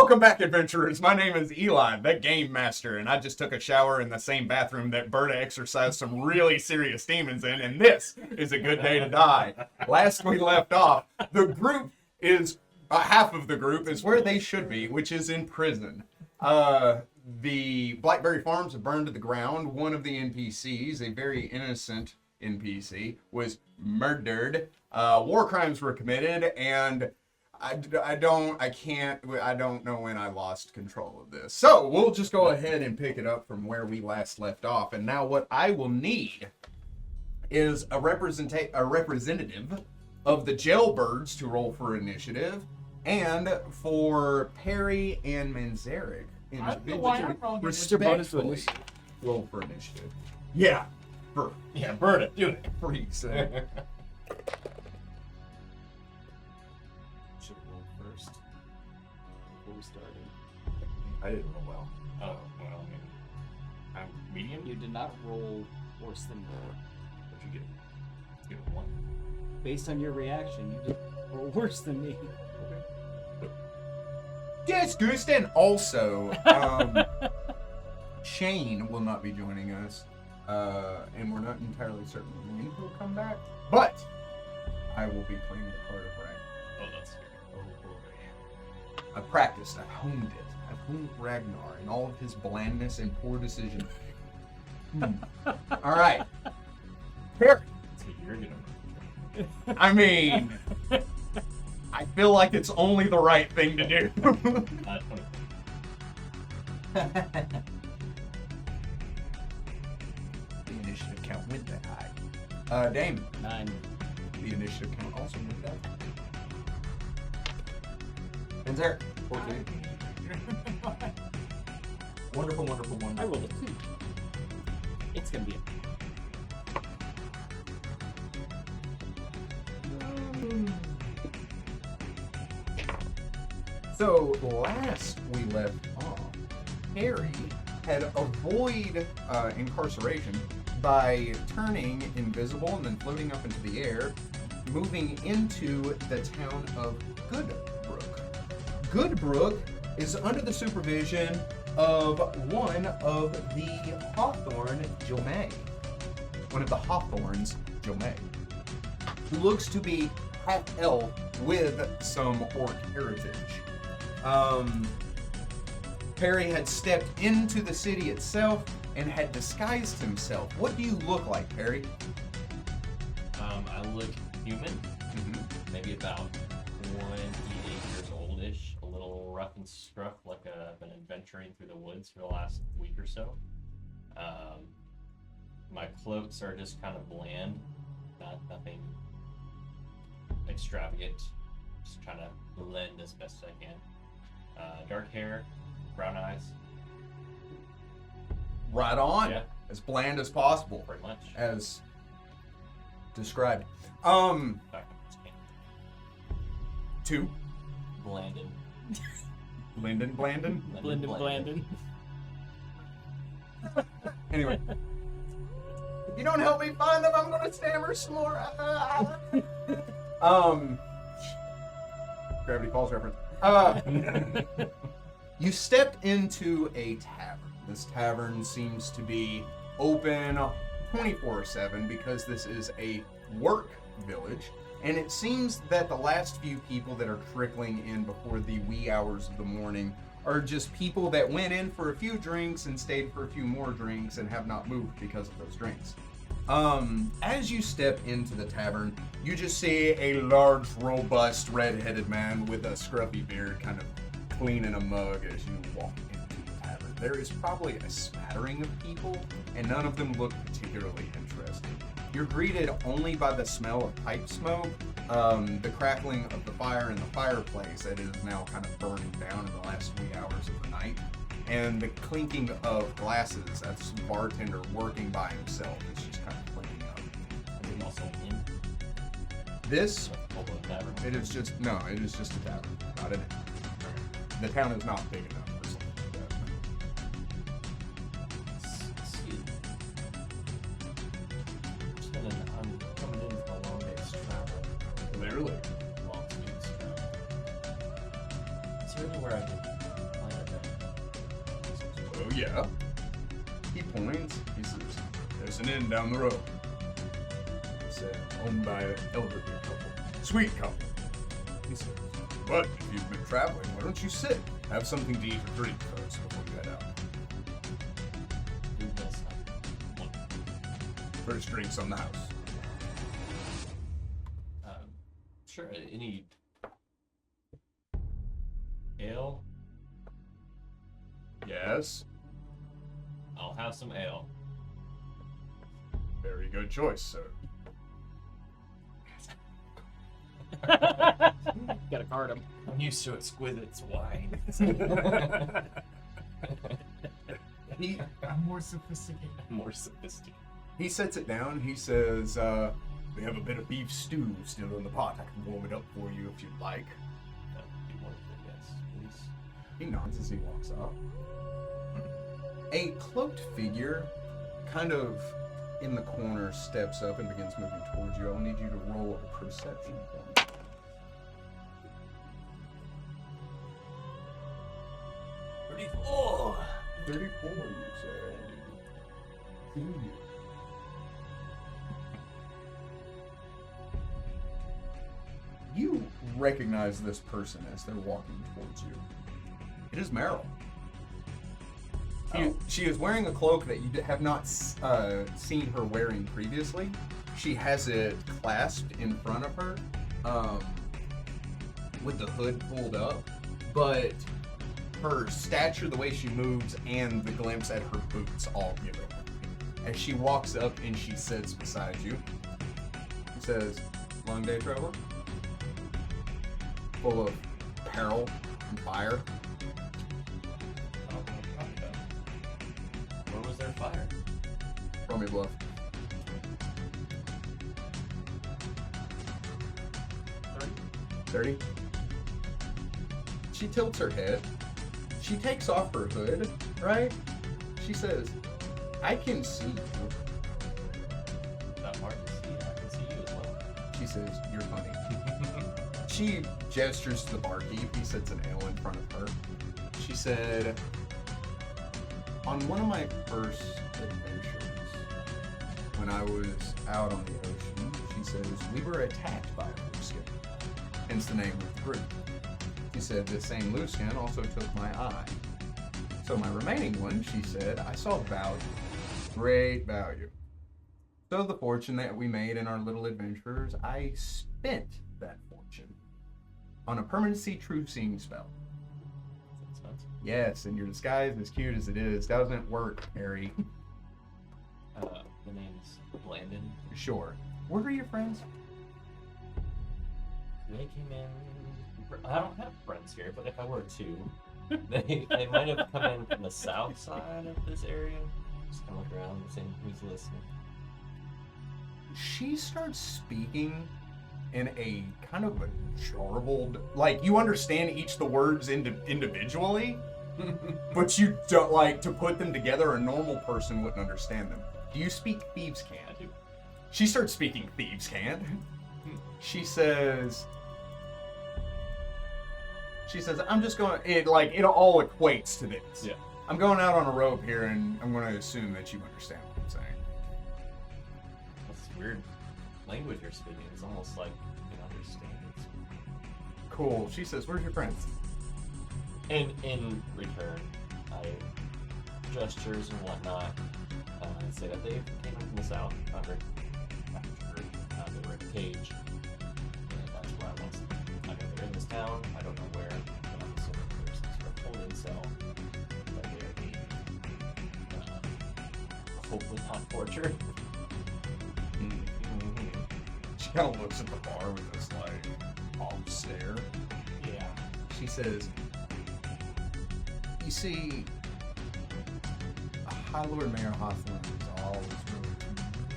Welcome back, adventurers. My name is Eli, the Game Master, and I just took a shower in the same bathroom that Berta exorcised some really serious demons in, and this is a good day to die. Last we left off, the group is, half of the group is where they should be, which is in prison. The Blackberry Farms have burned to the ground. One of the NPCs, a very innocent NPC, was murdered. War crimes were committed, and I don't know when I lost control of this. So we'll just go ahead and pick it up from where we last left off. And now what I will need is a representative of the jailbirds to roll for initiative, and for Perry and Manzarek respectfully roll for initiative. Yeah, burn it, do it. Freaks. Should roll first before we started. I didn't roll well. Oh, well, maybe. I'm medium? You did not roll worse than me. What'd you get? Give it 1. Based on your reaction, you did roll worse than me. Yes, Gusten. Also, Shane will not be joining us, and we're not entirely certain when he'll come back, but I will be playing the part of Ragnar. Oh, that's scary. Oh boy. I practiced, I honed it. I honed Ragnar and all of his blandness and poor decision. All right. Perry. So you're gonna... I mean, I feel like it's only the right thing to do. 20. The initiative count went that high. Dame. 9. The initiative count also went that high. And there. 14. Wonderful, wonderful, wonderful. I rolled a 2. It's gonna be a... So, last we left off, Harry had avoided incarceration by turning invisible and then floating up into the air, moving into the town of Goodbrook. Goodbrook is under the supervision of one of the Hawthorne Jomay. One of the Hawthorns Jomay, who looks to be half-elf with some orc heritage. Perry had stepped into the city itself and had disguised himself. What do you look like, Perry? I look human. Maybe about 28 years oldish. A little rough and scruff, like I've been adventuring through the woods for the last week or so. My cloaks are just kind of bland. Nothing extravagant. Just trying to blend as best as I can. Dark hair, brown eyes. Right on. Yeah. As bland as possible. Pretty much. As described. Back up this game. 2. Blandon. Blandon? Blandon. Anyway. If you don't help me find them, I'm gonna stammer some more. Gravity Falls reference. You stepped into a tavern. This tavern seems to be open 24/7 because this is a work village, and it seems that the last few people that are trickling in before the wee hours of the morning are just people that went in for a few drinks and stayed for a few more drinks and have not moved because of those drinks. As you step into the tavern, you just see a large, robust, red-headed man with a scruffy beard kind of cleaning a mug as you walk into the tavern. There is probably a smattering of people, and none of them look particularly interesting. You're greeted only by the smell of pipe smoke, the crackling of the fire in the fireplace that is now kind of burning down in the last wee hours of the night, and the clinking of glasses. That's the bartender working by himself. It's just kind of clinking up. Is it also in? This, Open tavern? it is just a tavern, not an inn. The town is not big enough for something like that. I'm coming in for a long day's travel. Literally. Long week's travel. Is there anywhere I can Oh, yeah. He points. He says, there's an inn down the road. He said, owned by an elderly couple. Sweet couple. He says, but if you've been traveling, why don't you sit? Have something to eat or drink first before you head out. Do this. First drinks on the house. Sure. Any ale? Yes. I'll have some ale. Very good choice, sir. Gotta card him. I'm used to exquisite wine. I'm more sophisticated. More sophisticated. He sets it down. He says, we have a bit of beef stew still in the pot. I can warm it up for you if you'd like. That would be wonderful, yes, please. He nods as he walks up. A cloaked figure, kind of in the corner, steps up and begins moving towards you. I'll need you to roll a perception for me. 34! 34, you say. Do you? You recognize this person as they're walking towards you. It is Meryl. She is wearing a cloak that you have not seen her wearing previously. She has it clasped in front of her, with the hood pulled up, but her stature, the way she moves, and the glimpse at her boots all give it. As she walks up and she sits beside you, she says, "Long day, traveler? Full of peril and fire." Where was there fire? Roll me bluff. 30. She tilts her head. She takes off her hood, right? She says, "I can see you." Not hard to see. I can see you as well. She says, "You're funny." She gestures to the barkeep. He sets an ale in front of her. She said, "On one of my first adventures, when I was out on the ocean," she says, "we were attacked by a blueskin. Hence the name of the group." She said, "This same blueskin also took my eye. So my remaining one," she said, "I saw value, great value. So the fortune that we made in our little adventures, I spent that fortune on a permanency true-seeing spell." That's expensive. Yes, and your disguise, as cute as it is, doesn't work, Harry. The name's Landon. Sure. Where are your friends? They came in. I don't have friends here, but if I were to, they might have come in from the south side of this area. Just kind of look around and see who's listening. She starts speaking in a kind of a jarbled, like, you understand each the words individually, but you don't, like, to put them together, a normal person wouldn't understand them. Do you speak Thieves' Cant? I do. She starts speaking Thieves' Cant. She says, "I'm just going," it all equates to this. Yeah. "I'm going out on a rope here, and I'm going to assume that you understand what I'm saying." What's this weird language you're speaking? It's almost like you can understand it. Cool. She says, "Where's your friends?" And in return, I gestures and whatnot say that they came in from the south. They were in a cage, and that's where I was. I know they're in this town. I don't know where, but I'm assuming there's some sort of holding cell that they are being hopefully not tortured. She kind of looks at the bar with this, like, off stare. Yeah. She says, "You see, High Lord Mayor Hawthorne is always willing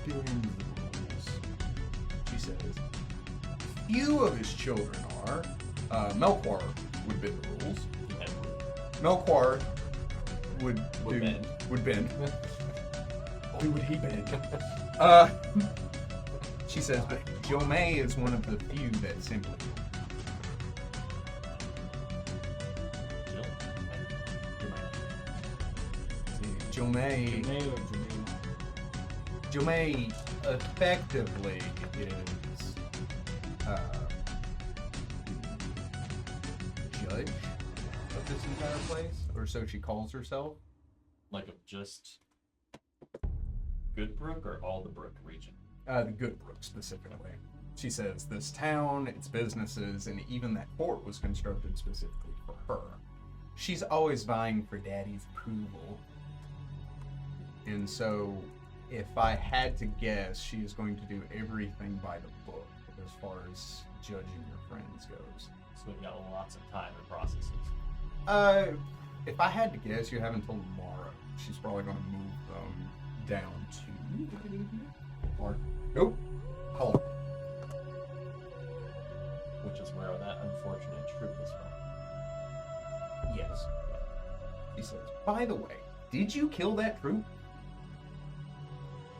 to bend the rules." She says, "Few of his children are. Melchior would bend the rules. Melchior would bend. Boy, would he bend." She says, "But Jomay is one of the few that simply won't." Jomei. Janae or Janae? Jomei effectively is judge of this entire place, or so she calls herself. Like of just Goodbrook or all the Brook region? The Goodbrook specifically. She says this town, its businesses, and even that fort was constructed specifically for her. She's always vying for Daddy's approval. And so, if I had to guess, she is going to do everything by the book as far as judging your friends goes. So we've got lots of time and processes. If I had to guess, you have until tomorrow. She's probably going to move them down to... Or, nope. Hold on. Which is where that unfortunate troop is from. Yes. He says, by the way, did you kill that troop?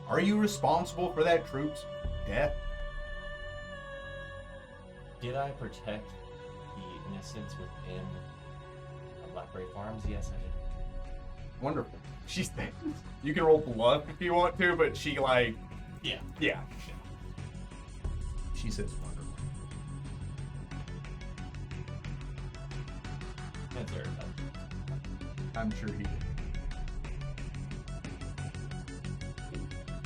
Are you responsible for that troop's death? Did I protect the innocents within Blackberry Farms? Yes, I did. Wonderful. She's you can roll bluff if you want to, but she yeah. She says wonderful. That's very bad. I'm sure he did.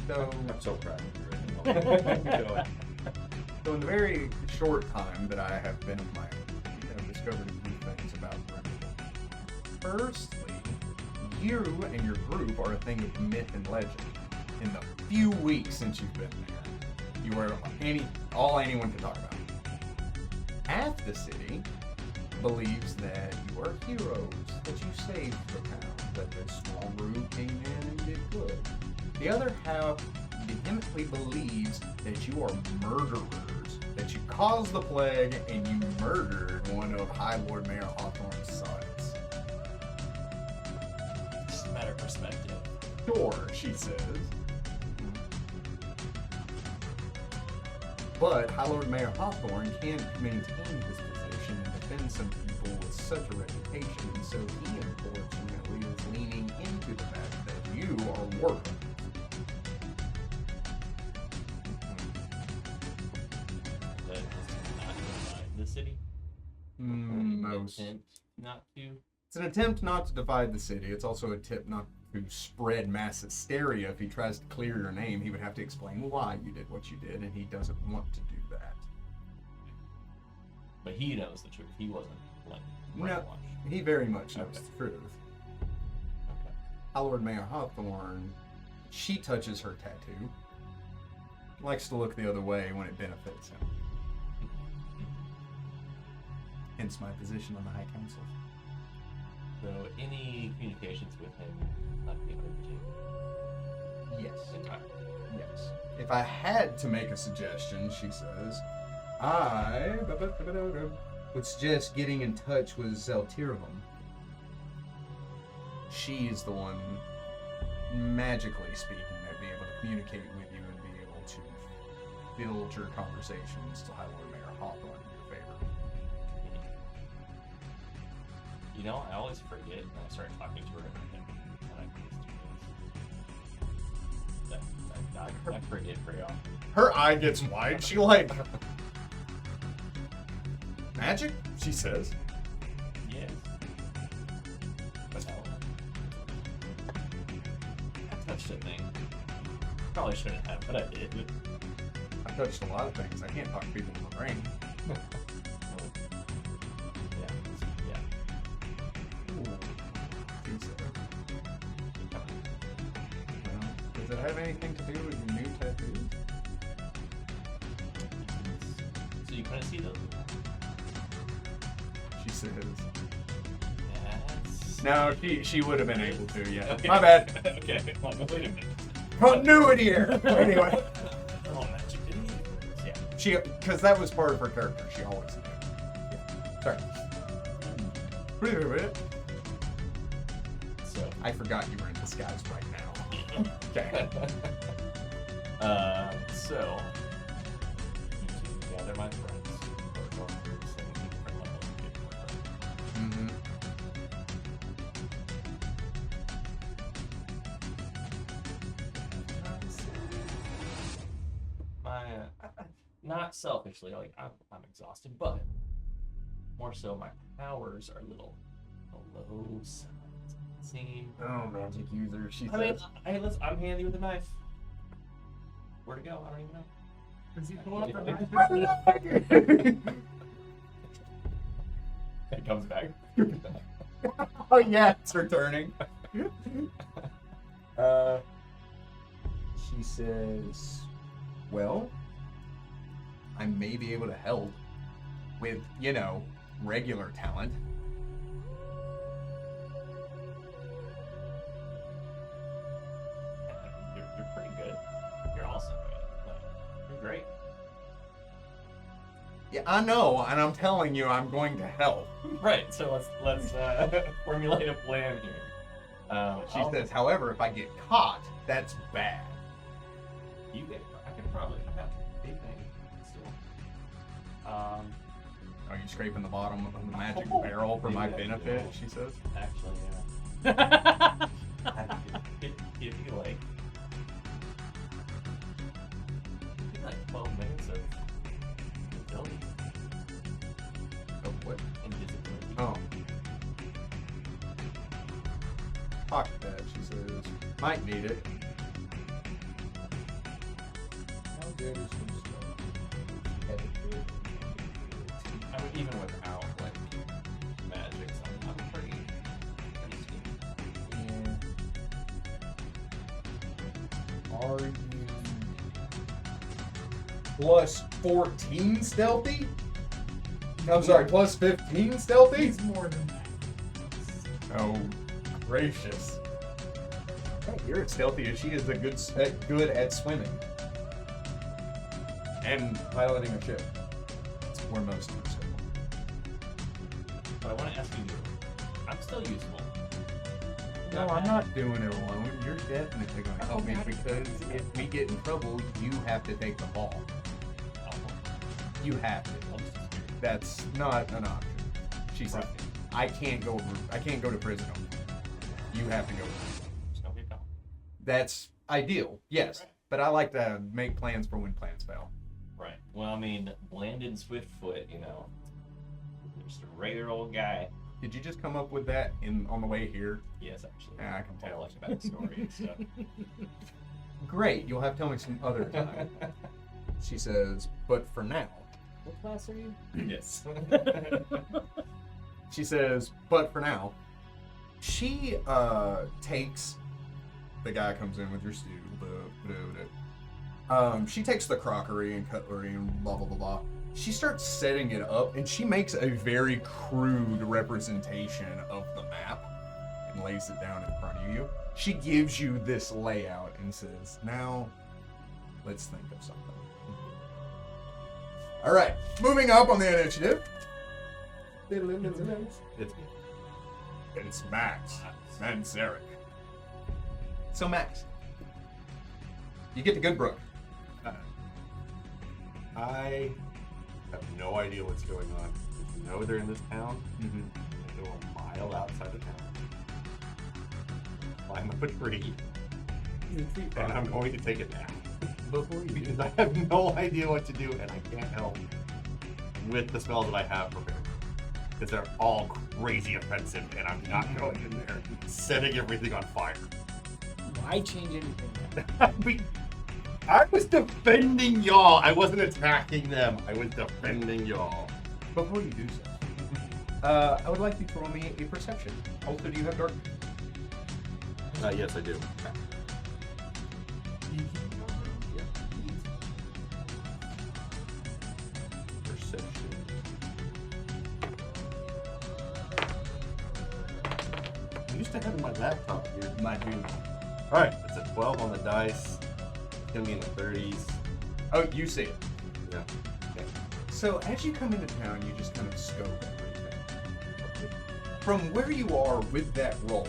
So, I'm so proud of you. so in the very short time that I have been of my own, I've discovered a few things about Brimstone. Firstly, you and your group are a thing of myth and legend. In the few weeks since you've been there, you are all anyone can talk about. Half the city believes that you are heroes, that you saved the town, that this small group came in and did good. The other half vehemently believes that you are murderers, that you caused the plague and you murdered one of High Lord Mayor Hawthorne's sons. It's a matter of perspective. Sure, she says. But High Lord Mayor Hawthorne can't maintain his position and defend some people with such a reputation, and so he unfortunately is leaning into the fact that you are worthless. That is not divide the city. Most. Attempt not to. It's an attempt not to divide the city. It's also a tip not to spread mass hysteria. If he tries to clear your name, he would have to explain why you did what you did, and he doesn't want to do that. But he knows the truth. He wasn't like No, brainwashed. he very much knows Okay. the truth. Okay. High Lord Mayor Hawthorne, she touches her tattoo. Likes to look the other way when it benefits him. Hence my position on the High Council. So any communications with him not being able to Yes. entirely. Yes. If I had to make a suggestion, she says, I would suggest getting in touch with Zeltirvum. She is the one, magically speaking, that would be able to communicate with you and be able to build your conversations to High Lord Mayor Hawthorne in your favor. You know, I always forget when I start talking to her and I I forget pretty often. Her eye gets wide. She like magic, she says. Yes. But no. I touched a thing. Probably shouldn't have, but I did. I've touched a lot of things. I can't talk to people in my brain. She said. Well, does it have anything to do with your new tattoos? So you couldn't see those? She says. Yes. No, she would have been able to, yeah. Okay. My bad. Okay. Well, wait a minute. Continuity error. Anyway. Oh, magic didn't you? Yeah. She, because that was part of her character. She always knew. Yeah. Sorry. So. I forgot you were in disguise right now. Okay. So. You two gather my friends. We're going through 17 different levels of getting more friends. not selfishly, like I'm exhausted, but more so my powers are a little low side. Seem. Oh, magic user, she I mean, hey, listen, I'm handy with a knife. Where to go? I don't even know. Is he pulling up the knife? It comes back. Oh yeah, it's returning. She says, well, I may be able to help with, regular talent. You're pretty good. You're awesome. Like, you're great. Yeah, I know, and I'm telling you, I'm going to help. Right. So let's formulate a plan here. She says, however, if I get caught, that's bad. I can probably have a big thing still. Are you scraping the bottom of the magic barrel for my benefit? She says. Actually, yeah. If you like 12 minutes of ability. Oh, what? Invisibility. Oh. Pocket that, she says. Might need it. How good is some stuff? I mean, even without like magic, I'm pretty skinny. Are you plus 14 stealthy? I'm sorry, plus 15 stealthy? He's more than that. Oh, gracious. Hey, you're as stealthy as she is good at swimming. And piloting a ship. That's where most of us go. But I want to ask you, I'm still useful. No, I'm not doing it alone. You're definitely going to help me because if we get in trouble, you have to take the fall. You have to. That's not an option. She said, I can't go to prison. You have to go to prison. That's ideal, yes. But I like to make plans for when plans fail. Right. Well, I mean, Landon Swiftfoot, just a regular old guy. Did you just come up with that on the way here? Yes, actually. Yeah, I can tell. Like about the story and stuff. Great, you'll have to tell me some other time. She says, but for now. What class are you? Yes. She says, but for now. She takes, the guy comes in with your stew, she takes the crockery and cutlery and blah, blah, blah, blah. She starts setting it up, and she makes a very crude representation of the map and lays it down in front of you. She gives you this layout and says, now, let's think of something. All right, moving up on the initiative. It's Max and Zarek. So Max, you get to Goodbrook. I have no idea what's going on. I know they're in this town. I go a mile outside of town. Climb up a tree. And I'm going to take a nap. Before you, because I have no idea what to do and I can't help with the spells that I have prepared. Because they're all crazy offensive and I'm not going in there setting everything on fire. Why change anything now? I was defending y'all. I wasn't attacking them. I was defending y'all. Before you do so, I would like you to roll me a perception. Also, do you have dark? Yes, I do. Perception. I used to have my laptop here. My dude. Alright, it's a 12 on the dice. It's gonna be in the 30s. Oh, you see it. Yeah. Okay. So as you come into town, you just kind of scope everything. From where you are with that roll,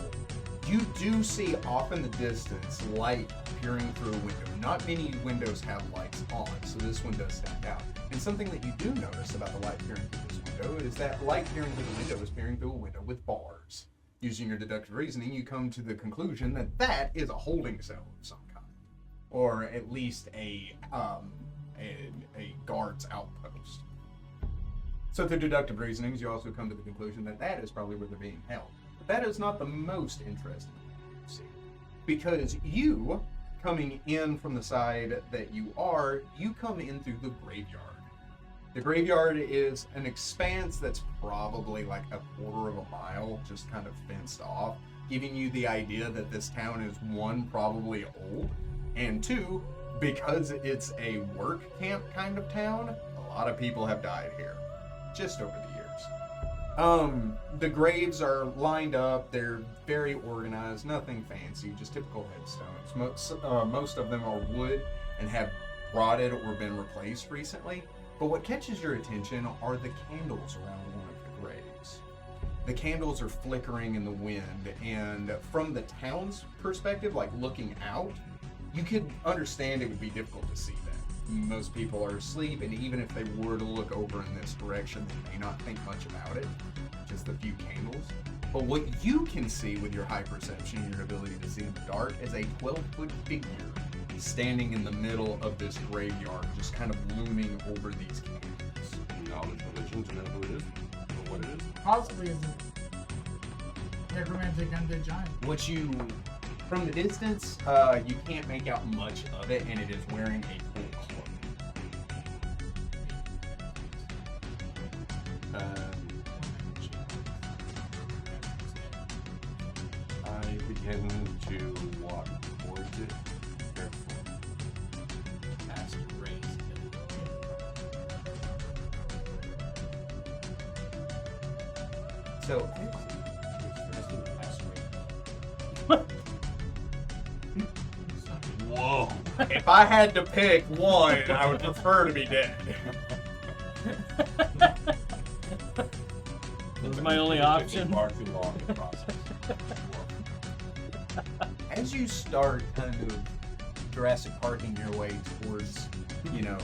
you do see off in the distance light peering through a window. Not many windows have lights on, so this one does stand out. And something that you do notice about the light peering through this window is that light peering through the window is peering through a window with bars. Using your deductive reasoning, you come to the conclusion that that is a holding cell of some kind, or at least a a guard's outpost. So through deductive reasonings, you also come to the conclusion that that is probably where they're being held. But that is not the most interesting thing to see. Because you, coming in from the side that you come in through the graveyard. The graveyard is an expanse that's probably like a quarter of a mile, just kind of fenced off, giving you the idea that this town is, one, probably old, and two, because it's a work camp kind of town, a lot of people have died here, just over the years. The graves are lined up, they're very organized, nothing fancy, just typical headstones. Most of them are wood and have rotted or been replaced recently. But what catches your attention are the candles around one of the graves. The candles are flickering in the wind, and from the town's perspective, like looking out, you could understand it would be difficult to see that. Most people are asleep, and even if they were to look over in this direction, they may not think much about it, just a few candles. But what you can see with your high perception and your ability to see in the dark is a 12-foot figure standing in the middle of this graveyard, just kind of looming over these candles. Knowledge religion to know who it is or what it is. Possibly is a necromantic undead giant. What you, from the distance, you can't make out much of it, and it is wearing a full cloak. I begin to walk towards it. Past race. So, Whoa. if I had to pick one, I would prefer to be dead. That was my only option. Far too long in the process. As you start kind of Jurassic Parking your way towards, you know,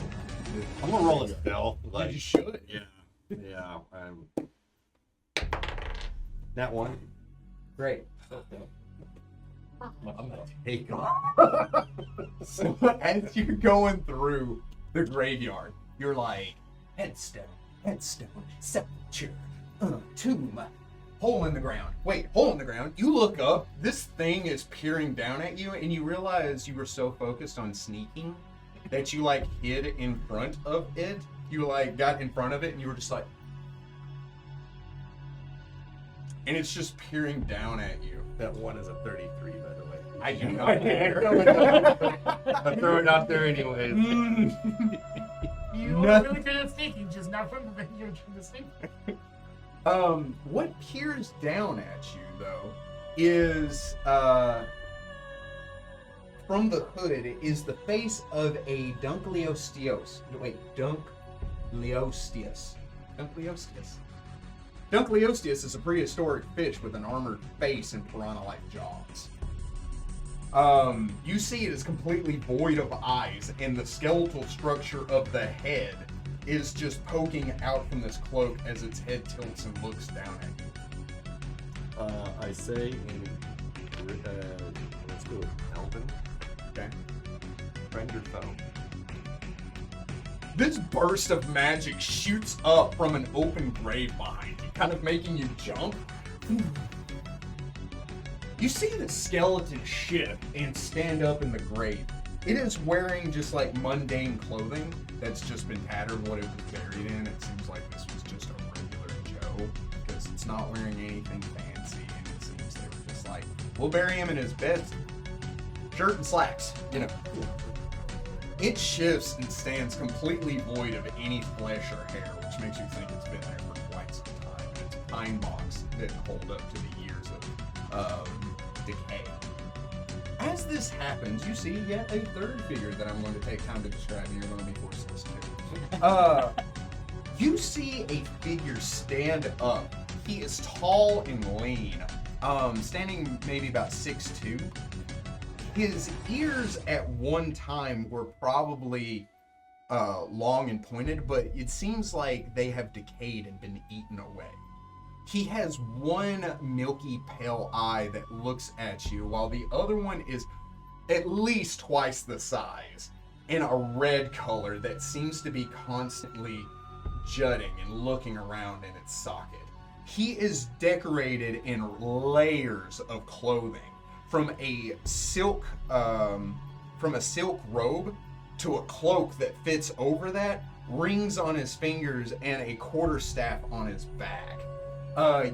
I'm gonna roll a stealth. Like, you should. Yeah. That one. Great. I'm gonna Take off. So as you're going through the graveyard, you're like, headstone, sepulture, tomb, hole in the ground. Wait, hole in the ground. You look up, this thing is peering down at you, and you realize you were so focused on sneaking that you like hid in front of it. You like got in front of it, and you were just like, and it's just peering down at you. That one is a 33, by the way. I do not care. I throw it out there anyways. You are really good at sneaking, just not from the thing you're trying to sneak. What peers down at you though is from the hood is the face of a Dunkleosteus. Wait, Dunkleosteus. Dunkleosteus is a prehistoric fish with an armored face and piranha-like jaws. You see it is completely void of eyes, and the skeletal structure of the head is just poking out from this cloak as its head tilts and looks down at you. I say in let's go with Elven. Okay. Friend or foe. This burst of magic shoots up from an open grave behind you, kind of making you jump. You see the skeleton shift and stand up in the grave. It is wearing just like mundane clothing that's just been tattered what it was buried in. It seems like this was just a regular Joe because it's not wearing anything fancy, and it seems they were just like, we'll bury him in his best shirt and slacks, you know. It shifts and stands completely void of any flesh or hair, which makes you think it's been there for quite some time. And its pine box didn't hold up to the years of decay. As this happens, you see yet a third figure that I'm going to take time to describe, and you're going to be forced to listen to. You see a figure stand up. He is tall and lean, standing maybe about 6'2". His ears at one time were probably long and pointed, but it seems like they have decayed and been eaten away. He has one milky pale eye that looks at you, while the other one is at least twice the size. in a red color that seems to be constantly jutting and looking around in its socket. He is decorated in layers of clothing, from a silk robe to a cloak that fits over that, rings on his fingers, and a quarterstaff on his back.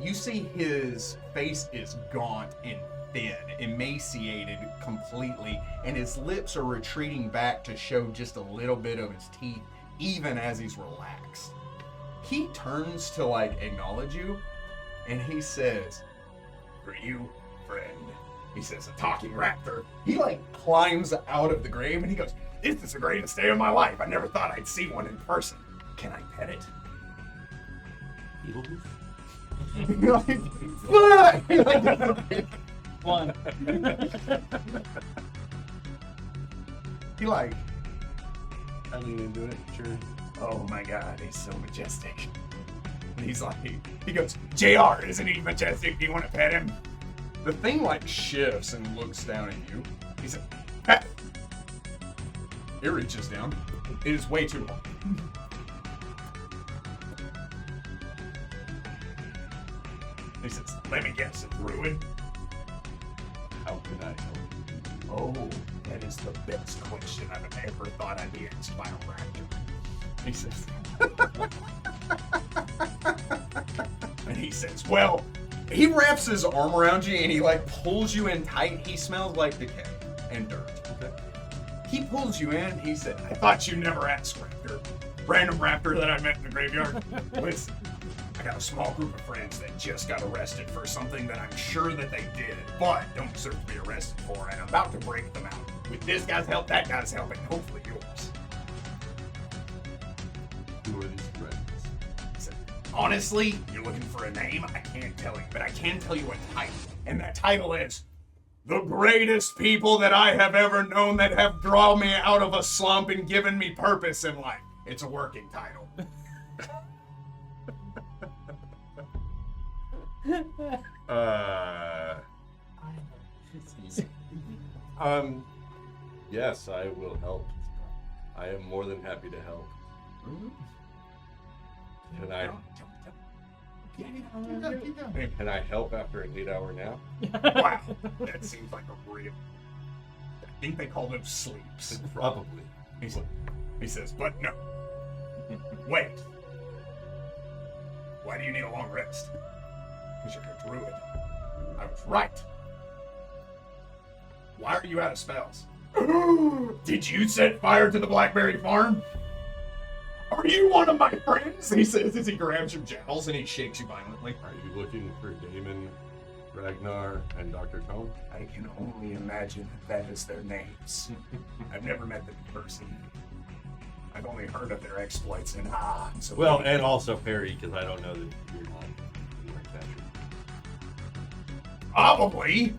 You see his face is gaunt and thin, emaciated completely, and his lips are retreating back to show just a little bit of his teeth, even as he's relaxed. He turns to acknowledge you, and he says, "For you, friend." He says, "A talking raptor." He climbs out of the grave and he goes, "This is the greatest day of my life. I never thought I'd see one in person. Can I pet it?" One. He I lean into it, sure. "Oh my God, he's so majestic." And he's he goes, "JR, isn't he majestic? Do you want to pet him?" The thing shifts and looks down at you. He said, "Pet." It reaches down. It is way too long. He says, "Let me guess, it's ruined." How can I help? "Oh, that is the best question I've ever thought I'd be asked by a raptor." He says, and he says, "Well," he wraps his arm around you and he pulls you in tight. He smells like decay and dirt. Okay. He pulls you in. He said, "I thought you never asked, raptor. Random raptor that I met in the graveyard. Listen, I got a small group of friends that just got arrested for something that I'm sure that they did, but don't deserve to be arrested for, and I'm about to break them out. With this guy's help, that guy's help, and hopefully yours." Who are these friends? He said, "Honestly, you're looking for a name? I can't tell you, but I can tell you a title. And that title is the greatest people that I have ever known that have drawn me out of a slump and given me purpose in life." It's a working title. Yes, I will help. I am more than happy to help. Can I help after an 8-hour nap? Wow, that seems like a real... I think they call them sleeps. Probably. He says, "But no. Wait. Why do you need a long rest?" "Because you're a druid." "I was right. Why are you out of spells?" "Did you set fire to the Blackberry farm?" "Are you one of my friends?" he says as he grabs your jowls and he shakes you violently. Are you looking for Damon, Ragnar, and Dr. Tone? "I can only imagine that is their names. I've never met them in person. I've only heard of their exploits and so Well, and also Perry, because I don't know that you're not Thatcher. Probably.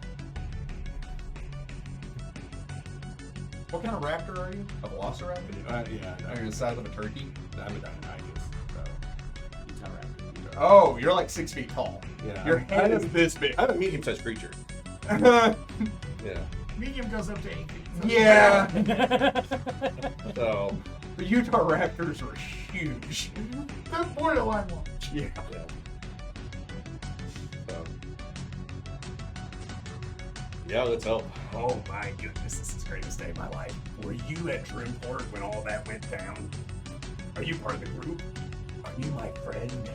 What kind of raptor are you? A velociraptor? Yeah, Are you the size of a turkey? I'm a Dionysus, so he's not right. Oh, you're 6 feet tall. Yeah, Your head is this big. I'm a medium-sized creature. Yeah. Medium goes up to 8 feet. Yeah. So. The Utah Raptors are huge. They're borderline one. Yeah. So. Yeah, let's help. Oh my goodness, this is the greatest day of my life. Were you at Drimport when all that went down? Are you part of the group? Are you my friend?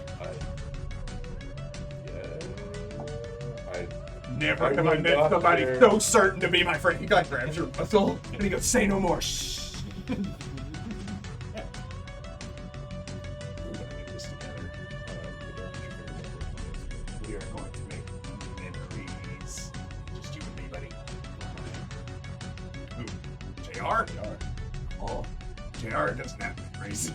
Never have I met somebody so certain to be my friend. He grabs your muscle and he goes, "Say no more." Shh. We're gonna do this together. We are going to make memories. Just you and me, buddy. Who? JR? Oh, JR doesn't have memories.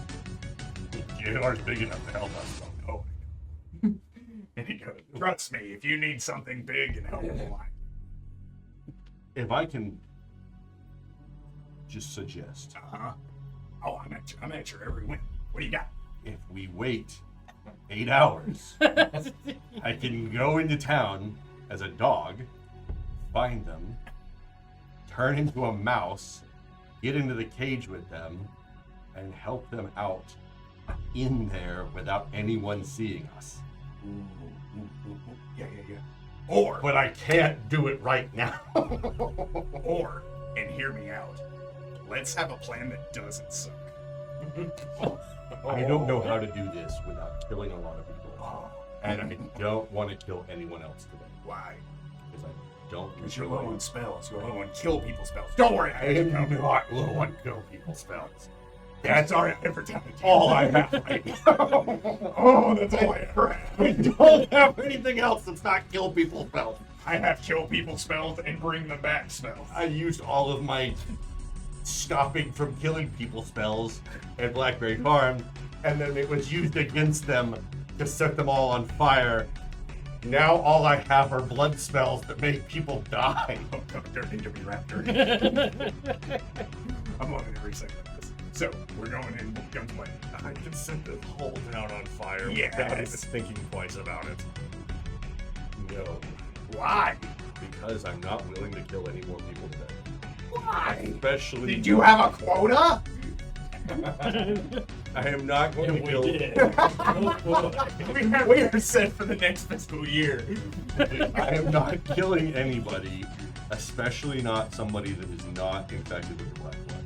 JR's big enough to help us. Oh. And he goes, "Trust me, if you need something big and helpful, If I can just suggest, Oh, I'm at your every win. What do you got?" if we wait 8 hours, I can go into town as a dog, find them, turn into a mouse, get into the cage with them and help them out in there without anyone seeing us. Yeah. Or, But I can't do it right now. and hear me out, let's have a plan that doesn't suck. I don't know how to do this without killing a lot of people. And I don't want to kill anyone else today. Why? Because I don't. Because you're low on spells. You're low on kill people spells. Don't worry, I am not low on kill people spells. That's all right every time. All I have right now. Oh, that's all I ever have. I don't have anything else that's not kill people spells. I have kill people spells and bring them back spells. I used all of my stopping from killing people spells at Blackberry Farm, and then it was used against them to set them all on fire. Now all I have are blood spells that make people die. Oh, don't need to be raptor. I'm loving every second of this. So, we're going in gunplay. I can set this whole town on fire Yes. without even thinking twice about it. No, Why? because I'm not willing to kill any more people today. Why? Especially. Did you have a quota? I am not going to We kill. did. We are set for the next fiscal year. I am not killing anybody, especially not somebody that is not infected with the black blood.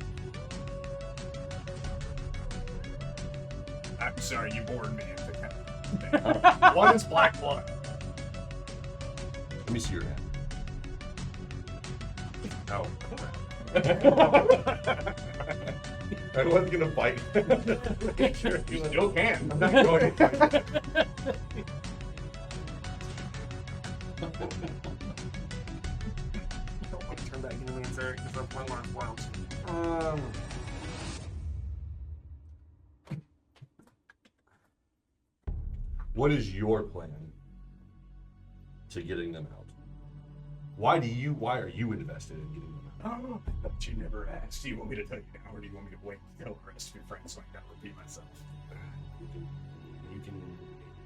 I'm sorry, you bored me into that. What is black blood? Let me see your hand. Oh. I wasn't gonna bite. Sure, you still can. I'm not going to bite. Don't want to turn back into an Eric because that's my last round. What is your plan to getting them out? Why are you invested in getting them out? Oh, I thought you never asked. Do you want me to tell you now, or do you want me to wait to tell the rest of your friends so I can repeat myself? You can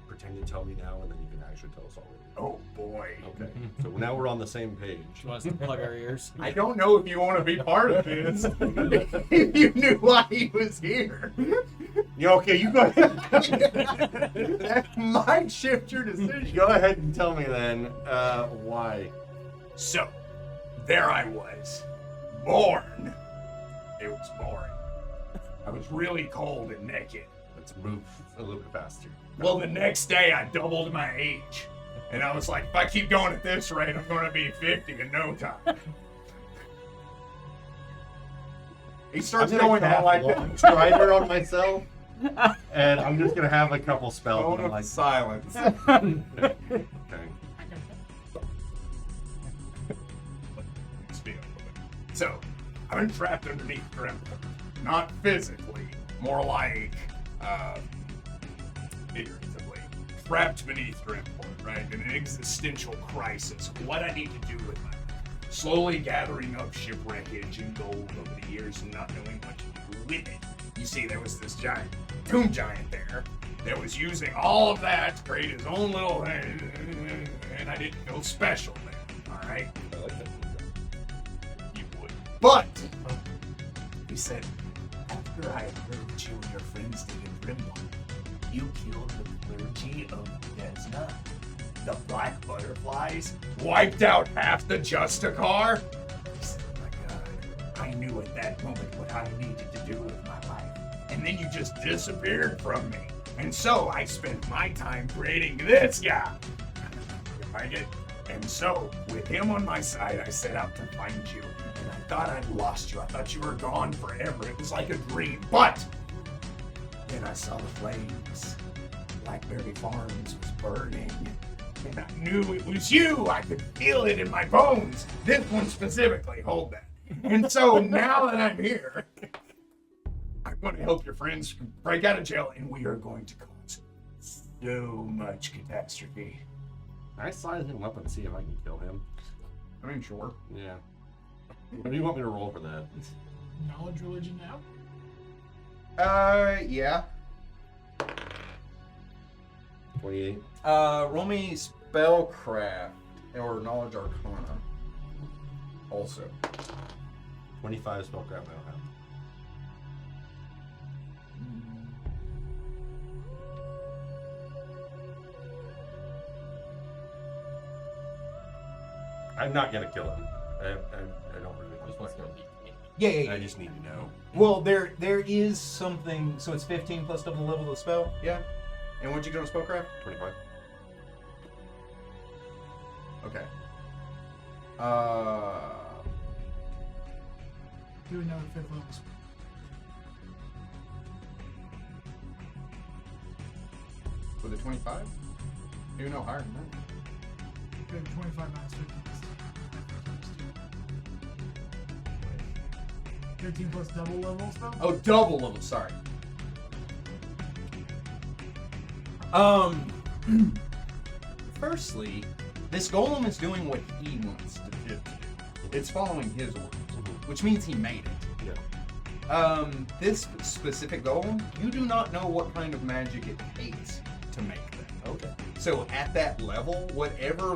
pretend to tell me now, and then you can actually tell us already. Oh boy. Okay. So now we're on the same page. She wants to plug our ears. I don't know if you want to be part of this. If you knew why he was here. Yeah, okay, you go ahead. That might shift your decision. Go ahead and tell me then why. So, there I was, born. It was boring. I was really cold and naked. Let's move a little bit faster. Well, the next day I doubled my age. And I was like, if I keep going at this rate, I'm going to be 50 in no time. He starts going on like that. Strider on myself, and I'm just gonna have a couple spells. Phone And I'm of like, silence. okay. So, I've been trapped underneath Grimble. Not physically, more like, figuratively. Trapped beneath Grimble, right? In an existential crisis. What I need to do with my life. Slowly gathering up shipwreckage and gold over the years and not knowing what to do with it. You see, there was this giant tomb giant there that was using all of that to create his own little thing, and I didn't feel special then, alright? I like that. You would. But, he said, after I heard what you and your friends did in Grimble, you killed the clergy of Desna. The black butterflies wiped out half the Justicar. He said, oh my God, I knew at that moment what I needed to do with my life. And then you just disappeared from me. And so I spent my time creating this guy. You like it? And so, with him on my side, I set out to find you. And I thought I'd lost you. I thought you were gone forever. It was like a dream. But then I saw the flames. Blackberry Farms was burning. And I knew it was you. I could feel it in my bones. This one specifically. Hold that. And so now that I'm here, I want to help your friends break out of jail, and we are going to cause so much catastrophe. Can I size him up and see if I can kill him? I mean, sure. Yeah. What do you want me to roll for that? Knowledge religion now? Yeah. 28. Roll me spellcraft or knowledge arcana. Also. 25 spellcraft I don't have. I'm not gonna kill him. I don't really Just wants to go deep. Yeah. I just need to know. Well, there is something. So it's 15 plus double level of the spell. Yeah. And what'd you get on spellcraft? 25. Okay. Do another 5th level spell. With a 25? Do no higher than that. Good, 25 minus 15. 13 plus double level spell? Oh, double level. Sorry. Firstly, this golem is doing what he wants to do. It's following his orders, which means he made it. Yeah. This specific golem, you do not know what kind of magic it takes to make them. Okay. So at that level, whatever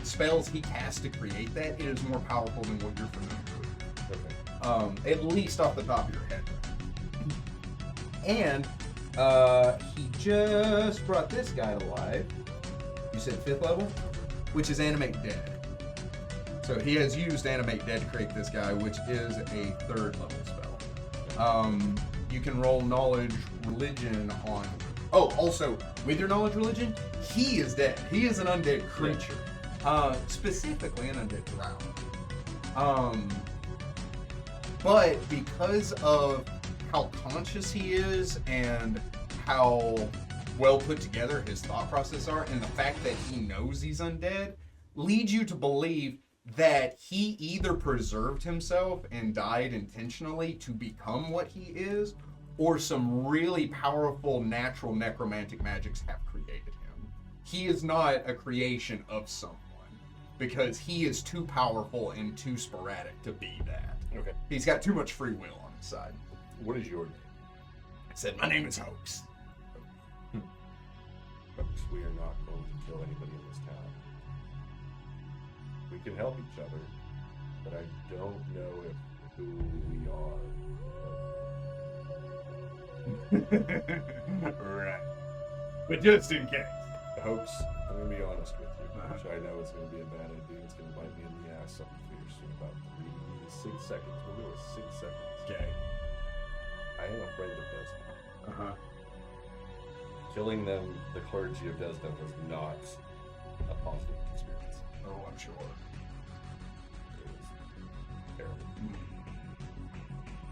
spells he casts to create that, it is more powerful than what you're familiar with. Okay. At least off the top of your head. And he just brought this guy to life. You said 5th level, which is Animate Dead. So he has used Animate Dead to create this guy, which is a 3rd level spell. You can roll Knowledge Religion on. Oh, also with your Knowledge Religion, he is dead. He is an undead creature, specifically an undead drow. But because of how conscious he is and how well put together his thought process are, and the fact that he knows he's undead, leads you to believe that he either preserved himself and died intentionally to become what he is, or some really powerful natural necromantic magics have created him. He is not a creation of someone, because he is too powerful and too sporadic to be that. Okay. He's got too much free will on his side. What is your name? I said, my name is Hoax. Folks, we are not going to kill anybody in this town. We can help each other, but I don't know if who we are. Right. But just in case. Hoax, I'm going to be honest with you, which I know is going to be a bad idea. It's going to bite me in the ass something fierce in about 3 to 6 seconds. We'll go with 6 seconds. Okay. I am a friend of Desmond. Uh-huh. Killing them, the clergy of Desmond, was not a positive experience. Oh, I'm sure. It was terrible.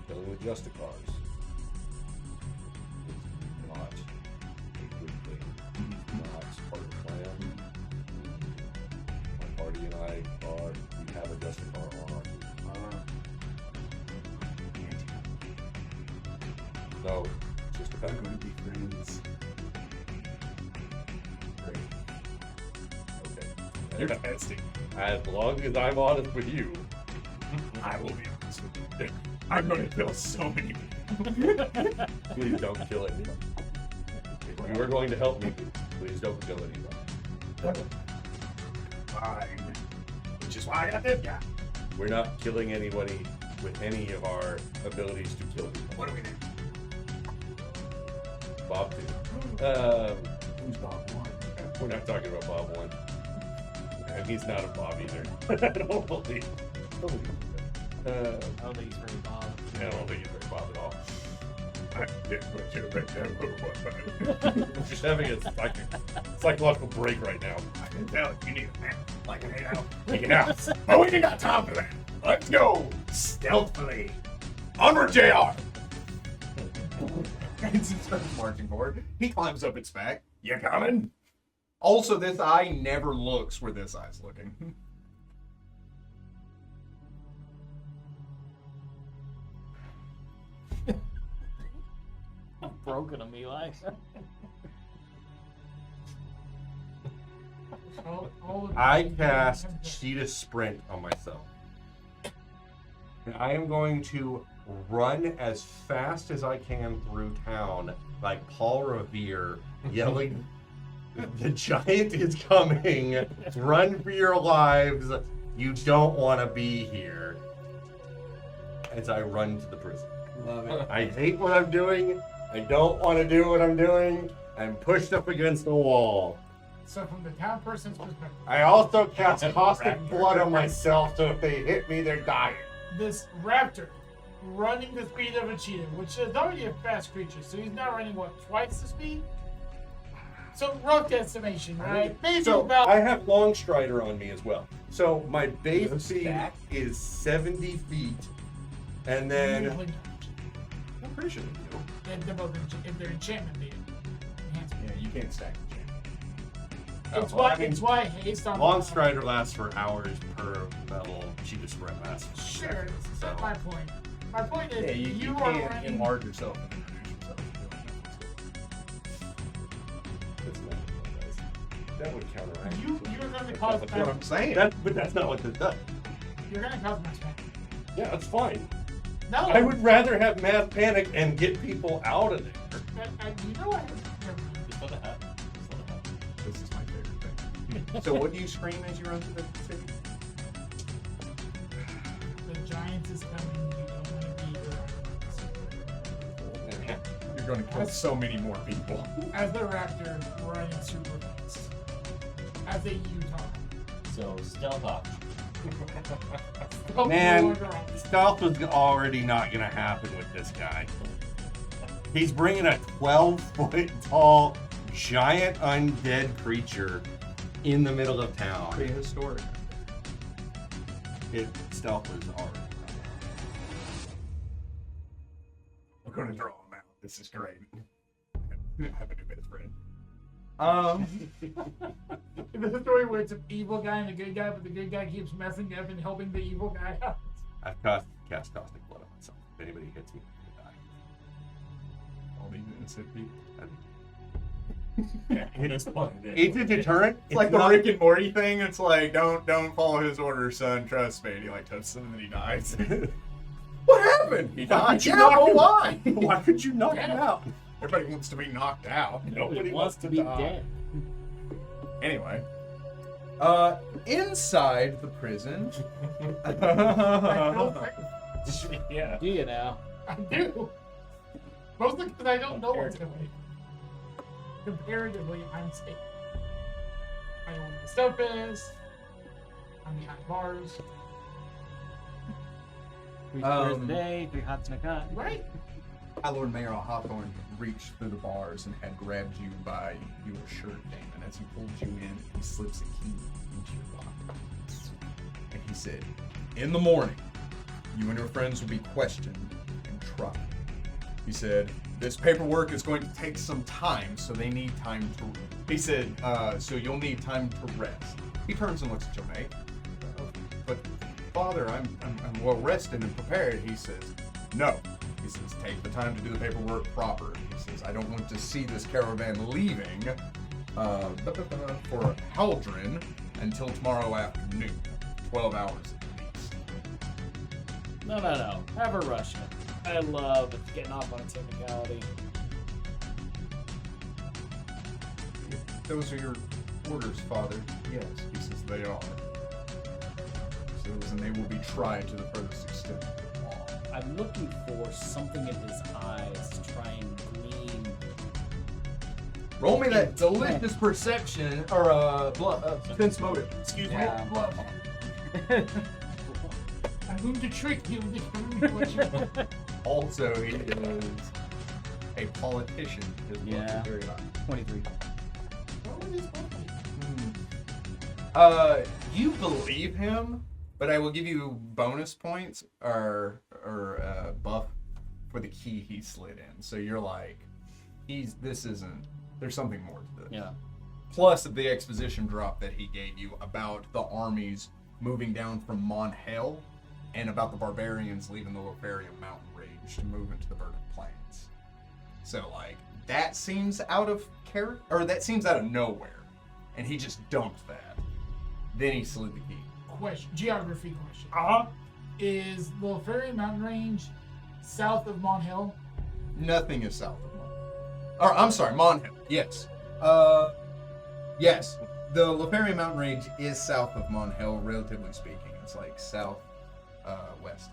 Killing the Justicars is not a good thing. Not part of the plan. My party and I we have a Justicar on our team. No, it's just a We're fact. going to be friends. Great. Okay. You're testing. As long as I'm honest with you. I will be honest with you. I'm going to kill so many people. Please don't kill anyone. If you are going to help me, please don't kill anyone. Fine. Which is why I got this guy. We're not killing anybody with any of our abilities to kill people. What do we do? Bob too. Who's Bob one? We're not talking about Bob 1. And he's not a Bob either. I don't believe. I don't think he's very Bob. I don't think he's very Bob at all. I did what you make that move. We're just having a psychological break right now. I can tell you need a man like an 8 hour. Take it out. But we ain't got time for that. Let's go stealthily. Onward, JR. And he starts marching forward. He climbs up its back. You coming? Also, this eye never looks where this eye's looking. Broken him, Eli. All of I cast Cheetah Sprint on myself. And I am going to run as fast as I can through town, like Paul Revere, yelling, "The giant is coming! Run for your lives! You don't want to be here!" as I run to the prison. Love it. I hate what I'm doing. I don't want to do what I'm doing. I'm pushed up against the wall. So from the town person's perspective, I also cast caustic blood on myself, so if they hit me, they're dying. this raptor running the speed of a cheetah, which is already a fast creature, so he's now running what, twice the speed? So rough estimation, right? Maybe So about I have long strider on me as well. So my base speed is 70 feet, and then I'm pretty sure they do. if they're enchantment, they enhance. Yeah, you can't stack It's why haste on Long strider lasts for hours per level. She just spread mass. Sure, that's not my point. My point is Yeah, you are can't running. enlarge yourself and introduce yourself. That's not what it does. That would counteract. You're going to cause That's what I'm saying. But that's not what this does. You're going to cause mass panic. Yeah, that's fine. No, I would rather have mass panic and get people out of there. You know what? Just let it happen. Just let it happen. This is my favorite thing. So what do you scream as you run through the city? The Giants is coming. You don't want to be there. You're going to kill so many more people. As the raptor running super fast. As a Utah. So stealth option. Man, stealth was already not gonna happen with this guy. He's bringing a 12-foot tall, giant undead creature in the middle of town. Prehistoric. Stealth was already. I'm going to draw him out. This is great. Have a new best friend. The story where it's an evil guy and a good guy, but the good guy keeps messing up and helping the evil guy out. I've cast caustic blood on myself. If anybody hits me, they die. All these innocent people. It's a deterrent. It's like the Rick and Morty thing. It's like, don't follow his orders, son. Trust me. And he like touches him and then he dies. What happened? He died. you Yeah, knock but him- why? Why could you knock him out? Everybody wants to be knocked out. Nobody wants to be die. dead. Anyway, inside the prison. Yeah. Do you now? I do. Mostly because I don't know what's going on. Comparatively, I'm safe. I know where the stuff is. I'm behind bars. 3 squares a day, 3 hots and a cot. Right? Our Lord Mayor Hawthorne reached through the bars and had grabbed you by your shirt, Damon. As he pulled you in, he slips a key into your pocket. And he said, "In the morning, you and your friends will be questioned and tried." He said, "This paperwork is going to take some time, so they need time to..." He said, "So you'll need time to rest." He turns and looks at your mate. "But, Father, I'm well rested and prepared." He says, "No." He says, "Take the time to do the paperwork proper." He says, "I don't want to see this caravan leaving for Haldren until tomorrow afternoon. 12 hours at least." No. Have a Russian. I love getting off on a technicality. "Those are your orders, Father." "Yes." He says, "They are." He says, "And they will be tried to the furthest extent of the law." I'm looking for something in his eyes to try and glean. Roll me that delicious perception, or sense motive. Excuse me. Yeah. Love. I'm going to trick you into doing what you want. Also, he is a politician. His luck Yeah. is very high. 23. What was this one? You believe him, but I will give you bonus points or buff for the key he slid in. So you're like, there's something more to this. Yeah. Plus the exposition drop that he gave you about the armies moving down from Monhel and about the barbarians leaving the Lotharia mountain range to move into the Verdant Plains. So like, that seems out of character, or that seems out of nowhere. And he just dumped that. Then he slid the key. Geography question. Uh-huh. Is the Lotharia mountain range south of Monhill? Nothing is south of Monhill. Or, I'm sorry, Monhill. Yes. Yes. The Lotharia mountain range is south of Monhill, relatively speaking. It's like south, west.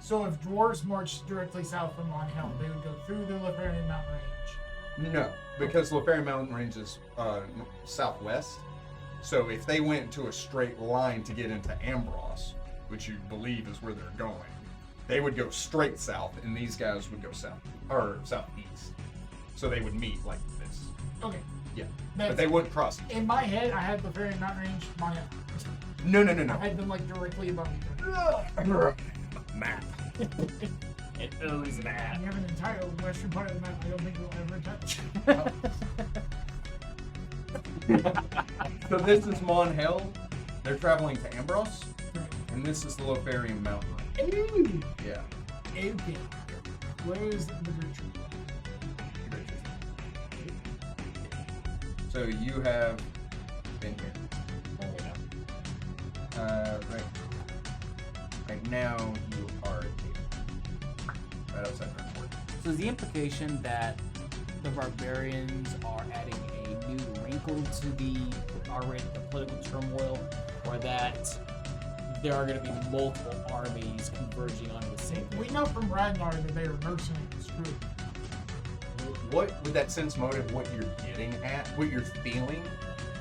So if dwarves marched directly south from Mon Hell, they would go through the Lefarian mountain range. No, because Lefarian Mountain Range is southwest. So if they went to a straight line to get into Ambros, which you believe is where they're going, they would go straight south, and these guys would go south or southeast. So they would meet like this. Okay. Yeah, That's, but they wouldn't cross. in my head, I had Lefarian mountain range, Mon Hell. No. I had them like directly above each other. Map. It owes that. You have an entire western part of the map I don't think we'll ever touch. So this is Mon Hell. They're traveling to Ambros, and this is the Lothlorien Mountain Range. Ooh. Yeah. Okay. Where's the great tree? So you have been here. Right now you are right outside Redport. So is the implication that the barbarians are adding a new wrinkle to the already the political turmoil, or that there are going to be multiple armies converging onto the same? We know from Ragnar that they are mercenaries, true. What with that sense motive, what you're getting at, what you're feeling,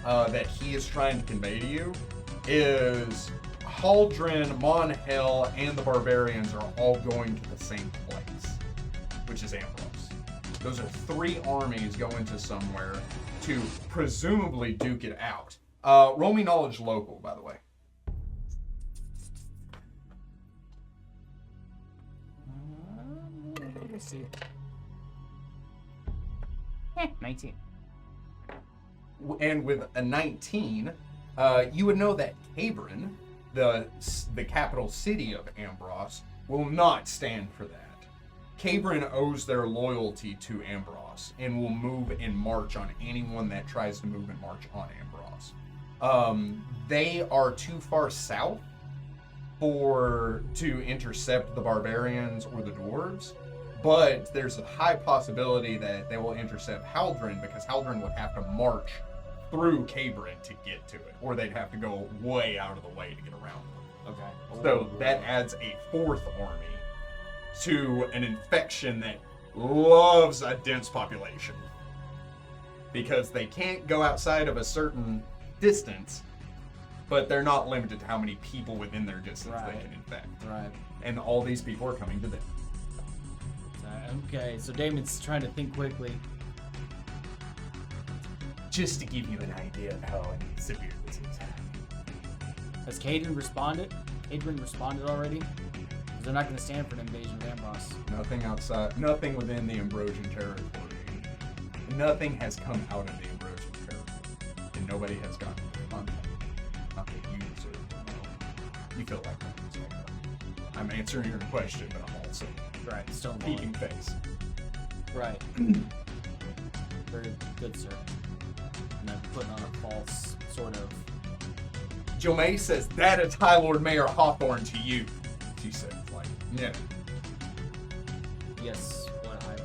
that he is trying to convey to you, is Haldren, Mon Hell, and the barbarians are all going to the same place, which is Ambros. Those are 3 armies going to somewhere to presumably duke it out. Roll me knowledge local, by the way. Let's see. 19. And with a 19, you would know that Cabrin, the capital city of Ambros, will not stand for that. Cabrin owes their loyalty to Ambros and will move and march on anyone that tries to move and march on Ambros. They are too far south to intercept the barbarians or the dwarves, but there's a high possibility that they will intercept Haldren, because Haldren would have to march through Cabrin to get to it, or they'd have to go way out of the way to get around them. Okay. So that adds a 4th army to an infection that loves a dense population, because they can't go outside of a certain distance, but they're not limited to how many people within their distance they Right. can infect. Right. And all these people are coming to them. Okay, so Damon's trying to think quickly. Just to give you an idea of how severe this is. Has Caden responded? Caden responded already? 'Cause they're not going to stand for an invasion of Ambros. Nothing outside, nothing within the Ambrosian territory. Nothing has come out of the Ambrosian territory. And nobody has gotten contact. Not that you deserve to know. You feel like that. I'm answering your question, but I'm also Right, still keeping face. Right. Very good, sir. And then putting on a false sort of. Jomay says, that is High Lord Mayor Hawthorne to you. She said, like, yeah. Yes, what I.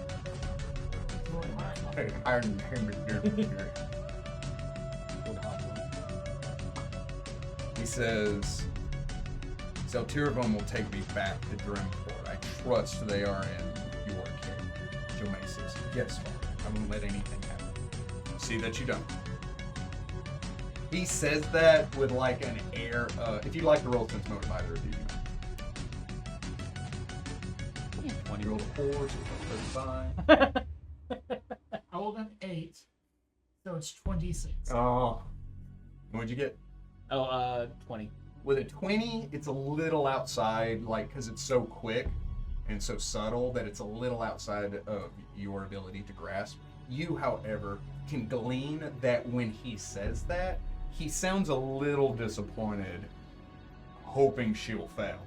Iron Lord Hawthorne. He says, Zeltirvum will take me back to Drimport. I trust they are in your care. Jomay says, yes, Father. I won't let anything happen. See that you don't. He says that with like an air, if you like to roll sense motive, either of you. 20 rolled a 4, so it's like 35. I rolled an 8, so it's 26. Oh. What'd you get? 20. With a 20, it's a little outside, like, because it's so quick and so subtle that it's a little outside of your ability to grasp. You, however, can glean that when he says that, he sounds a little disappointed, hoping she'll fail.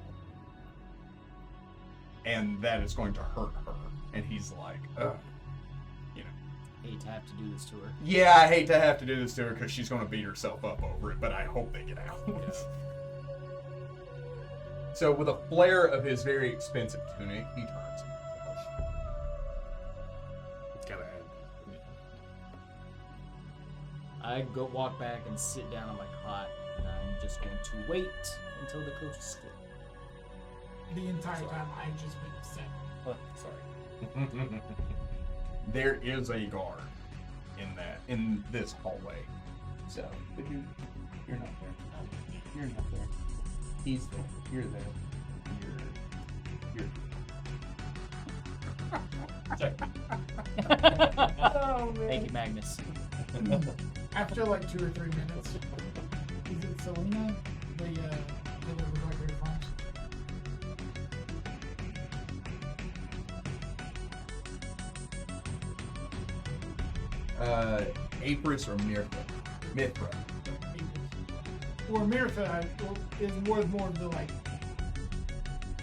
And that is going to hurt her. And he's like, ugh. You know. Hate to have to do this to her. Yeah, I hate to have to do this to her because she's going to beat herself up over it, but I hope they get out. So with a flare of his very expensive tunic, he turns. It's gotta end. I go walk back and sit down on my cot, and I'm just going to wait until the coast is clear. the entire time I've just been upset. Sorry. There is a guard in this hallway. So, but you're not there. You're not there. He's there. You're there. You're. Oh, man. Thank you, Magnus. After like 2 or 3 minutes, is it Selena? The Blackberry Farms? Apris or Mithra. Or Mirtha is more of the like.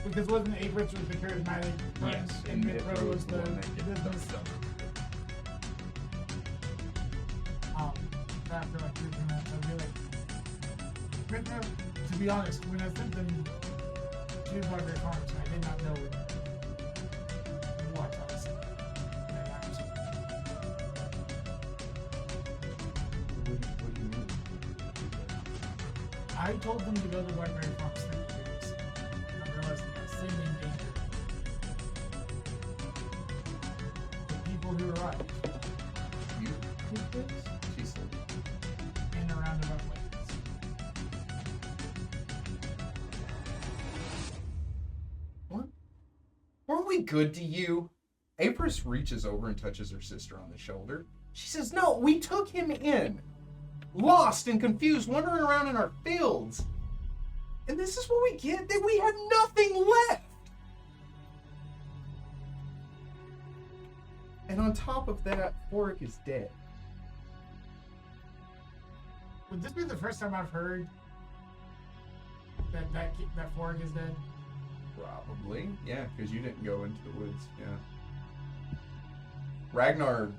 Because wasn't Apris was the charismatic friend, Yes, and and Mithra was the one that gets business stuff. After like 2 or 3 minutes, I'd be like, Mithra, to be honest, when I sent them to Blackberry Farms, I did not know what I was saying. And I was What do you mean? I told them to go to Blackberry Farms thinking it was. I realized that I was sending danger. The people who arrived You? did this She said. in a roundabout ways. What? Weren't we good to you? Apris reaches over and touches her sister on the shoulder. She says, "No, we took him in. Lost and confused, wandering around in our fields. And this is what we get? That we have nothing left. And on top of that, Forik is dead." Would this be the first time I've heard that Fork is dead? Probably. Yeah, because you didn't go into the woods. Yeah. Ragnar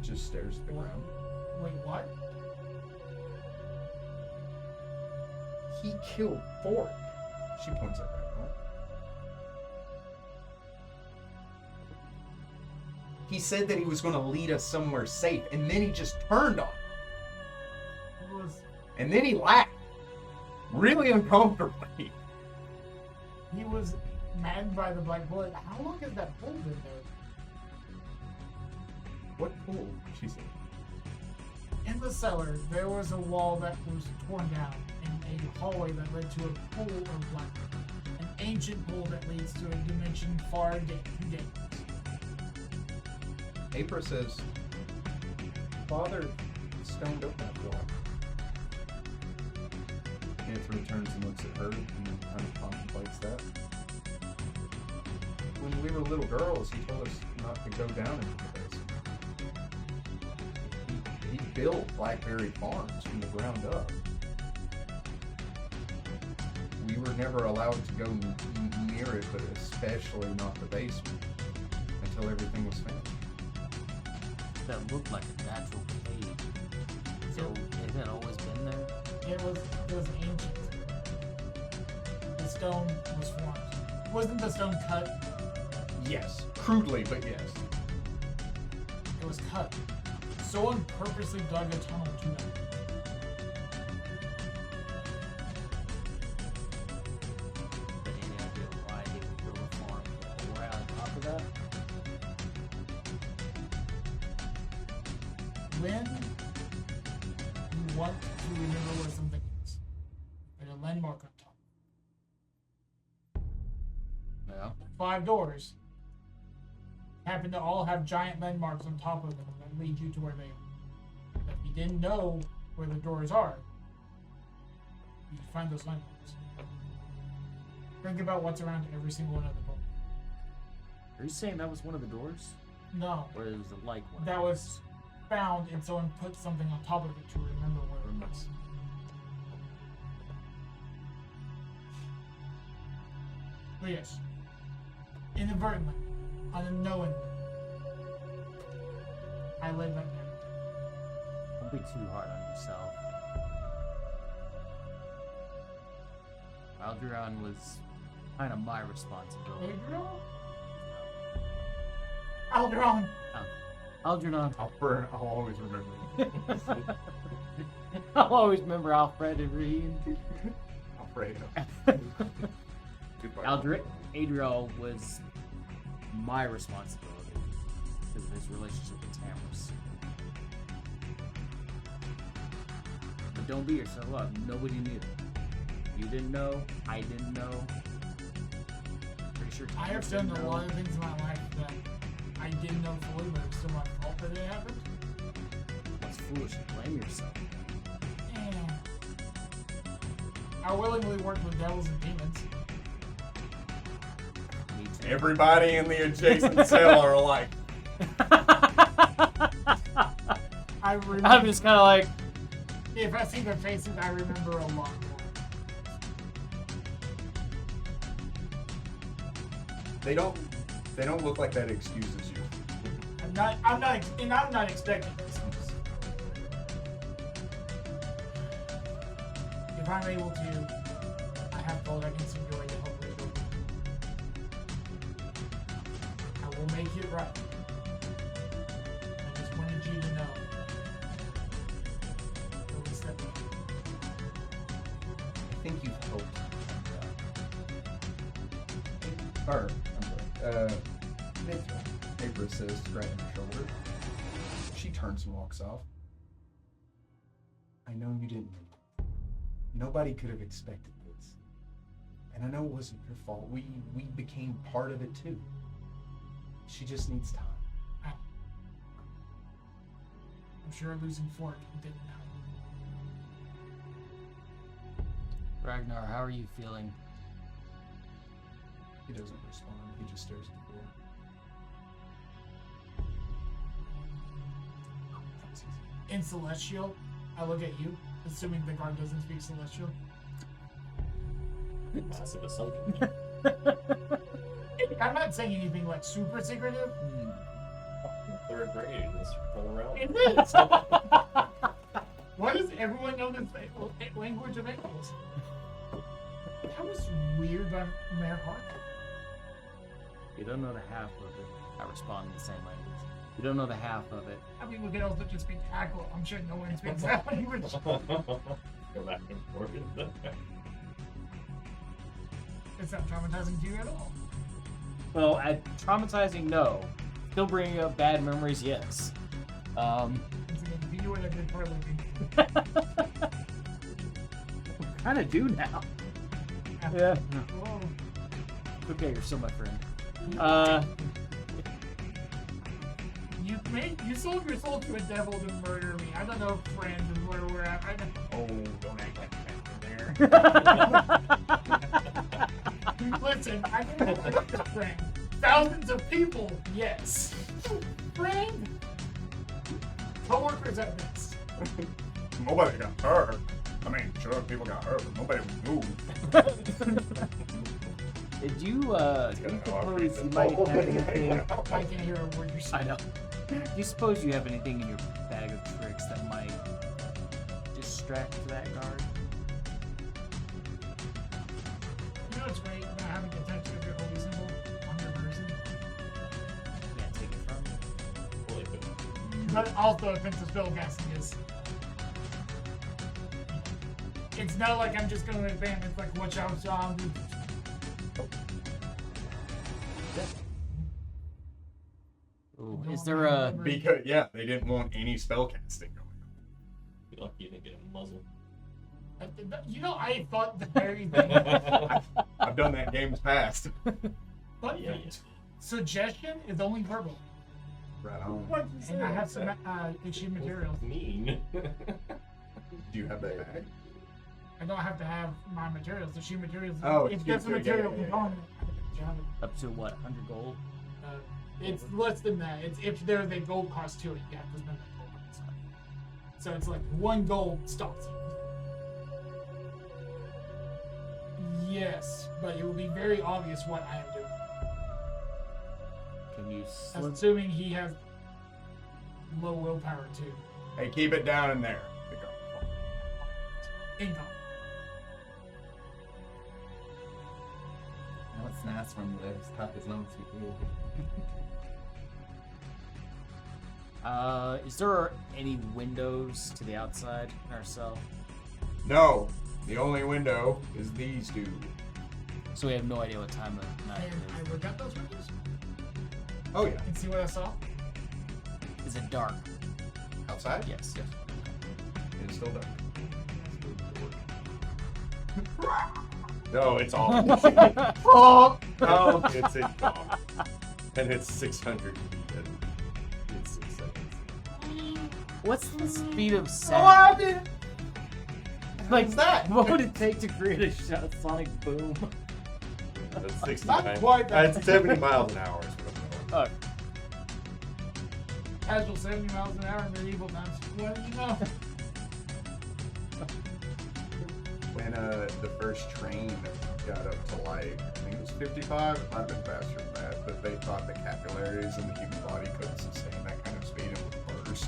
just stares at the ground. Wait, what? He killed Forik. She points at Ragnar. He said that he was going to lead us somewhere safe, and then he just turned on. It was And then he laughed. Really uncomfortably. he was maddened by the black bullet. How long has that bull been there? What pool? She said. In the cellar, there was a wall that was torn down and a hallway that led to a pool of black. An ancient pool that leads to a dimension far too dangerous. April says, "Father stoned up that wall." Anthony turns and looks at her and then kind of contemplates that. When we were little girls, he told us not to go down into the basement. He built Blackberry Farms from the ground up. We were never allowed to go near it, but especially not the basement, until everything was finished. That looked like a natural cave. So has that always been there? It was ancient. The stone was formed. Wasn't the stone cut? Yes, crudely, but yes. It was cut. Someone purposely dug a tunnel to them. But any idea why they would build a farm right on top of that? When you want to remember where something is, there's a landmark on top. Yeah. 5 doors happen to all have giant landmarks on top of them that lead you to where they are. But if you didn't know where the doors are, you find those landmarks. Think about what's around every single one of the doors. Are you saying that was one of the doors? No, Or it was like one? that was found and someone put something on top of it to remember where it was. But yes, inadvertently, unknowingly, I laid that down. Don't be too hard on yourself. Algernon was kind of my responsibility. Adriel? Alderon! Algernon. I'll always remember. I'll always remember Alfred and Reed. Alfredo. Goodbye. Adriel was my responsibility because of his relationship with Tamras. But don't beat yourself up. Nobody knew. You didn't know. I didn't know. Pretty sure I have Tamras done didn't a know. lot of things in my life that I didn't know fully, but it's still my fault that it happened. That's foolish to blame yourself. And I willingly worked with devils and demons. Me too. Everybody in the adjacent cell are like, I remember. I'm just kind of like, If I see their faces, I remember a lot more. they don't look like that excuses you. I'm not expecting this. If I'm able to, I have gold I can send your way to help with it. I will make it right. I just wanted you to know. At least that we can. I think you've helped. Or, I'm sorry. April says, scratching her shoulder. She turns and walks off. I know you didn't. Nobody could have expected this. And I know it wasn't your fault. We became part of it too. She just needs time. I'm sure losing Fork didn't help. Ragnar, how are you feeling? He doesn't respond. He just stares at the door. In Celestial, I look at you, assuming the guard doesn't speak Celestial. Massive assumption. I'm not saying anything like super secretive. Third grade is from around. It is. Why does everyone know the language of animals? That was weird by Mayor Hart. You don't know the half of it. I respond in the same language. You don't know the half of it. I mean, we can also just speak tackle. I'm sure no one speaks that language. Go back and forth. It's not traumatizing to you at all. Well, traumatizing, no. Still bringing up bad memories, yes. Once again, if you knew what I did for a living. Kind of do now. Yeah. Whoa. Okay, you're still my friend. You sold your soul to a devil to murder me. I don't know if friends is where we're at. Oh, don't act like that there. Listen, I can have a friend. Thousands of people, yes. Friend? Co-workers at best. Nobody got hurt. I mean, sure, people got hurt, but nobody moved. Did you, do you suppose you this might whole have thing. anything... I can't hear a word you're I saying. know. Do you suppose you have anything in your bag of tricks that might distract that guard? You know what's great about having a tattoo of your holy symbol on your person? Can't take it from you. But also offensive spellcasting is. It's not like I'm just going to advance. It's like watch out, so Ooh, is there a... Because, yeah, they didn't want any spellcasting going on. Be lucky you didn't get a muzzle. You know, I thought the very thing. I've done that games past. But Yeah, suggestion is only verbal. Right on. And I have some itchy materials. Mean. Do you have that bag? I don't have to have my materials. The sheet materials. Oh, if there's a yeah, material yeah, yeah. component, I can have it. Up to what, 100 gold? It's less than that. It's if there's a gold cost to it, you have to spend that gold on it. So it's like 1 gold stops it. Yes, but it will be very obvious what I am doing. Can you slip... Assuming he has low willpower too. Hey, keep it down in there. Income. Now it's nice when you let us talk as long as we do. Is there any windows to the outside in our cell? No, the only window is these two. So we have no idea what time of night And it I look at those windows Oh yeah. and see what I saw. is. Is it dark? Outside? Yes. It's still dark. No, it's all. Oh! No, it's a dog. And it's 600 feet. And it's 6 seconds. What's the speed of What sound? happened? Like that? What would it take to create a sonic boom? That's 69. Not quite that. That's 70 miles an hour. Is what I'm going. Oh, Casual 70 miles an hour in medieval times. What do you know? When the first train got up to like, I think it was 55, it might have been faster than that, but they thought the capillaries in the human body couldn't sustain that kind of speed and would burst.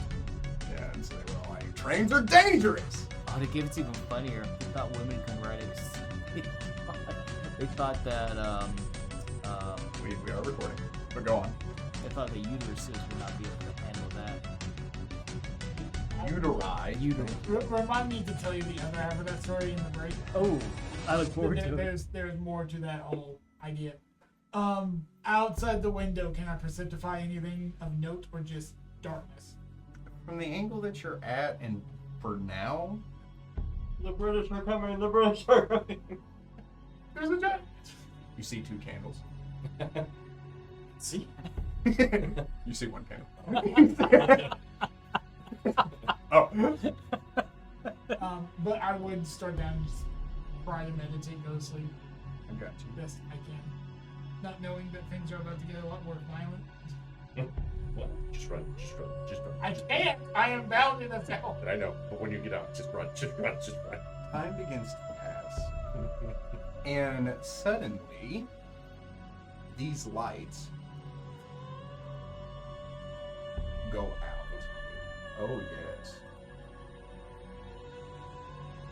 Yeah, and so they were like, trains are dangerous! oh, to give it even funnier, they thought women could ride it. They thought that We are recording, but go on. they thought the uteruses would not be able to handle that. Uteri. Remind me to tell you the other half of that story in the break. Oh, I look forward to it. There's more to that whole idea. Outside the window, can I perceptify anything of note or just darkness? From the angle that you're at, and for now, The British are coming. The British are coming. There's a giant. you see 2 candles. See? You see 1 candle. Oh. But I would start down and just try to meditate, go to sleep I got you. best I can. Not knowing that things are about to get a lot more violent. Well, just run. Just run. Just run. I can't! I am bound in a cell. I know, but when you get out, just run. Just run. Just run. Time begins to pass. And suddenly, these lights go out. Oh, yes.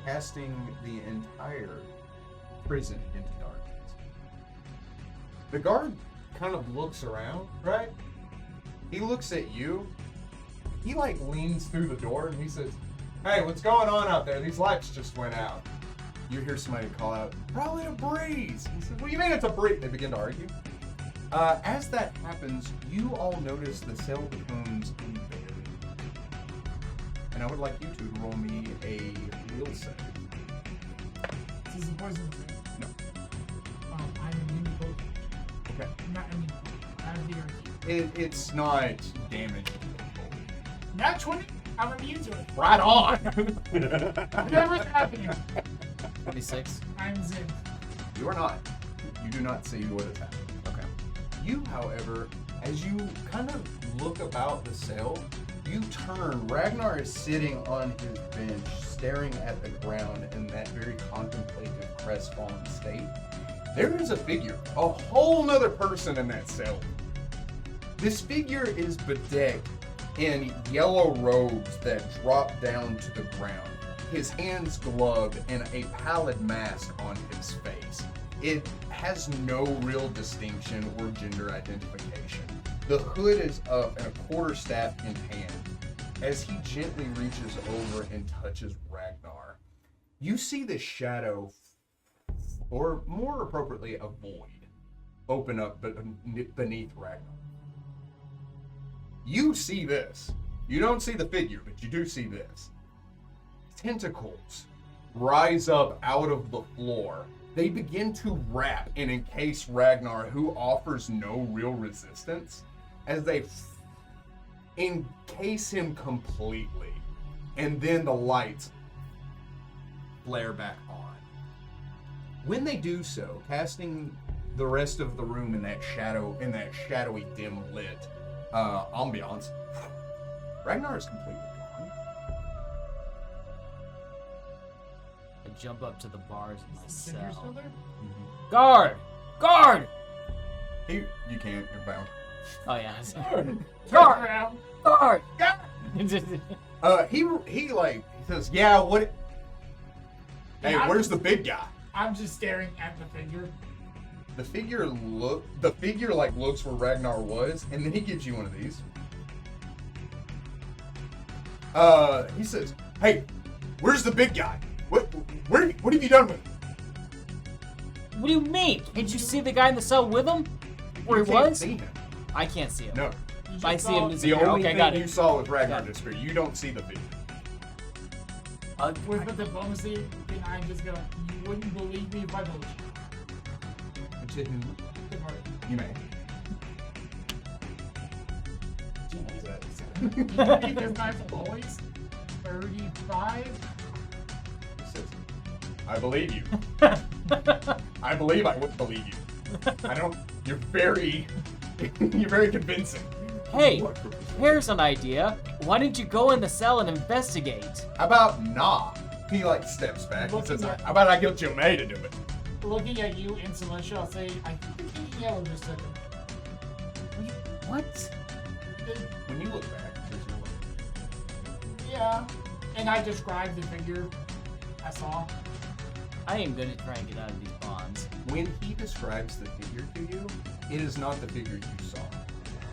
Casting the entire prison into darkness. The guard kind of looks around, right? He looks at you. He like leans through the door and he says, "Hey, what's going on out there? These lights just went out." You hear somebody call out, "Probably a breeze." He says, "What do you mean it's a breeze?" They begin to argue. As that happens, you all notice the cell becomes unburied. And I would like you two to roll me a will save. This is a poison thing. No. I'm immune to poison. Okay. Not immune. I have DRT. It's not damage. Not 20. I'm immune to it. Right on! Whatever's happening, 26. I'm Zen. You are not. You do not see what has happened. Okay. You, however, as you kind of look about the cell, you turn. Ragnar is sitting on his bench, staring at the ground in that very contemplative, crestfallen state. There is a figure, a whole nother person in that cell. This figure is bedecked in yellow robes that drop down to the ground. His hands gloved and a pallid mask on his face. It has no real distinction or gender identification. The hood is up and a quarterstaff in hand. As he gently reaches over and touches Ragnar, you see the shadow, or more appropriately, a void, open up beneath Ragnar. You see this. You don't see the figure, but you do see this. Tentacles rise up out of the floor. They begin to wrap and encase Ragnar, who offers no real resistance, as they encase him completely. And then the lights flare back on. When they do so, casting the rest of the room in that shadowy, dim lit ambiance, Ragnar is completely gone. I jump up to the bars in my Is you're still cell. there? Guard! Guard! You can't, you're bound. Oh yeah. Turn Guard! around. Guard! He says, "Yeah, what? Hey, Yeah, where's the big guy?" I'm just staring at the figure. The figure looks where Ragnar was, and then he gives you one of these. He says, "Hey, where's the big guy? What have you done with him?" What do you mean? Can't you see the guy in the cell with him? Where You he can't was? see him. I can't see him. No. You just I see saw- him. The disappear. only Okay, thing got you it. saw was Ragnar Got it. disappear. You don't see the figure. With the diplomacy, then I'm just gonna. You wouldn't believe me if I told you. Good part. You may. This guy's always 35. I believe you. I believe I would believe you. I don't. You're very convincing. Hey, here's an idea. Why don't you go in the cell and investigate? How about nah? He like steps back and says, Looking at- "How about I get Jomei to do it?" Looking at you in Celestia, I'll say, I think the King Yellow just took him. What? When you look back, there's no one. Yeah. And I described the figure I saw. I am gonna try and get out of these bonds. When he describes the figure to you, it is not the figure you saw.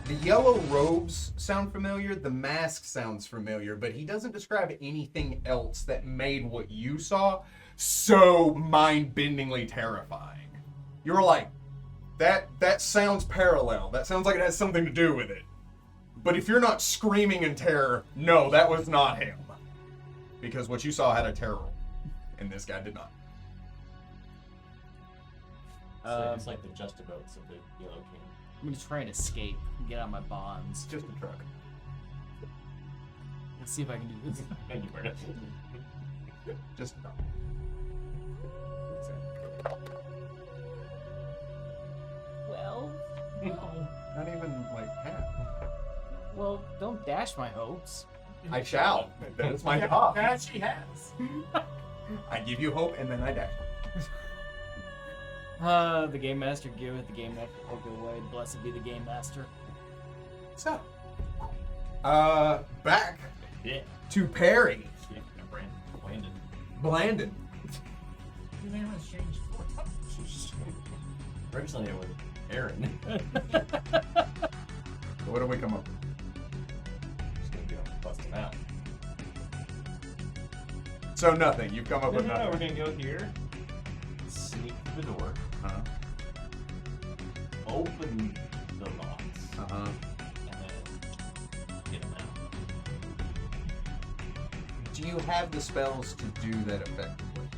The yellow robes sound familiar, the mask sounds familiar, but he doesn't describe anything else that made what you saw so mind-bendingly terrifying. You were like, that sounds parallel. That sounds like it has something to do with it. But if you're not screaming in terror, no, that was not him. Because what you saw had a terror roll, and this guy did not. It's like the justaboats of the Yellow King. I'm gonna try and escape and get out of my bonds. It's just a truck. Let's see if I can do this. Thank you, Bernard. Just a truck. Well, No. Not even like half. well, don't dash my hopes. I shall. That is my job. That she has. I give you hope and then I dash. The game master giveth, the game master take away. Blessed be the game master. So, back Yeah. to Perry. Yeah. Brandon. Blandon. Your name has changed 4 times. Originally it was Aaron. So what do we come up with? Just gonna go bust him out. So nothing. You've come up with We're nothing. gonna go here. Sneak through the door. Uh-huh. Open the box. Uh-huh. And then get him out. Do you have the spells to do that effectively?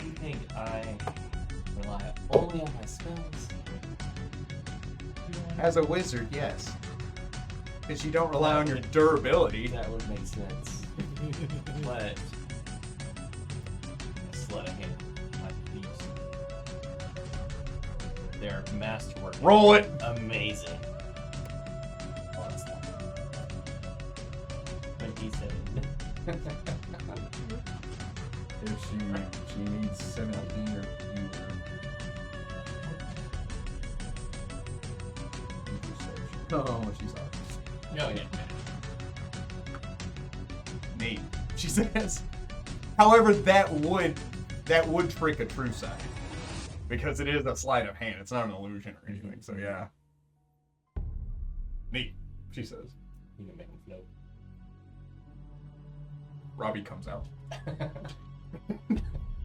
You think I rely only on my spells? As a wizard, yes. Because you don't rely on your durability. That would make sense. But sleight of hand, my thieves. They're masterwork. Roll it. Amazing. What's that? 27. If she needs 17 or fewer. Oh, she's on. No, yeah. Neat. She says. However, that would trick a true sight. Because it is a sleight of hand. It's not an illusion or anything. So yeah. Neat. She says. You can make them float. Robbie comes out.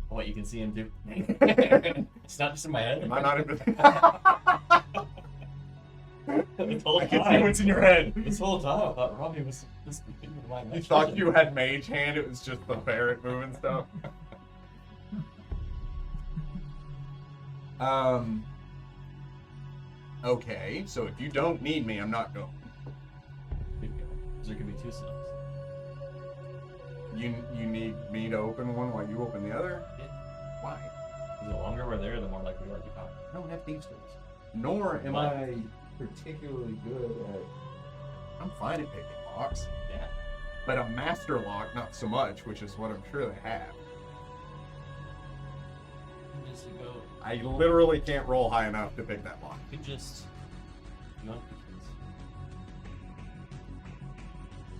What, you can see him do? It's not just in my head. Am I not even? This whole I can see time. what's in your head. This whole time, I thought Robbie was just in my You imagination. thought you had mage hand, it was just the ferret moving stuff. Okay, so if you don't need me, I'm not going. There could be 2 cells. You need me to open one while you open the other? Yeah. Why? The longer we're there, the more likely we are to be caught. I don't have thieves' tools. Nor am What? I particularly good at. I'm fine at picking locks, Yeah. but a master lock, not so much, which is what I'm sure they have. You just go. I literally can't roll high enough to pick that lock. You could just. You know, because.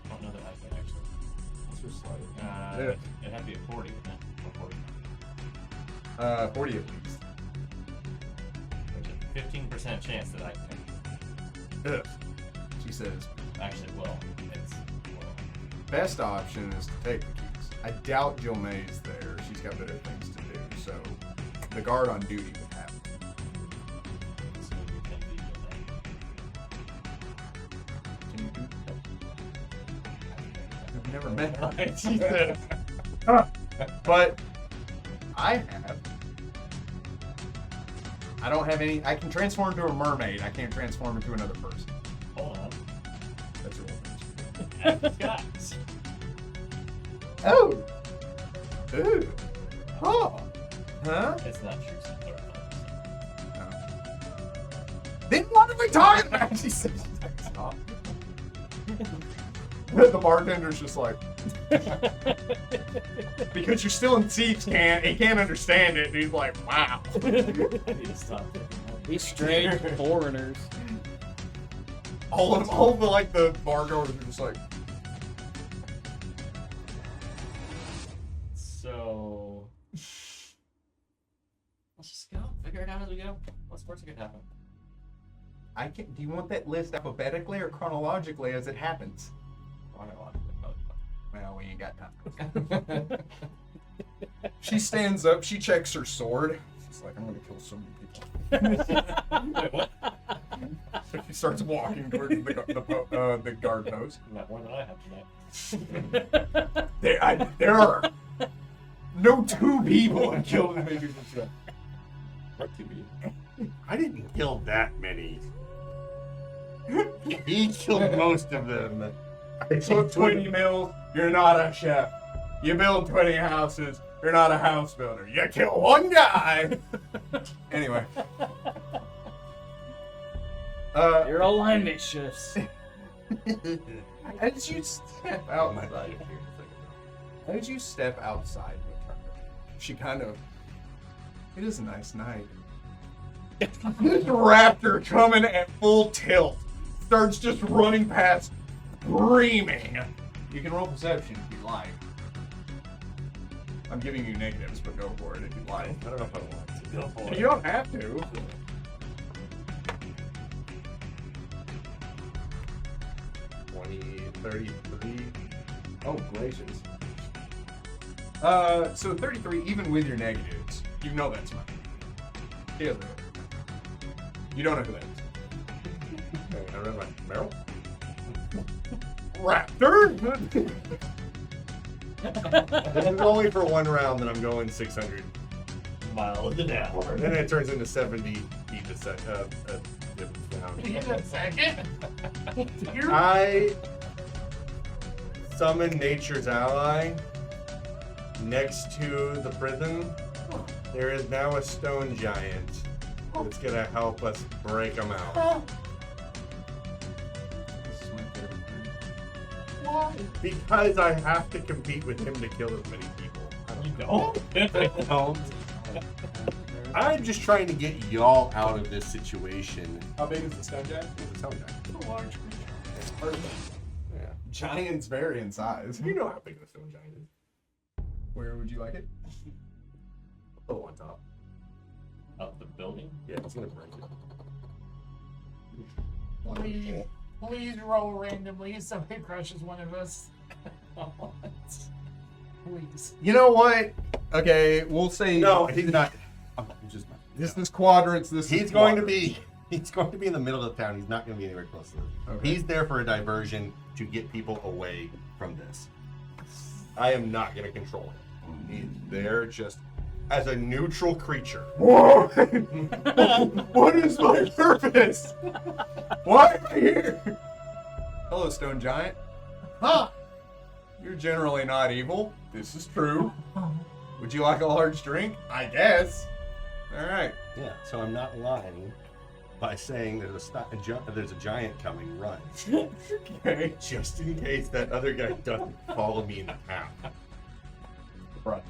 I don't know that I can actually. What's your slide? Yeah. It'd have to be a 40, wouldn't it? Or 40. 40 at least. There's a 15% chance that I can. Ugh. She says, Actually, well, it's. Well, best option is to take the keys. I doubt Jill May's there. She's got better things to do. So the guard on duty would have. So we can be Can you do that? I've never met her. Jesus. But I have. I don't have any. I can transform into a mermaid. I can't transform into another person. Hold on. That's your thing. Guys. Oh. Ooh. Huh. Huh? It's not true. So No. Then what are we talking about? She says, stop. The bartender's just like, because you're still in Thieves' Cant, he can't understand it. And he's like, wow. I need to stop it. These strange foreigners. All of the like the bar goers are just like, So let's just go. Figure it out as we go. What's worse that could happen? I can. Do you want that list alphabetically or chronologically as it happens? Well, we ain't got time. She stands up. She checks her sword. She's like, I'm gonna kill so many people. So she starts walking towards the guard post. Not more than I have tonight. There are no two people have killed him. I didn't kill that many. He killed most of them. I took 20 mils. You're not a chef. You build 20 houses. You're not a house builder. You kill one guy. Anyway. Your alignment shifts. As you step outside, as you step outside with her, she kind of. It is a nice night. This raptor coming at full tilt starts just running past, screaming. You can roll perception if you like. I'm giving you negatives, but go for it if you like. I don't know if I want to. Go for it. You don't have to. 20, 33. Oh, gracious. So 33, even with your negatives, you know that's mine. He doesn't know. You don't know who that is. Okay, I read my barrel. Raptor! This is only for one round that I'm going 600. Miles an hour. And then it turns into 70 feet a down. Wait a second. I summon Nature's Ally. Next to the prison, there is now a stone giant that's gonna help us break them out. This is my favorite thing. Why? Because I have to compete with him to kill as many people. You don't. I'm just trying to get y'all out of this situation. How big is the stone giant? It's a stone giant. It's a large creature. It's perfect. Yeah. Giants vary in size. You know how big the stone giant is. Where would you like it? Oh, on top. Up the building. Yeah, it's gonna break it. Please roll randomly if somebody crushes one of us. Please. You know what? Okay, we'll say No, he's not. Oh, he's just not. this is quadrants. He's going to be in the middle of town. He's not going to be anywhere close to this. Okay. He's there for a diversion to get people away from this. I am not going to control him. He's there just as a neutral creature. Whoa! What is my purpose? Why am I here? Hello, stone giant. Huh? You're generally not evil. This is true. Would you like a large drink? I guess. All right. Yeah, so I'm not lying by saying there's a giant coming. Run, Okay. just in case that other guy doesn't follow me in the town. Right.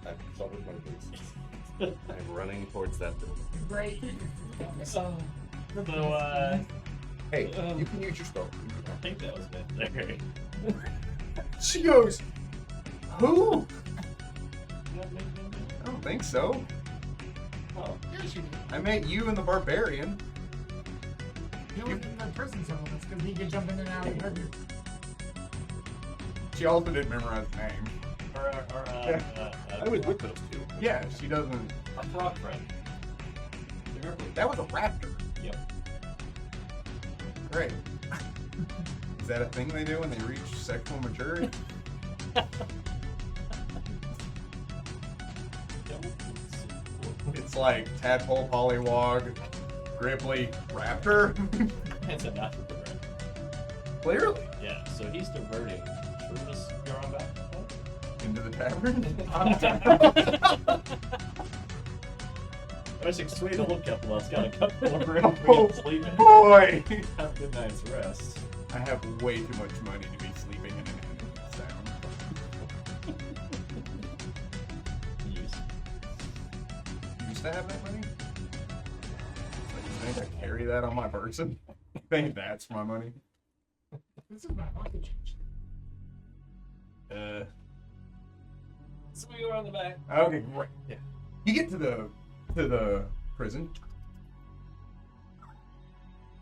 I've consulted my base. I'm running towards that building. Great. So, Hey, you can use your spell. I think that was meant there. She goes, who? You have made me I don't think so. Oh, Yes, you do. I met you and the barbarian. He was in the prison cell with us because he could jump in and out of the river. She also didn't memorize the name. I was with those two. Yeah, she doesn't. Our frog friend. That was a raptor. Yep. Great. Is that a thing they do when they reach sexual maturity? It's like tadpole, pollywog, gripply, raptor. It's a natural progression. Clearly, Yeah, so he's diverting. Should we just go on back? into the tavern. I was excited to look up. Let's got a couple of rooms we Oh, can sleep in. boy! Have a good night's rest. I have way too much money to be sleeping in an animal sound. Use. You used to have that money? Like, you think I carry that on my person? You think that's my money? This is my pocket change. So we go around the back. Okay, great. Yeah. You get to the prison.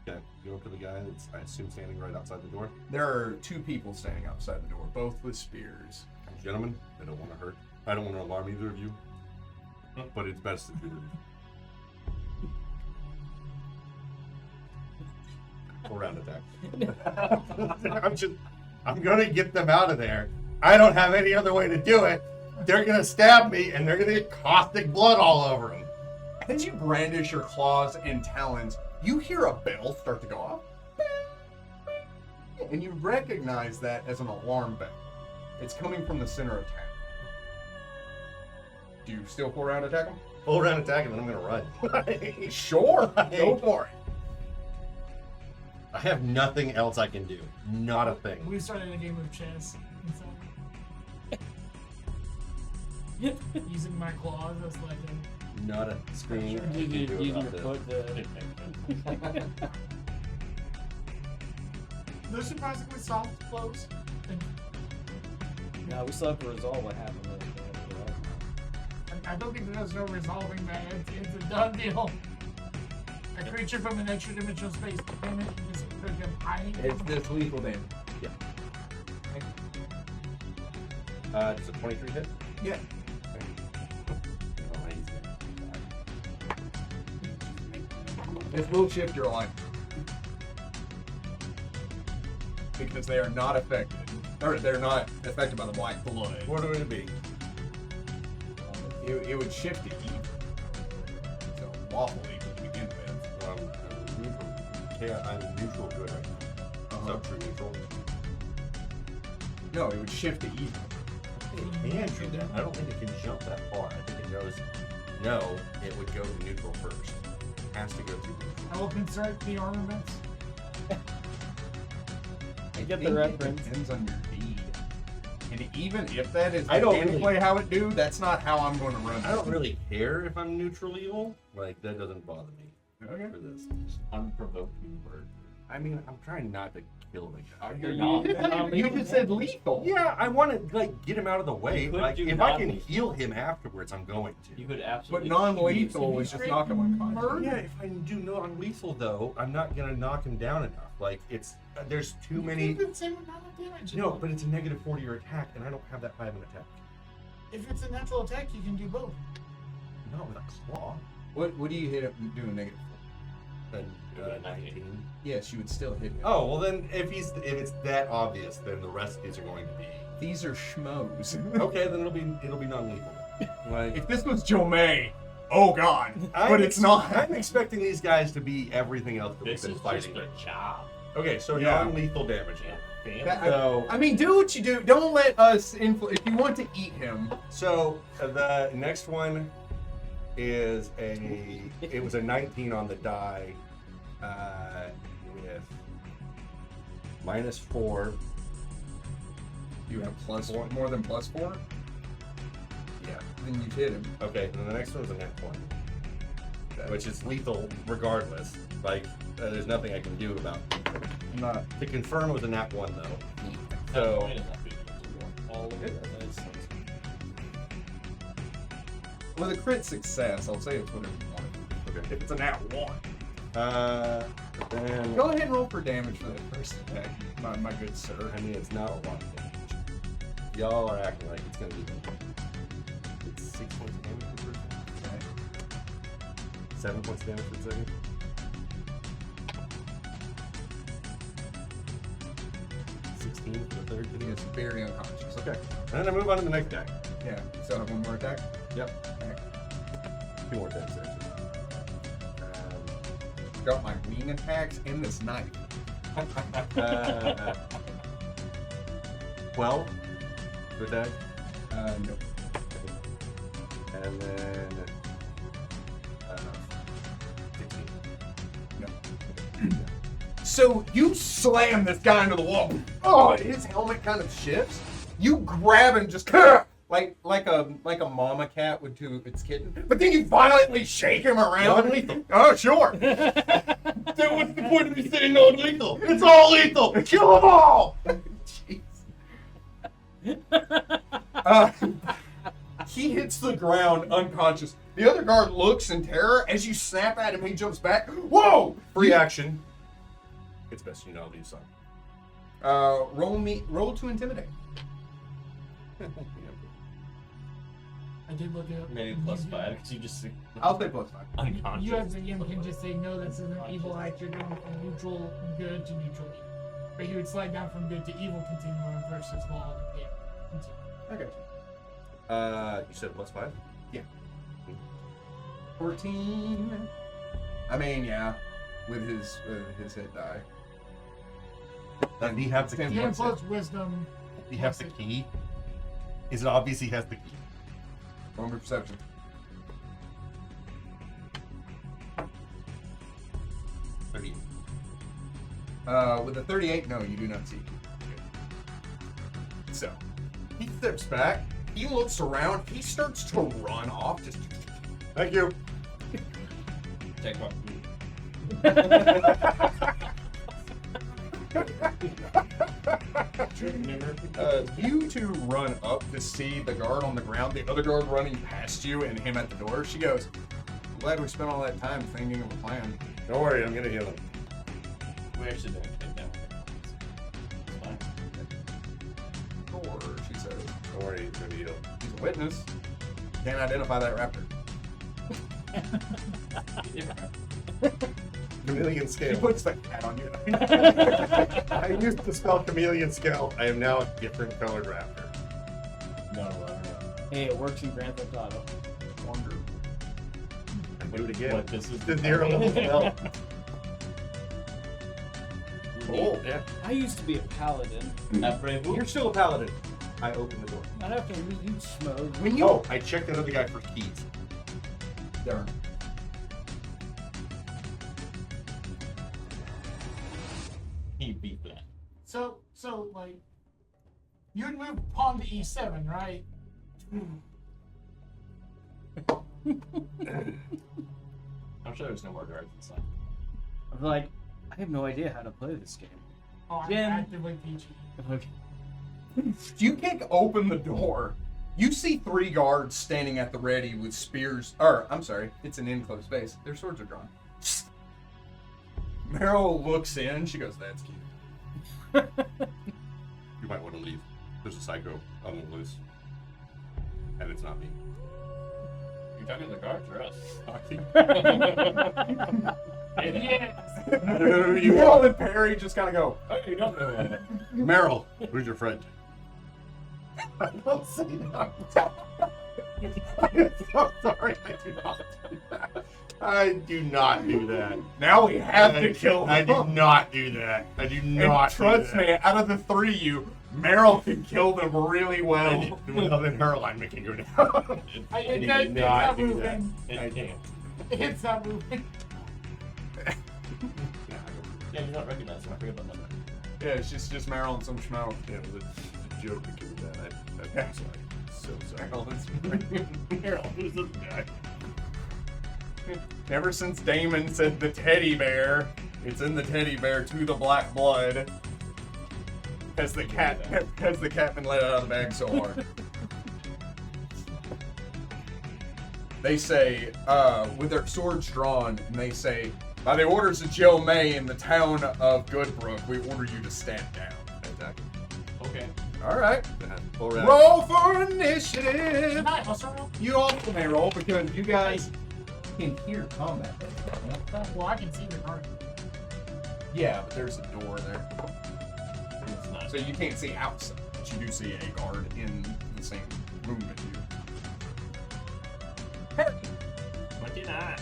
Okay, go up to the guy that's, I assume, standing right outside the door. There are two people standing outside the door, both with spears. Gentlemen, I don't want to hurt. I don't want to alarm either of you, but it's best if you leave. Full round attack. I'm gonna get them out of there. I don't have any other way to do it. They're gonna stab me, and they're gonna get caustic blood all over them. As you brandish your claws and talons, you hear a bell start to go off. And you recognize that as an alarm bell. It's coming from the center of town. Do you still full round attack them? Full round attack, and then I'm gonna run. Sure, go for it. I have nothing else I can do. Not a thing. We started a game of chess. And so using my claws as like a. Not a screen. I can Using do your about this. foot to. Those surprisingly soft blows. And No, we still have to resolve what happened. I don't think there's no resolving that. It's a done deal. A creature from an extra dimensional space. Damn it, you just put them hiding. It's this lethal damage. Does a 23 hit? Yeah. Oh, he's This will shift your life. Because they are not affected. Or they're not affected by the black blood. What would it be? It would shift to evil. So waffle evil to begin with. I'm neutral. Yeah, I'm neutral good right now. Uh-huh. So true neutral. No, it would shift to evil. It can do that. I don't think it can jump that far. I think it knows. No, it would go to neutral first. Has to go to neutral. I will insert the armaments. I get the reference. It depends on your deed. And even if that is I don't mechanically how it do, that's not how I'm going to run. I don't really care if I'm neutral evil. Like, that doesn't bother me Okay. for this. Unprovoking word. I mean, I'm trying not to kill the guy. You're not. You just said lethal. Yeah, I want to, like, get him out of the way. You could Like, do if I can non-lethal. heal him afterwards, I'm going to. You could But absolutely. non-lethal If is you just knock him unconscious. murder- Yeah, if I do non-lethal though, I'm not gonna knock him down enough. Like there's too You many. do the same amount of damage. No, but it's a negative 40 or attack, and I don't have that high of an attack. If it's a natural attack, you can do both. Not with a claw. What do you hit him doing negative? And 19. Yes, you would still hit him. Oh well, then if it's that obvious, then the rest of these are going to be. These are schmoes. Okay, then it'll be non-lethal. Like If this was Joe May, oh god. But I'm it's not. I'm expecting these guys to be everything else that This we've is been just fighting. a job. Okay, so Yeah. non-lethal damage. Yeah. That- So I mean, do what you do. Don't let us if you want to eat him. So the next one is it was a 19 on the die with -4. You have plus Four. more than +4. Yeah. Then you hit him. Okay, and the next one's a net 20, which is lethal regardless. Like there's nothing I can do about it. Not. To confirm it was a nat 1 though. So. So All of it. With a crit success, I'll say it's whatever you want. okay. If it's a nat 1. Then Go ahead and roll for damage for that first attack, my good sir. I mean it's not a lot of damage. Y'all are acting like it's gonna be. It's 6 points of damage per person. 7 points of damage per second. 16 for the third. He is very unconscious. Okay. And then I move on to the next guy. Yeah. You still have one more attack? Yep. Okay. 2 more attacks actually. Got my wing attacks and this knife. 12 to attack. No. And then 16. So you slam this guy into the wall. Oh, his helmet kind of shifts. You grab him just like a mama cat would to its kitten. But then you violently shake him around. Non-lethal. Oh, sure. Then what's the point of me saying non-lethal? It's all lethal. Kill them all. Jeez. He hits the ground unconscious. The other guard looks in terror. As you snap at him, he jumps back. Whoa! Free action. It's best you know how to use some. Roll to intimidate. I did look it up. Maybe plus 5 because you just I'll say +5. unconscious. You as the DM can just say, no, this is an evil act. You're going from neutral good to neutral evil. But he would slide down from good to evil continuum versus law to pain. I got you. You said +5? 14. I mean, yeah, with his hit die. Does he have the key? 10 plus wisdom. He has the key? Is it obvious he has the key? Roll me perception. 38. With a 38, no, you do not see. So, he steps back. He looks around. He starts to run off. Just Thank you. Take one. you two run up to see the guard on the ground, the other guard running past you, and him at the door. She goes, "I'm glad we spent all that time thinking of a plan." Don't worry, I'm gonna heal him. We actually didn't take that. It's fine. Or she says, Don't worry, he's gonna heal. "He's a witness. Can't identify that raptor." Chameleon She scale. puts the cat on you. I used to spell chameleon scale. I am now a different colored raptor. No. Hey, it works in Grand Theft Auto. Wonder. I do it again. What, this is The 0 level spell. Cool. Yeah. I used to be a paladin. You're still a paladin. I opened the door. Not after you smoked. When you Oh, I checked another guy for keys. there. He beat that. So like, you'd move pawn to e7, right? I'm sure there's no more guards inside. I'm like, I have no idea how to play this game. Oh, I'm Jim. actively teaching. Okay. You kick open the door. You see 3 guards standing at the ready with spears. Or, I'm sorry, it's an enclosed space. Their swords are drawn. Meryl looks in. She goes, "That's cute." You might want to leave. There's a psycho on the loose. And it's not me. You're talking to the guards or us? Yes. Meryl and Perry just kind of go, Oh, you don't know that. Meryl, who's your friend? "I don't say that." I'm so sorry, I do not do that. I do not do that. Now we have to kill him. I do not do that. I do And not trust do me, that. out of the 3 of you, Meryl can kill them really well. Well, then her alignment can go down. It's do not not do moving. It can't. It's not moving. Yeah, you're not recognizing. I forget about that. Yeah, it's just Meryl and some schmo. Yeah, it was a joke because of that. I'm sorry. So sorry. Meryl, who's this guy? Ever since Damon said the teddy bear, it's in the teddy bear to the black blood. Has the cat been let out of the bag so hard? They say, with their swords drawn, and they say, "By the orders of Jill May in the town of Goodbrook, we order you to stand down." Exactly. Okay. All right. Full round. Roll for initiative. Nice, I'll start off. You also may roll because you guys can hear combat. Well, I can see the card. Yeah, but there's a door there. It's not. So you can't see outside, but you do see a guard in the same room with you. 29.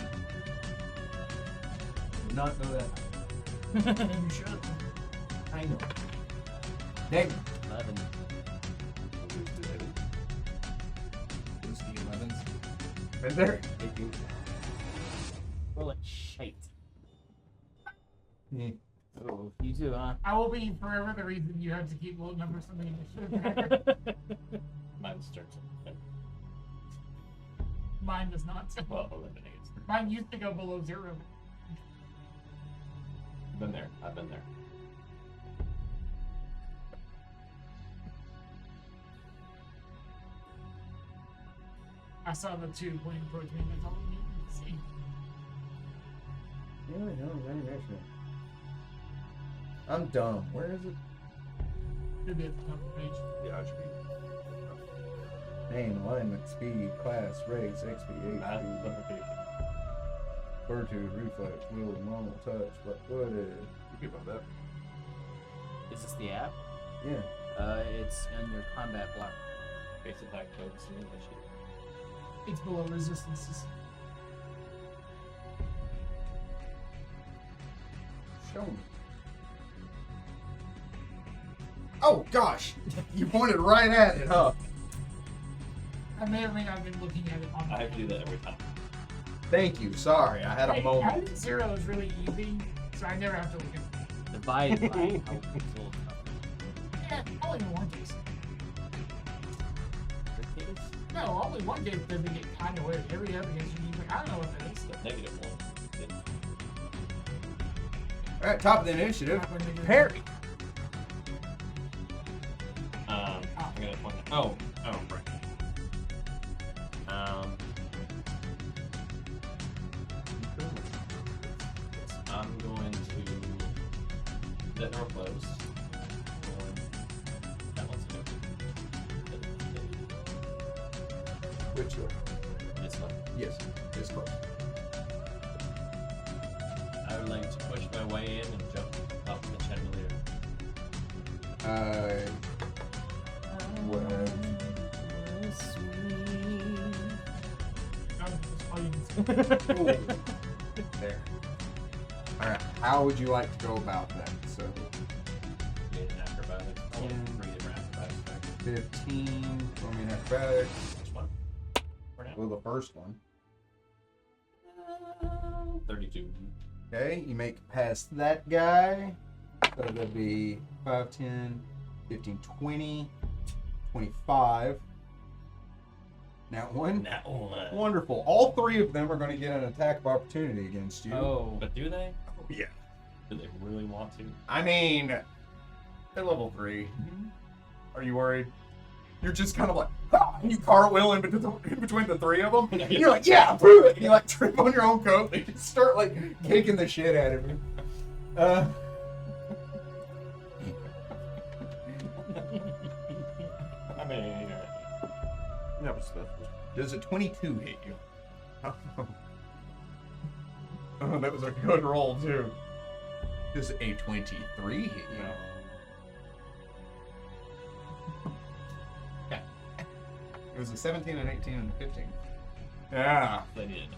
Did not know that. You should. I know. Name. 11. Who's the 11s? Right there. 18. Roll it shite. Hmm. Oh, you too, huh? I will be forever the reason you have to keep low numbers from the initiative. Mine starts at Mine does not. well, eliminates. Mine used to go below 0. Been there. I've been there. I saw the 2 pointing towards me, and that's all I needed to see. I'm dumb. Where is it? Should be at the top of the page. Yeah, it should be. Name, alignment, speed, class, race, XP, Math, HP, simplification. fortitude, reflex, will, normal, touch, what is? You keep on that. Is this the app? Yeah. It's in your combat block. Base attack code simulation. It's below resistances. Show me. Oh gosh! You pointed right at it, huh? I may or may not have been looking at it on I have to do that every time. Thank you. Sorry, I had a moment. Adding 0 is really easy, so I never have to look at it. Divide by how it's a little tougher. Yeah, only in one case. The case? No, only one case doesn't get kind of weird. Every other case, you're like, I don't know what that is. The negative one. All right, top of the initiative. Perry. Perry. I'm gonna point. Oh, right. I'm going to that door closed. That one's good. Which door? This one. Yes, it's close. I would like to push my way in and jump up the chandelier. Whatever. There. All right. How would you like to go about that? So, Get an acrobatics. I want 3 different acrobatics checks. 15. I mean acrobatics. Which one? For now. Well, the first one. 32. Okay, you make it past that guy. So that'd be 5, 10, 15, 20, 25. Now one. That one. Wonderful. All 3 of them are going to get an attack of opportunity against you. Oh. But do they? Yeah. Do they really want to? I mean, they're level 3. Are you worried? You're just kind of like, ah, and you cartwheel in between the 3 of them. And you're like, yeah, prove it. And you like trip on your own coat. And you just start like kicking the shit out of you. I mean, Yeah, but stuff. Does a 22 hit you? Oh, that was a good roll too. Does a 23 hit you? no. It was a 17, an 18, and a 15. Yeah. They did.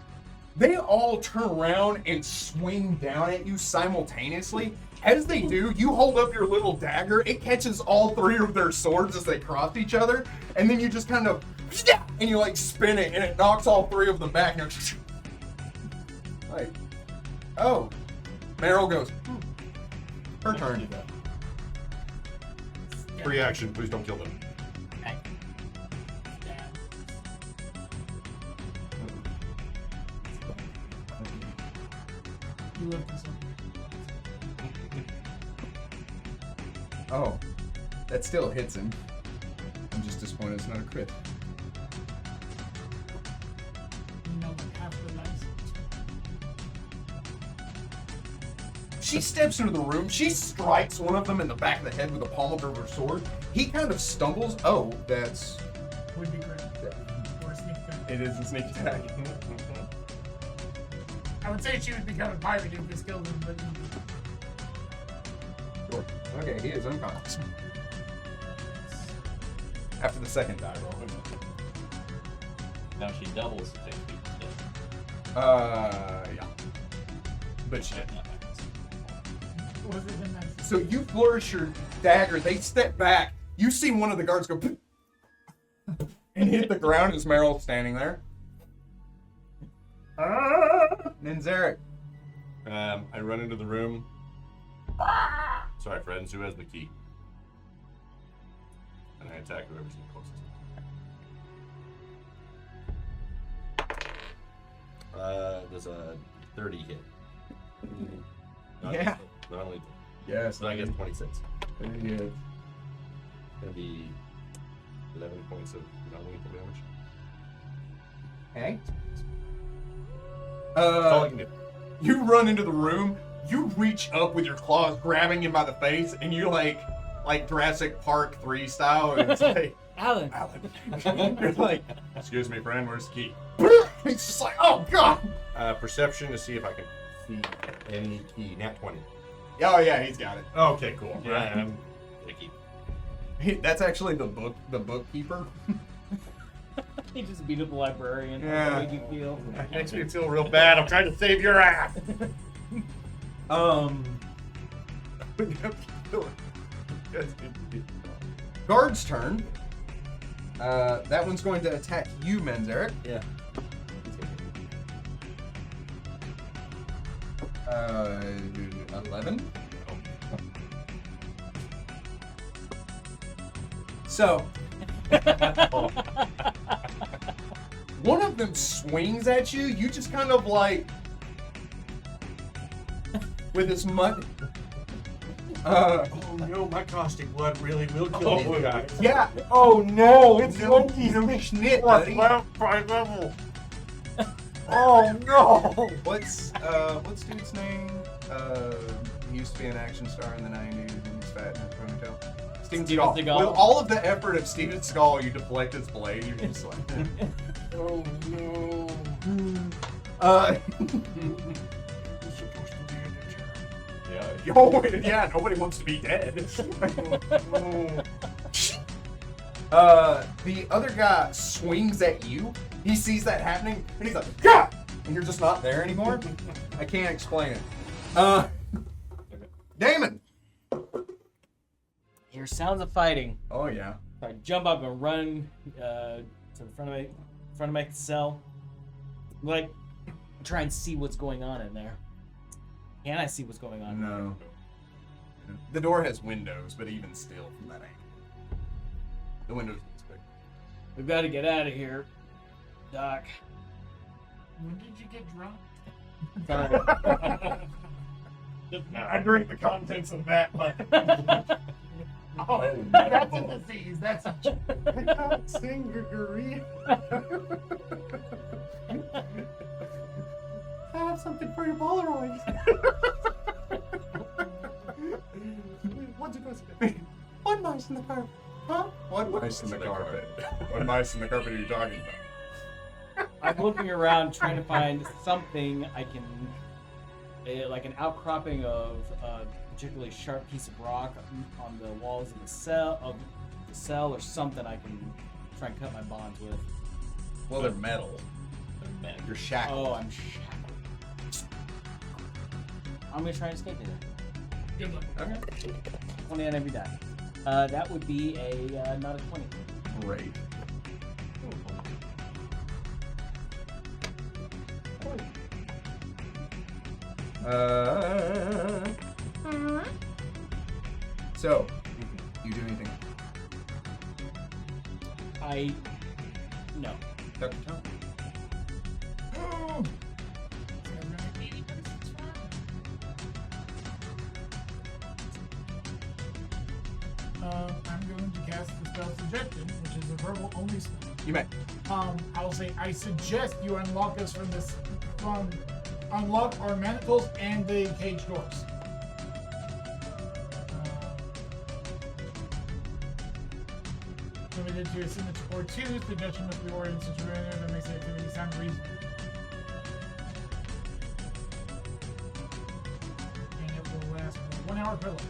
They all turn around and swing down at you simultaneously. As they do, you hold up your little dagger. It catches all 3 of their swords as they cross each other. And then you just kind of, and you like spin it, and it knocks all 3 of them back. And you're like, oh. Meryl goes, her turn. Free action. Please don't kill them. You lift this up. Oh, that still hits him. I'm just disappointed it's not a crit. You know, like half the dice. She steps into the room. She strikes one of them in the back of the head with the pommel of her sword. He kind of stumbles. Oh, that's. Would be great. Or a sneak attack. It is a sneak attack. I would say she would become a pirate if this killed him, but Sure. Okay, he is unconscious. After the second die roll. Now she doubles to 6 feet instead. Yeah. But she didn't. what was it in that? So you flourish your dagger. They step back. You see one of the guards go and hit the ground as Meryl's standing there. And Zarek. I run into the room. Sorry, friends. Who has the key? And I attack whoever's the closest. Does a 30 hit? Not Yeah. Not only, Yes. but I guess 26. There he is. Gonna be 11 points of non-lethal damage. Okay. That's all I can do. You run into the room. You reach up with your claws, grabbing him by the face, and you like Jurassic Park 3 style. And it's like, Alan. you're like, Excuse me, friend. Where's the key? it's just like, oh god. Perception to see if I can see any key. Nat 20. Oh yeah, he's got it. Okay, cool. Yeah. Right, I'm gonna keep. That's actually the bookkeeper. He just beat up the librarian. Yeah. How made you feel? That makes me feel real bad. I'm trying to save your ass. Guard's turn. That one's going to attack you, Menzarek. Yeah. 11. So, one of them swings at you. You just kind of like, with his mud. Oh no, my caustic blood really will kill you guys. Yeah. Oh no, it's No. Loki's Schnit, buddy. Prime level. Oh no! What's dude's name? He used to be an action star in the 90s and he's fat and has a ponytail. Steven Seagal. Seagal. With all of the effort of Steven Seagal, you deflect his blade. You're just like, Oh no! Yeah. oh yeah, nobody wants to be dead. The other guy swings at you. He sees that happening, and he's like, "Yeah!" And you're just not there anymore. I can't explain it. Damon. Hear sounds of fighting. Oh yeah. So I jump up and run to the front of my cell. Like, try and see what's going on in there. Can I see what's going on? No. The door has windows, but even still, from that angle, the windows. We've got to get out of here, Doc. When did you get drunk? Sorry. I drink the contents of that, but Oh, that's a disease. That's a... I can't sing Gregory. I have something for your Polaroids. What's it supposed to be? What mice in the carpet? Huh? What mice in the carpet? What mice in the carpet are you talking about? I'm looking around trying to find something I can, like an outcropping of a particularly sharp piece of rock on the walls of the cell, or something I can try and cut my bonds with. Well, they're metal. Man. You're shackled. Oh, I'm shackled. I'm gonna try and escape it. Good luck. Okay. 20 on every die. That would be a not a 20. Great. So, you do anything? No. Dr. Tom? I'm going to cast the spell Suggestion, which is a verbal only spell. You may. I will say, I suggest you unlock us from unlock our manacles and the cage doors. submitted to a signature or two. Suggestion must be ordered in such a manner that makes the activity sound reasonable. And it will last for 1 hour per level.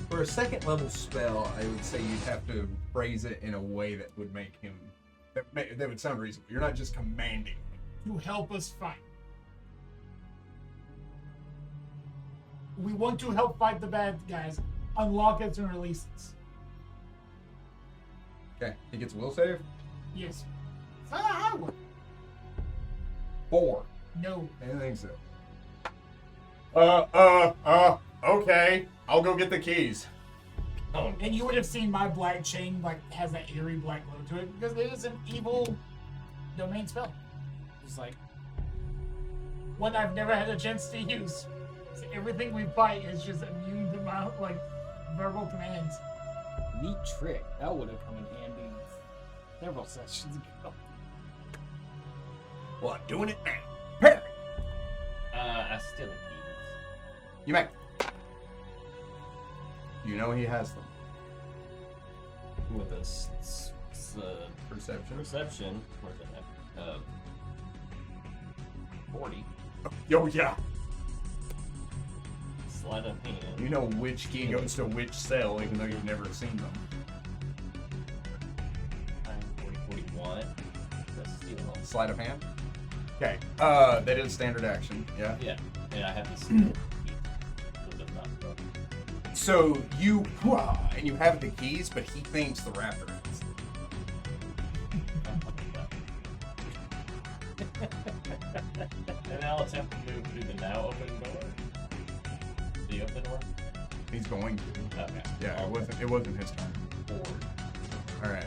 For a second level spell, I would say you'd have to phrase it in a way that would make him that would sound reasonable. You're not just commanding him. To help us fight. We want to help fight the bad guys. Unlock us and release us. Okay, he gets a will save. Yes. It's not a high one. 4. No. I think so. Okay. I'll go get the keys. Oh, And you would have seen my black chain has that eerie black glow to it because it is an evil domain spell. It's like one I've never had a chance to use. So everything we fight is just immune to my verbal commands. Neat trick. That would have come in handy several sessions ago. Well, I'm doing it now. Parry. I steal the keys. You may. You know he has them. With a Perception. perception. Where's it at? 40. Yo, yeah. Sleight of hand. You know which key goes to which cell, even though you've never seen them. 41. That's steal. Sleight of hand. Okay. That is standard action. Yeah. Yeah. And I have these steal keys. So they're not broken. So you and you have the keys, but he thinks the raptor has. And I'll attempt to move through the now open door. The open door? He's going to. Okay. Yeah, it wasn't his turn. All right.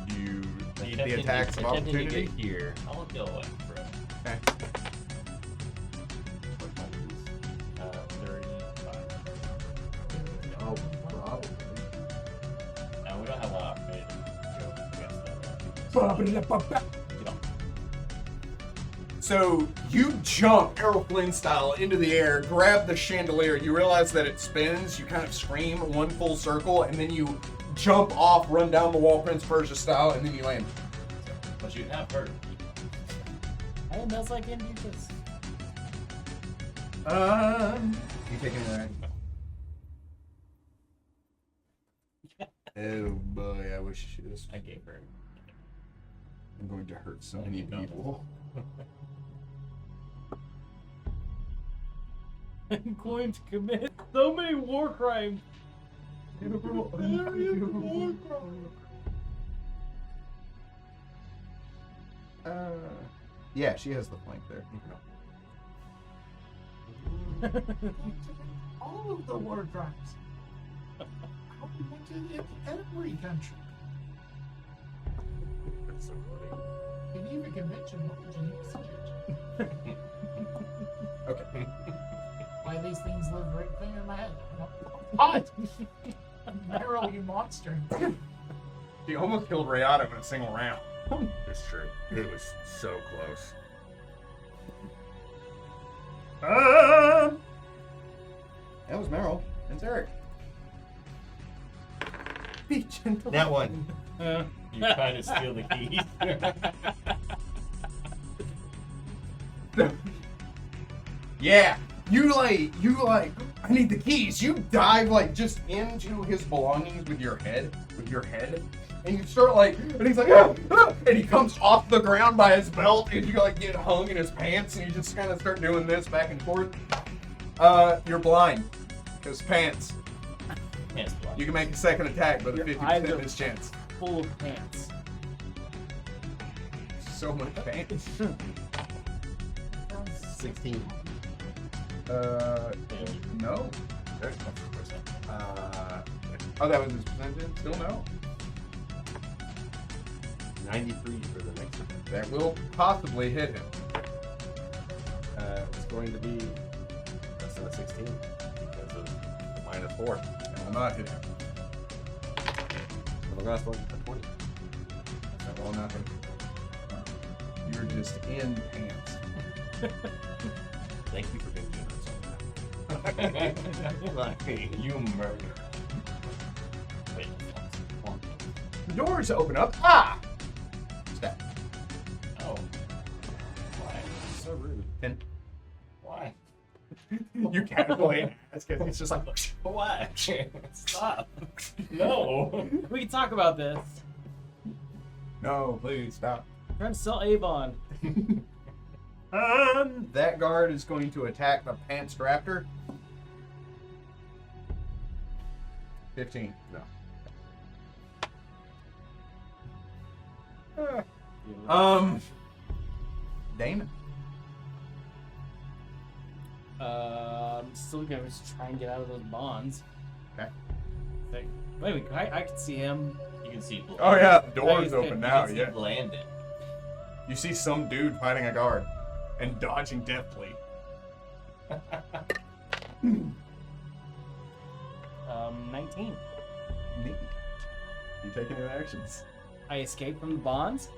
Do you need the Attempting attacks to- of attempting to opportunity? get here. I'll go away for Okay. 35. Oh, probably. Now we don't have a lot of opportunity to go against that. So you jump Errol Flynn style into the air, grab the chandelier. You realize that it spins. You kind of scream one full circle, and then you jump off, run down the wall, Prince Persia style, and then you land. But you have heard. Hey, it smells like Indian kiss. You taking it right? Oh boy, I wish she was. I gave her. I'm going to hurt so many people. I'm going to commit so many war crimes. Yeah, she has the flank there. All of the war crimes. How we went to every country. That's so funny. Geneva Convention, not the Geneva Convention. Okay. Why these things live right there in my head. Hot! Meryl, you monster. She almost killed Rayado in a single round. It's true. It was so close. That was Meryl. It's Eric. Be gentle. That one. You trying to steal the keys? Yeah. You like, I need the keys. You dive just into his belongings with your head, and you start and he's like, ah, ah, and he comes off the ground by his belt, and you get hung in his pants, and you just kind of start doing this back and forth. You're blind, because pants. Pants blind. You can make a second attack, but a Your eyes 50% are- miss chance. Full of pants. So much pants. 16. No. Very comfortable person. Oh, that was his percentage? Still no? 93 for the next one. That will possibly hit him. It's going to be less than a 16 because of the -4. That will not hit him. And the last one, a 20. That will not hit him. You're just in pants. Thank you for being generous on that. You murder. Wait, The doors open up. Ah! Stab. oh. Why? So rude. And Why? you casually ask it. It's just like, Why? Stop. No. We can talk about this. no, please stop. I'm trying to sell Avon. That guard is going to attack the pants raptor. 15. No. Damon. Still gonna just try and get out of those bonds. Okay. Wait, I can see him. You can see. Oh yeah, the Oh, door's he's open good. now. You can see Yeah. Landon. You see some dude fighting a guard and dodging deftly. 19. Neat. You taking any actions? I escaped from the bonds.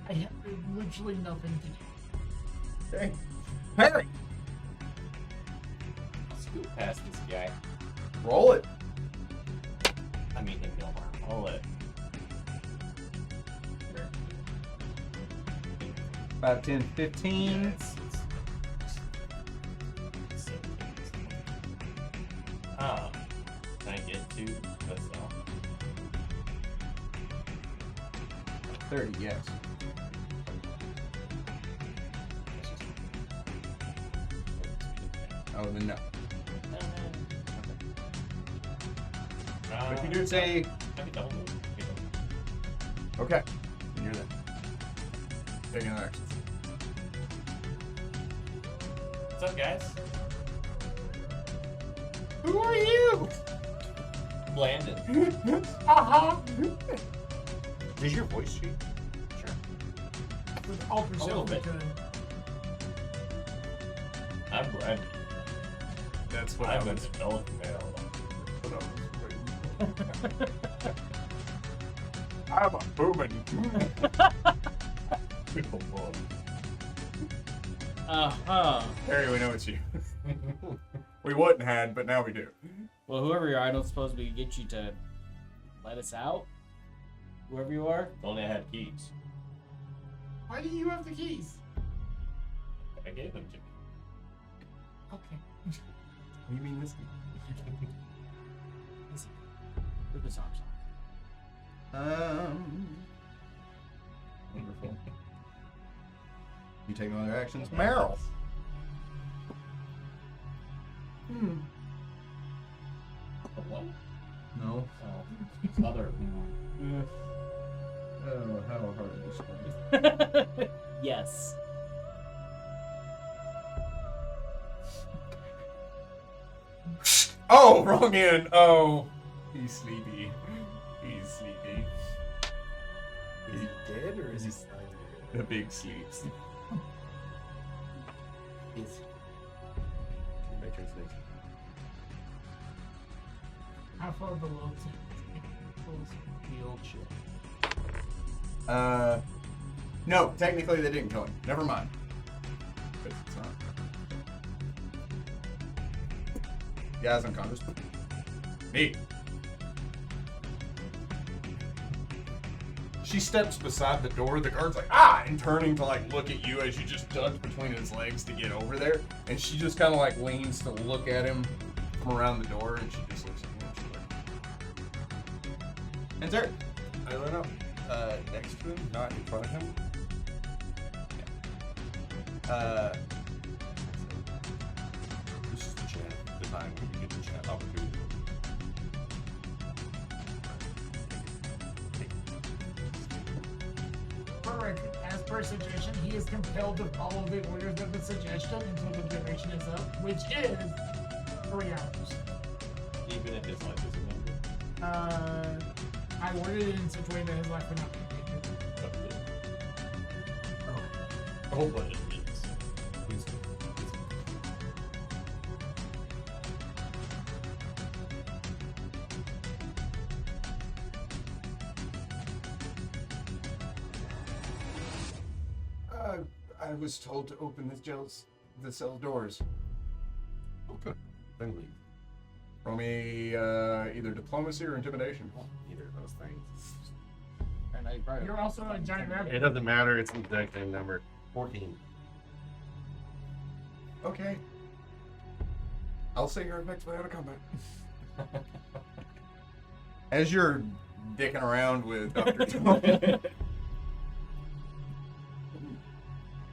I have literally nothing to do. Okay. Parry. Scoot past this guy. Roll it. I mean, no harm. Roll it. 5, 10, 15. Yes. Can I get 2? That's all. 30, yes. Oh, then no. But you do say, I can double move. okay, then you're there. Taking an action. What's up, guys? Who are you? Landon. Uh-huh. Does your voice change? Sure. With all little bit. could. I'm Brad. That's what I'm I an was. adult male. I'm a booming. Harry, we know it's you. We wouldn't had, but now we do. Well, whoever you are, I don't suppose we can get you to let us out. Whoever you are. Only I had keys. Why do you have the keys? I gave them to me. Okay. You mean this? Put this arms Wonderful. You take no other actions. Meryl. What? No. Oh. Other. Oh, how hard is this? on. Yes. Oh, wrong end. Oh, he's sleepy. He's sleepy. Is he dead or is he still The big sleeps. Is Matrix next? How far below The old shit. No, technically they didn't kill him. Never mind. 'Cause it's not. Guy's unconscious. Neat. She steps beside the door. The guard's like, ah! And turning to like look at you as you just ducked between his legs to get over there. And she just kind of like leans to look at him from around the door, and she just looks at you and she's like, enter. I run up next to him, not in front of him. This is the chat. The time when you get the chat opportunity. Correct. As per suggestion, he is compelled to follow the orders of the suggestion until the duration is up, which is 3 hours. Even if his life isn't ended. I worded it in such a way that his life would not be endangered. Oh, but it is. Please. I was told to open the cell doors. Okay. Then leave. Roll me either diplomacy or intimidation. Either of those things. And I probably You're also a giant It rabbit. doesn't matter. It's an exact same number. 14. Okay. I'll say you're effectively out of combat. As you're dicking around with Dr. Tony,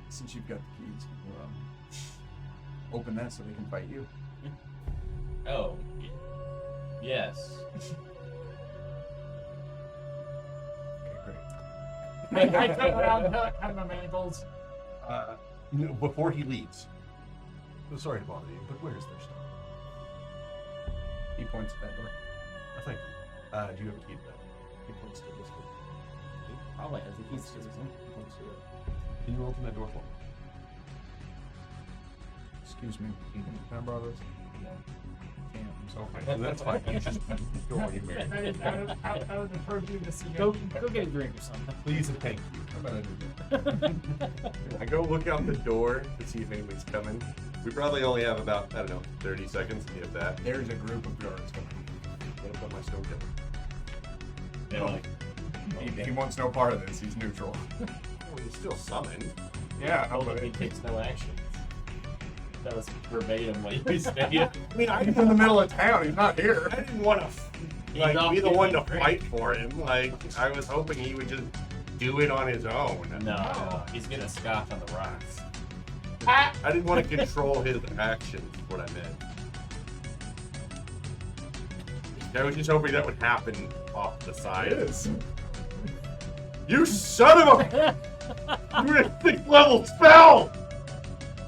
since you've got the keys, open that so they can fight you. Oh, yes. Okay, great. I turn around, have my manacles. No, before he leaves. Sorry to bother you, but where's their stuff? He points at that door. Thank you. Do you have a key to that? He points to this door. probably has the keys to this one. He points to it. Can you open that door for me? Excuse me. Can I borrow this? Can't. I'm so Okay, and that's fine. You just go on your merry. That is out of the purview of the sea. Go get a drink or something. Please and thank you. How about I do that? I go look out the door to see if anybody's coming. We probably only have about, I don't know, 30 seconds, if that. There's a group of guards coming. What about my stone killer? They're like, He wants no part of this. He's neutral. Well, he's still summoned. Yeah, told him he takes no action. That was verbatim what you said. I mean, He's in the middle of town. He's not here. I didn't want to He's like off be the one to getting fight for him. Like I was hoping he would just do it on his own. No, he's getting scotch on the rocks. Ah! I didn't want to control his actions. Is what I meant. I was just hoping that would happen off the side. You son of a! You're a 6th level spell.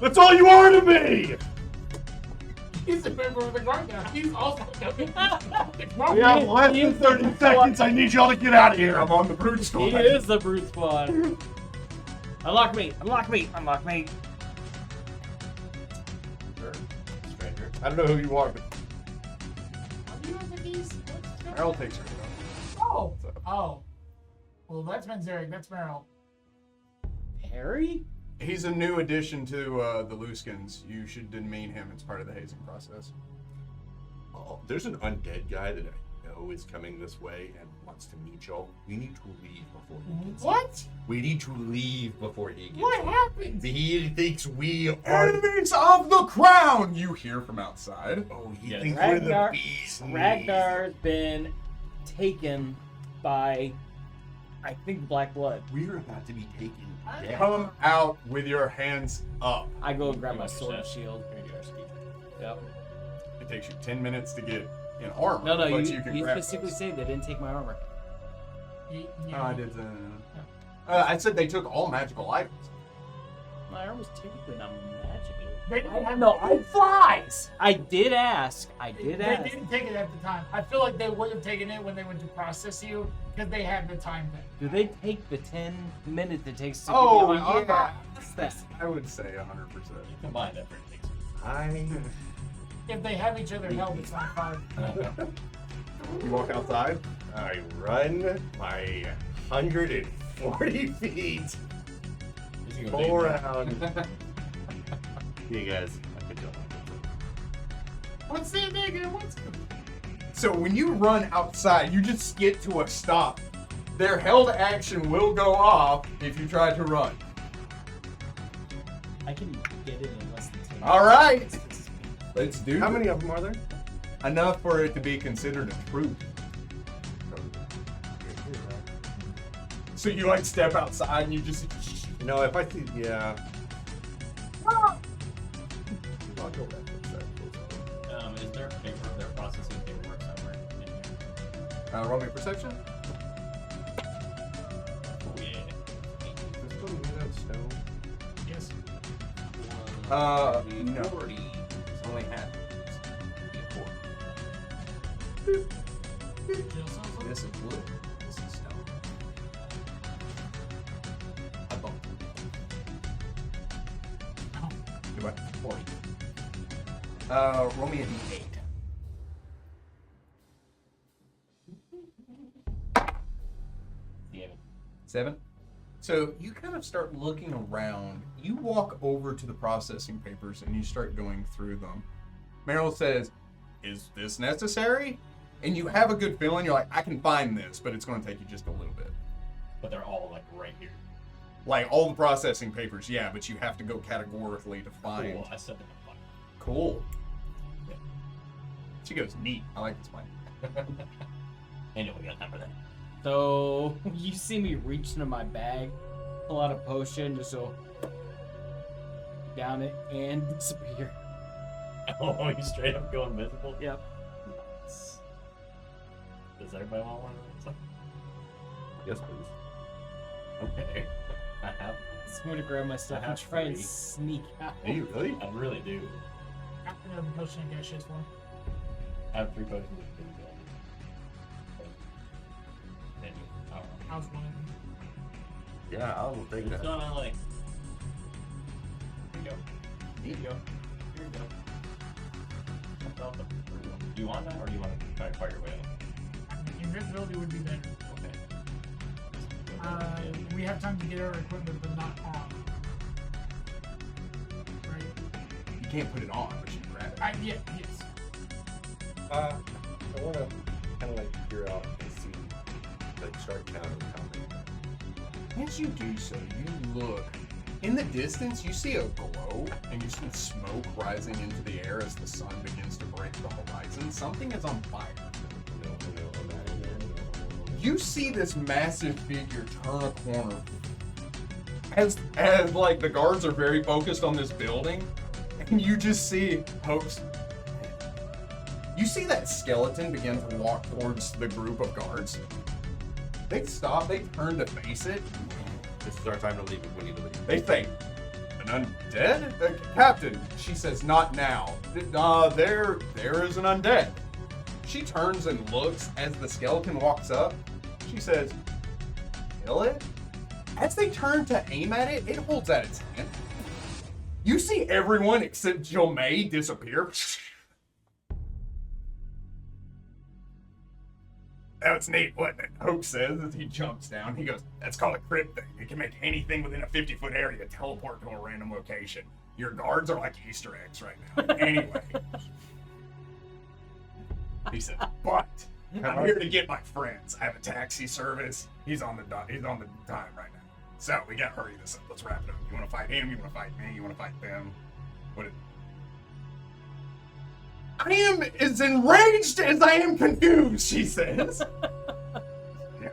That's all you are to me. He's a member of the guard now. He's also We have less than 30 seconds. I need y'all to get out of here. I'm on the brute He squad. is the brute squad. Unlock me! Unlock me! Unlock me! Sure. Stranger. I don't know who you are, but Are you in the keys? Meryl takes her. Oh. Oh. Well, that's Menzeric. That's Meryl. Harry? He's a new addition to the Luskins. You should demean him. It's part of the hazing process. oh, there's an undead guy that I know is coming this way and wants to meet y'all. We need to leave before he gets What? We need to leave before he gets What happened? He thinks we are. Enemies of the crown! You hear from outside. Oh, he Yes. thinks we're the Ragnar- beast. Ragnar's been taken by, I think, Black Blood. We're about to be taken down. Come out with your hands up. I go grab my Like sword and that. shield. Here you go, Steve. Yep. It takes you 10 minutes to get in armor. No, but you can grab specifically those. say they didn't take my armor. Oh, I did. I said they took all magical items. My armor's technically not magical. They didn't have No, it flies. I did ask. They didn't take it at the time. I feel like they would have taken it when they went to process you because they had the time then. Do they take the 10 minutes it takes to Oh, give me my yeah. armor? What's that? I would say 100%. You combine that for things. I If they have each other held, it's not 5. You walk outside. run my 140 feet. He's gonna Go go around. You guys, I could go. What's the nigga? What's So when you run outside, you just get to a stop. Their held action will go off if you try to run. I can get it in less than 10 All right. Let's do How this. many of them are there? Enough for it to be considered a troop. So you like step outside and you just. No, if I see, yeah. I'll go back inside. Is there paper? They're processing paperwork somewhere in here. Roll me perception. Oh yeah. This one made out of stone. Yes. No. 40. It's only half. This is wood. This is stone. I bumped it. Do what? 40. Roll me a d8. Yeah. 7. So you kind of start looking around. You walk over to the processing papers and you start going through them. Meryl says, "Is this necessary?" And you have a good feeling. You're like, "I can find this, but it's going to take you just a little bit." But they're all like right here. Like all the processing papers, yeah, but you have to go categorically to find. Cool. I set them up. Cool. Yeah. She goes, "Neat. I like this plan." Anyway, we got time for that. So you see me reach into my bag, pull out a potion, just so down it and disappear. Oh, you straight up go invisible? Yep. Nice. Does everybody want one of those? Yes, please. Okay. I have. So I'm gonna grab my stuff I and have try and 3. sneak out. Do you really? I really do. After the potion, I guess just one. I have 3 potions of invisibility. Then I was one of them. Yeah, I will take It's that. not like. Here you go. Neat. Here you go. Do you want that, or do you want to try to fight your way out? Invisibility would be better. Okay. We have time to get our equipment, but not on. Right? You can't put it on, but you can grab it. Yeah, yes. I want to kind of like peer out and see, like start counting how many. As you do so, you look. In the distance, you see a glow, and you see smoke rising into the air as the sun begins to break the horizon. Something is on fire. You see this massive figure turn a corner. As like the guards are very focused on this building, and you just see Hope's. You see that skeleton begin to walk towards the group of guards. They stop, they turn to face it. This is our time to leave if we need to leave. They think, "An undead? Captain," she says, "not now. There is an undead." She turns and looks as the skeleton walks up. She says, "Kill it?" As they turn to aim at it, it holds out its hand. You see everyone except Jill May disappear. "That's neat, wasn't it?" Hope says as he jumps down. He goes, "That's called a crypt thing. It can make anything within a 50-foot area teleport to a random location. Your guards are like Easter eggs right now." Anyway. He said, "But I'm here to get my friends. I have a taxi service. He's on the time right now. So we gotta hurry this up. Let's wrap it up. You wanna fight him? You wanna fight me? You wanna fight them? I am as enraged as I am confused," she says. Yeah.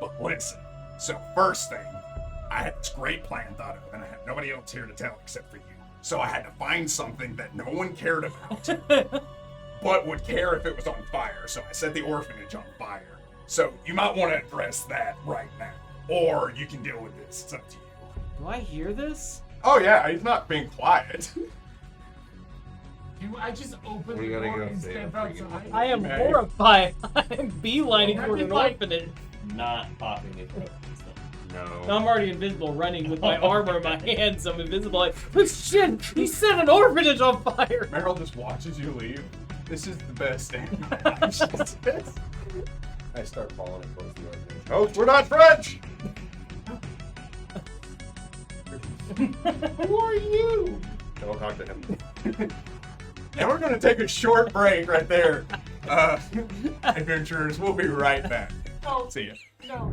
But listen, so first thing, I had this great plan thought of, and I had nobody else here to tell except for you. So I had to find something that no one cared about, but would care if it was on fire. So I set the orphanage on fire. So you might want to address that right now, or you can deal with this. It's up to you. Do I hear this? Oh yeah, he's not being quiet. I just opened We the go door and say step it. outside. I am Right. horrified. I am beelining That'd toward be an like- orphanage. Not popping the throat and stuff. No. I'm already invisible, running with my armor in my hands. I'm invisible. Like, oh shit! He set an orphanage on fire. Meryl just watches you leave. This is the best day of my life, she says. I start following towards the orphanage. Oh, we're not French! Who are you? Don't talk to him. And we're gonna take a short break right there. Adventurers, we'll be right back. No, See ya. no.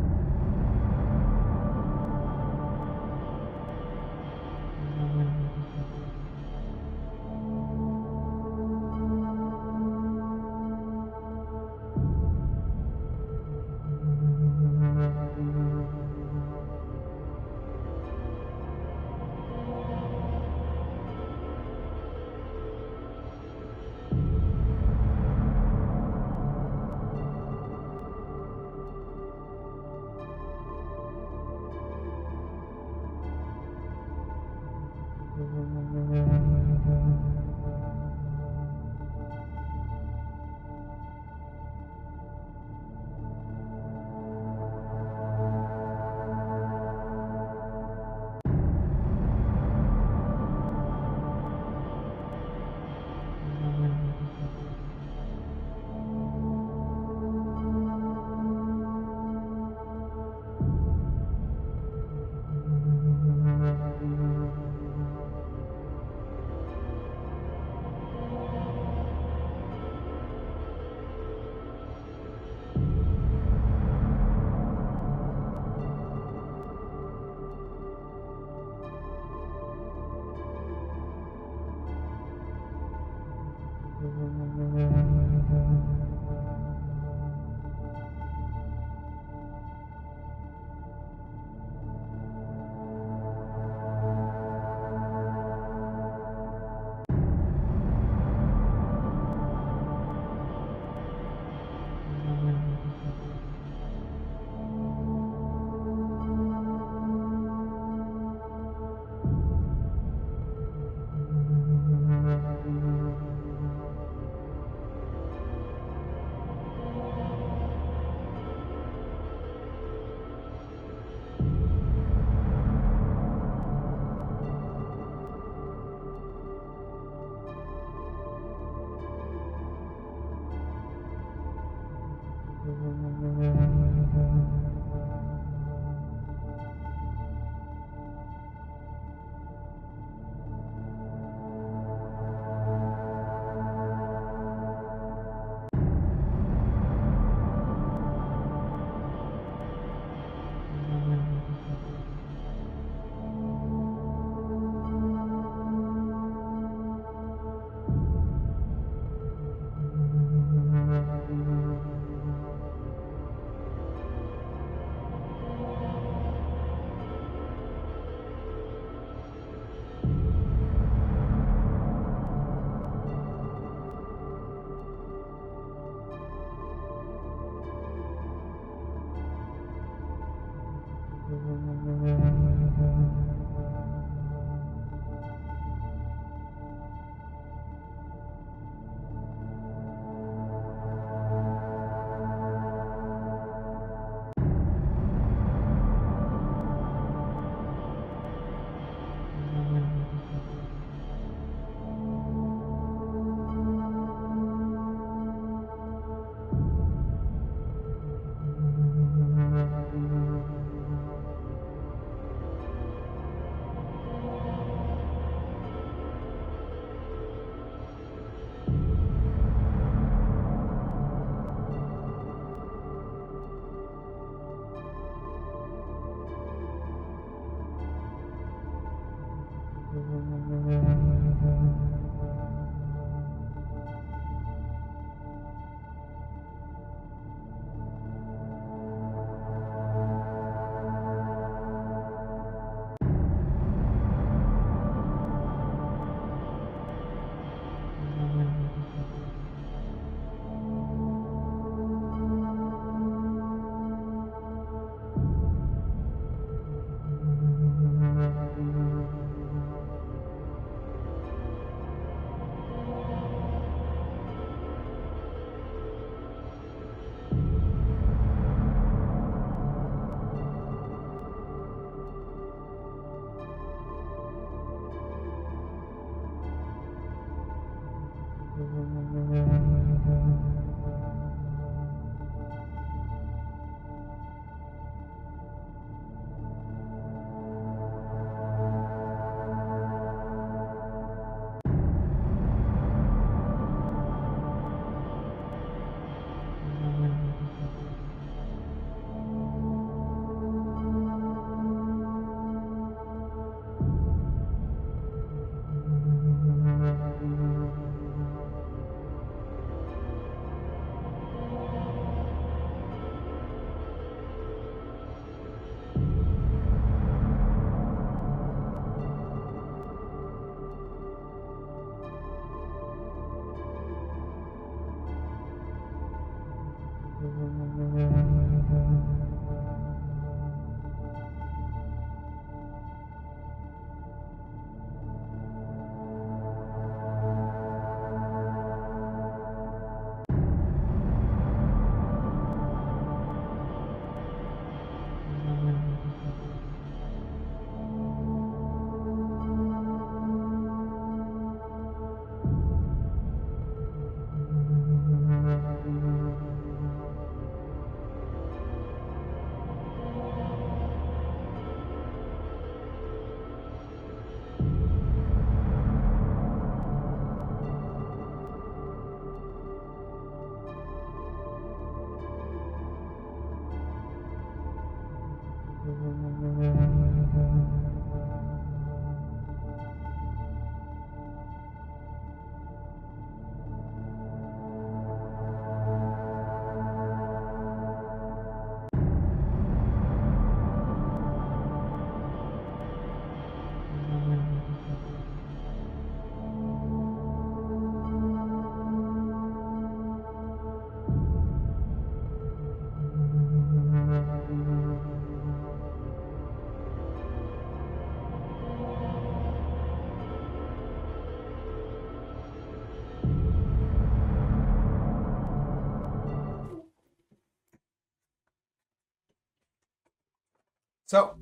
So,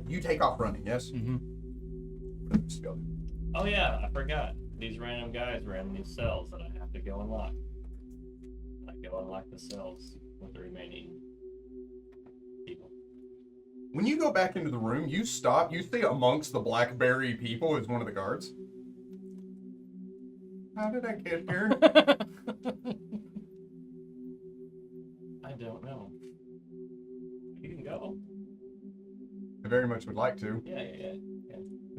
you take off running, yes? Mm-hmm. Oh yeah, I forgot. These random guys were in these cells that I have to go unlock. I go unlock the cells with the remaining people. When you go back into the room, you stop. You see amongst the Blackberry people is one of the guards. How did I get here? I don't know. You can go. I very much would like to. Yeah.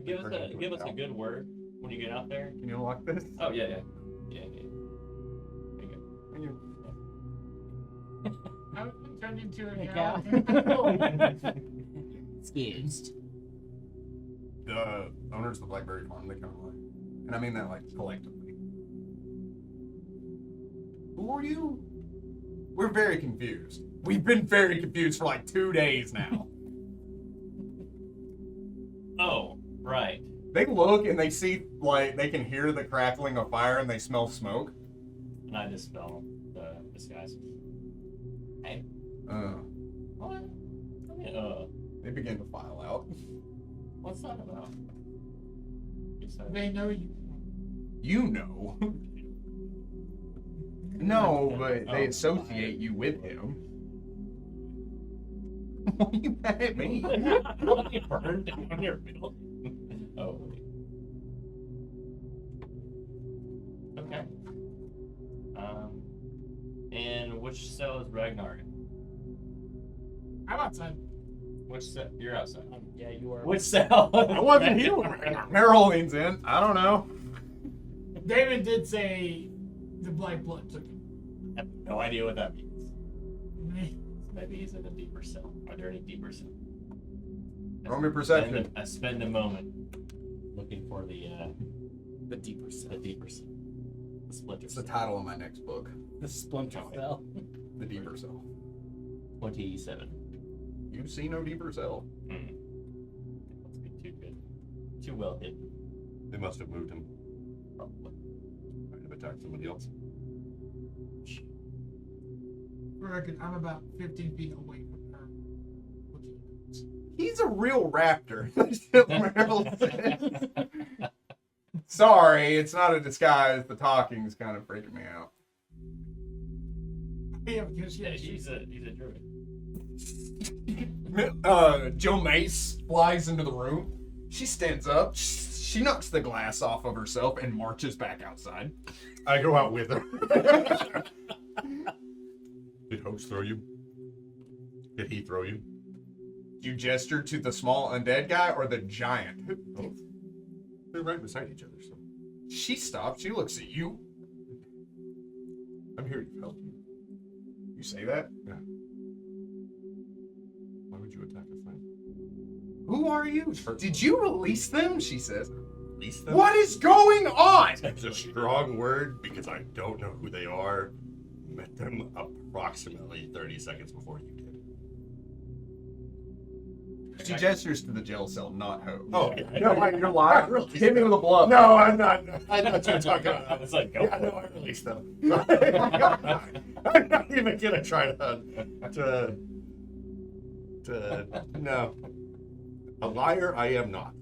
Give us a good word when you get out there. Can you unlock this? Oh yeah. There you go. Thank you. I was turned into a cow. cow. Excused. The owners of the Blackberry Farm, they kind of like, and I mean that like collectively. Who are you? We're very confused. We've been very confused for like 2 days now. Oh, right. They look and they see, like, they can hear the crackling of fire and they smell smoke. And I dispel the disguise. Hey. What? They begin to file out. What's that about? You said- They know you. You know. No, but they associate you with him. Why are you mad at me? You burned down your building. Oh. Okay. And which cell is Ragnar in? I'm outside. Which cell? You're outside. Yeah, you are. Which cell? I wasn't here when I Meryl's in. I don't know. David did say the black blood took him. I have no idea what that means. Meh. Maybe he's in a deeper cell. Are there any deeper cells? Roll me perception. I spend a moment looking for the deeper the cell. deeper cell. The splinter It's the cell. title of my next book. The splinter cell. The Deeper Cell. 27. You see no deeper cell. Must be too good. Too well hidden, They must have moved him. probably. Might have attacked somebody else. For the record, I'm about 15 feet away from her. Looking at us. He's a real raptor. Meryl said. Sorry, it's not a disguise. The talking's kind of freaking me out. Yeah, because Yeah, yeah, he's a druid. Joe Mace flies into the room. She stands up. She knocks the glass off of herself and marches back outside. I go out with her. Did Hoax throw you? Did he throw you? You gesture to the small undead guy or the giant? Both. They're right beside each other, so She stops. She looks at you. I'm here to help you. You say that? Yeah. Why would you attack a friend? Who are you? Did you release them? She says. Release them? What is going on? It's a strong word because I don't know who they are. Met them approximately 30 seconds before you did. She gestures to the jail cell, not Ho. Oh, No, wait, you're lying. Release Hit me them. with a bluff. No, I'm not. I thought you were talking I about. was like, go Yeah, for no, it. I released them. I'm not even gonna try to no. A liar, I am not.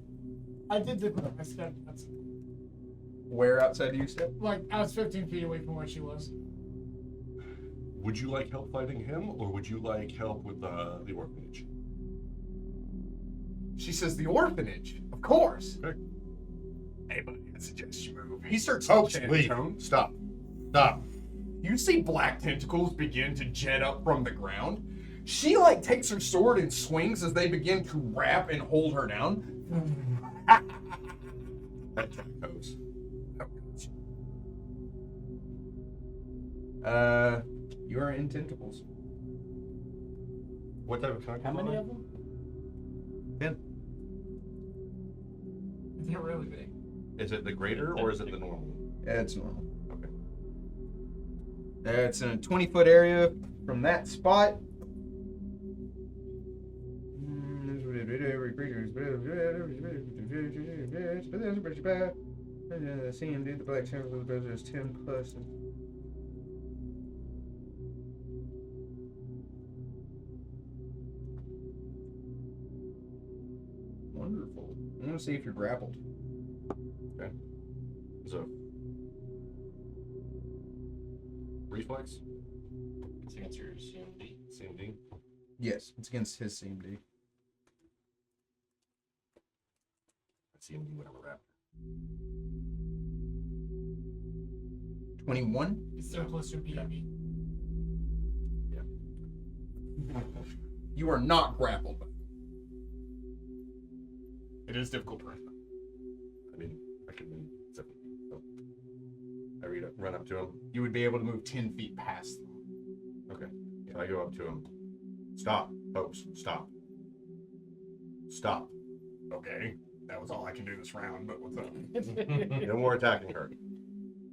I did the I stepped. That's Where outside do you step? like I was 15 feet away from where she was. Would you like help fighting him, or would you like help with the orphanage? She says the orphanage. Of course. Okay. Hey, buddy, I suggest you move. He starts Folks, changing leave. tone. Stop. Stop. You see black tentacles begin to jet up from the ground. She like takes her sword and swings as they begin to wrap and hold her down. Attack goes. You are in tentacles. What type of contact? How many of them? 10. They're really big. Is it the greater or is it the normal? That's normal. Okay. That's in a 20-foot area from that spot. Seeing the black chamber of the brother is 10 plus. And... 10 Wonderful. I'm gonna see if you're grappled. Okay. So, reflex, It's against your CMD. CMD. Yes, it's against his CMD. CMD, whatever raptor. 21. It's so close to a BME. You are not grappled. It is difficult to run. I mean, I can move 7 feet. So run up to him. You would be able to move 10 feet past them. Okay. So I go up to him. Stop, folks. Stop. Stop. Okay, that was all I can do this round, but what's up? No more attacking her.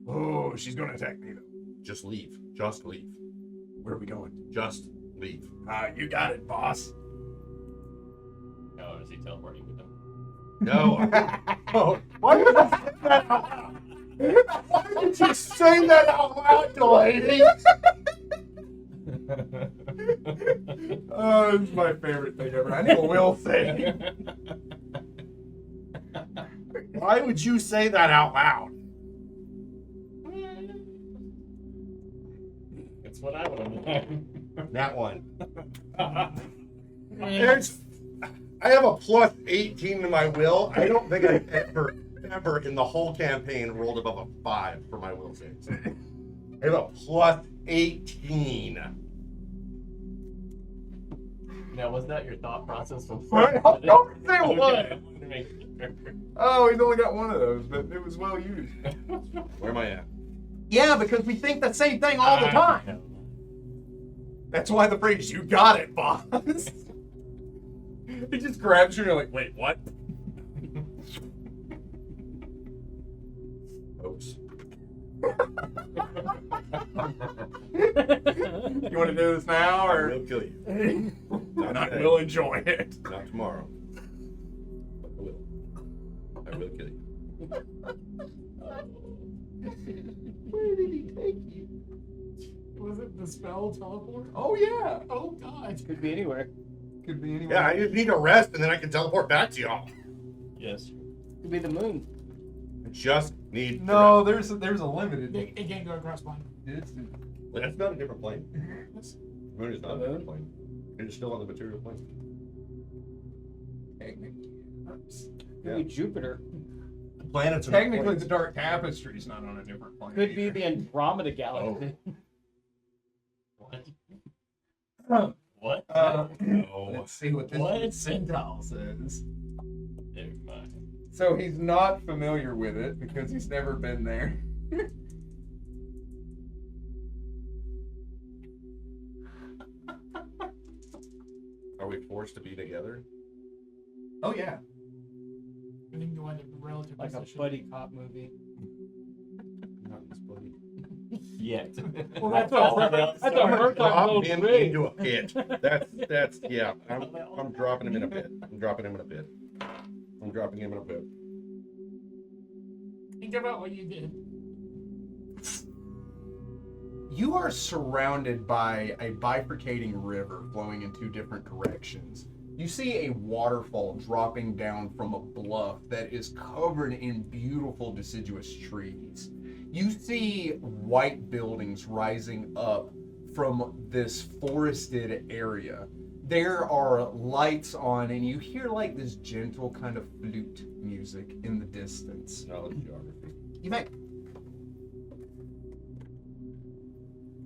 Oh, she's gonna attack me though. Just leave. Just leave. Where are we going? Just leave. You got it, boss. Oh, is he teleporting with them? No. Oh, why did you say that out loud? Why did you say that out loud, lady? Oh, this is my favorite thing ever. I need a will thing. Why would you say that out loud? It's what I want to know. That one. I have a plus 18 to my will. I don't think I've ever in the whole campaign rolled above a 5 for my will saves. I have a plus 18. Now, was that your thought process before? Don't say Okay, what. I wanted to make sure. Oh, he's only got one of those, but it was well used. Where am I at? Yeah, because we think the same thing all the time. That's why the phrase, you got it, boss. He just grabs you and you're like, wait, what? Oops. You want to do this now, I or? will kill you. And I today. will enjoy it. Not tomorrow. But I will. I will kill you. Where did he take you? Was it the spell teleport? Oh, yeah. Oh god. Could be anywhere. Could be anywhere. Yeah, I just need to rest and then I can teleport back to y'all. Yes. Could be the moon. I just need No, to rest. there's a limited. It can't go across line. It's, That's not a different plane. That's- The moon is not a different plane. It is still on the material plane. Could be Jupiter. Planets are Technically, planes. the Dark Tapestry is not on a different plane. Could be either. the Andromeda Galaxy. What? Huh. What? No. Let's see what this What? percentile says. Never mind. So he's not familiar with it because he's never been there. Are we forced to be together? Oh yeah. I think the one in relative Like a position. buddy cop movie. Not this bloody. Yet. Well, that's That's a hurt Drop on him both ways. into a pit. That's yeah. I'm dropping him in a pit. I'm dropping him in a pit. I'm dropping him in a pit. Think about what you did. You are surrounded by a bifurcating river flowing in two different directions. You see a waterfall dropping down from a bluff that is covered in beautiful deciduous trees. You see white buildings rising up from this forested area. There are lights on, and you hear like this gentle kind of flute music in the distance. Knowledge geography. You may.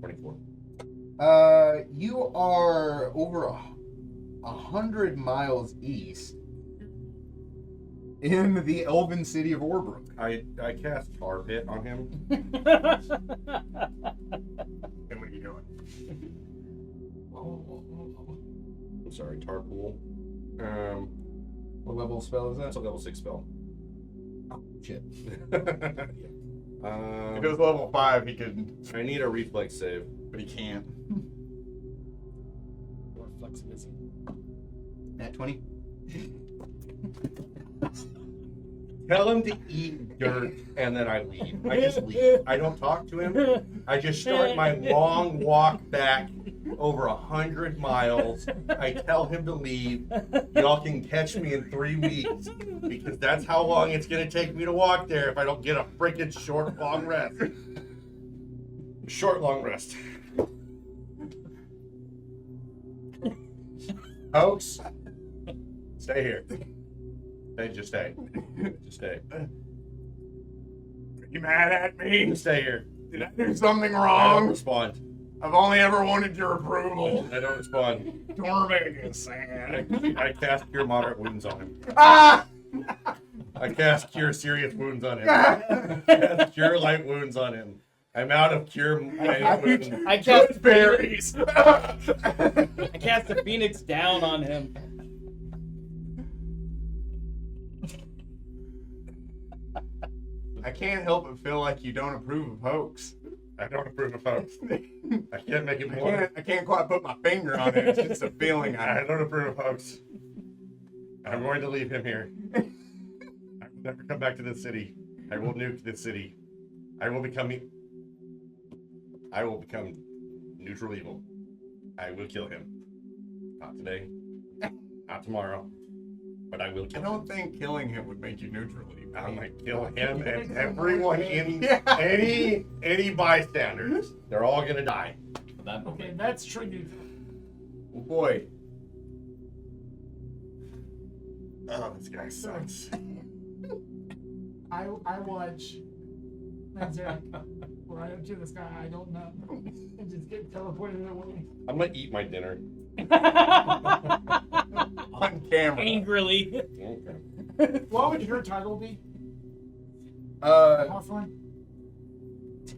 24. You are over 100 miles east in the elven city of Orbrook. I cast Tar Pit on him. And what are you doing? I'm sorry, Tar Pool. What level spell is That's that? a level 6 spell. Oh, shit. Yeah. If it was level 5, he could, I need a reflex save. but he can't. Or flexibility. Nat 20? Tell him to eat dirt, and then I leave. I just leave. I don't talk to him. I just start my long walk back over 100 miles. I tell him to leave. Y'all can catch me in 3 weeks because that's how long it's gonna take me to walk there if I don't get a freaking short, long rest. Short, long rest. Folks, stay here. Just stay. Just stay. You mad at me? Just stay here. Did I do something I don't wrong? respond. I've only ever wanted your approval. I don't respond. Torvig is sad. I cast cure moderate wounds on him. Ah! I cast cure serious wounds on him. I cast cure light wounds on him. I'm out of cure light wounds. I cast Berries. I cast the Phoenix down on him. I can't help but feel like you don't approve of hoax. I don't approve of folks. I can't make it more. I can't quite put my finger on it. It's just a feeling I don't approve of folks. I'm going to leave him here. I will never come back to this city. I will nuke this city. I will become neutral evil. I will kill him. Not today. Not tomorrow. But I will I kill him. don't think killing him would make you neutral. I'm gonna kill him and everyone in Yeah. any bystanders. They're all gonna die. That Okay, that's triggered. Oh boy. Oh, this guy sucks. I watch Manzarek right up to this guy I don't know and just get teleported away. I'm gonna eat my dinner. On camera. Angrily. Okay. What would your title be? Hawthorne?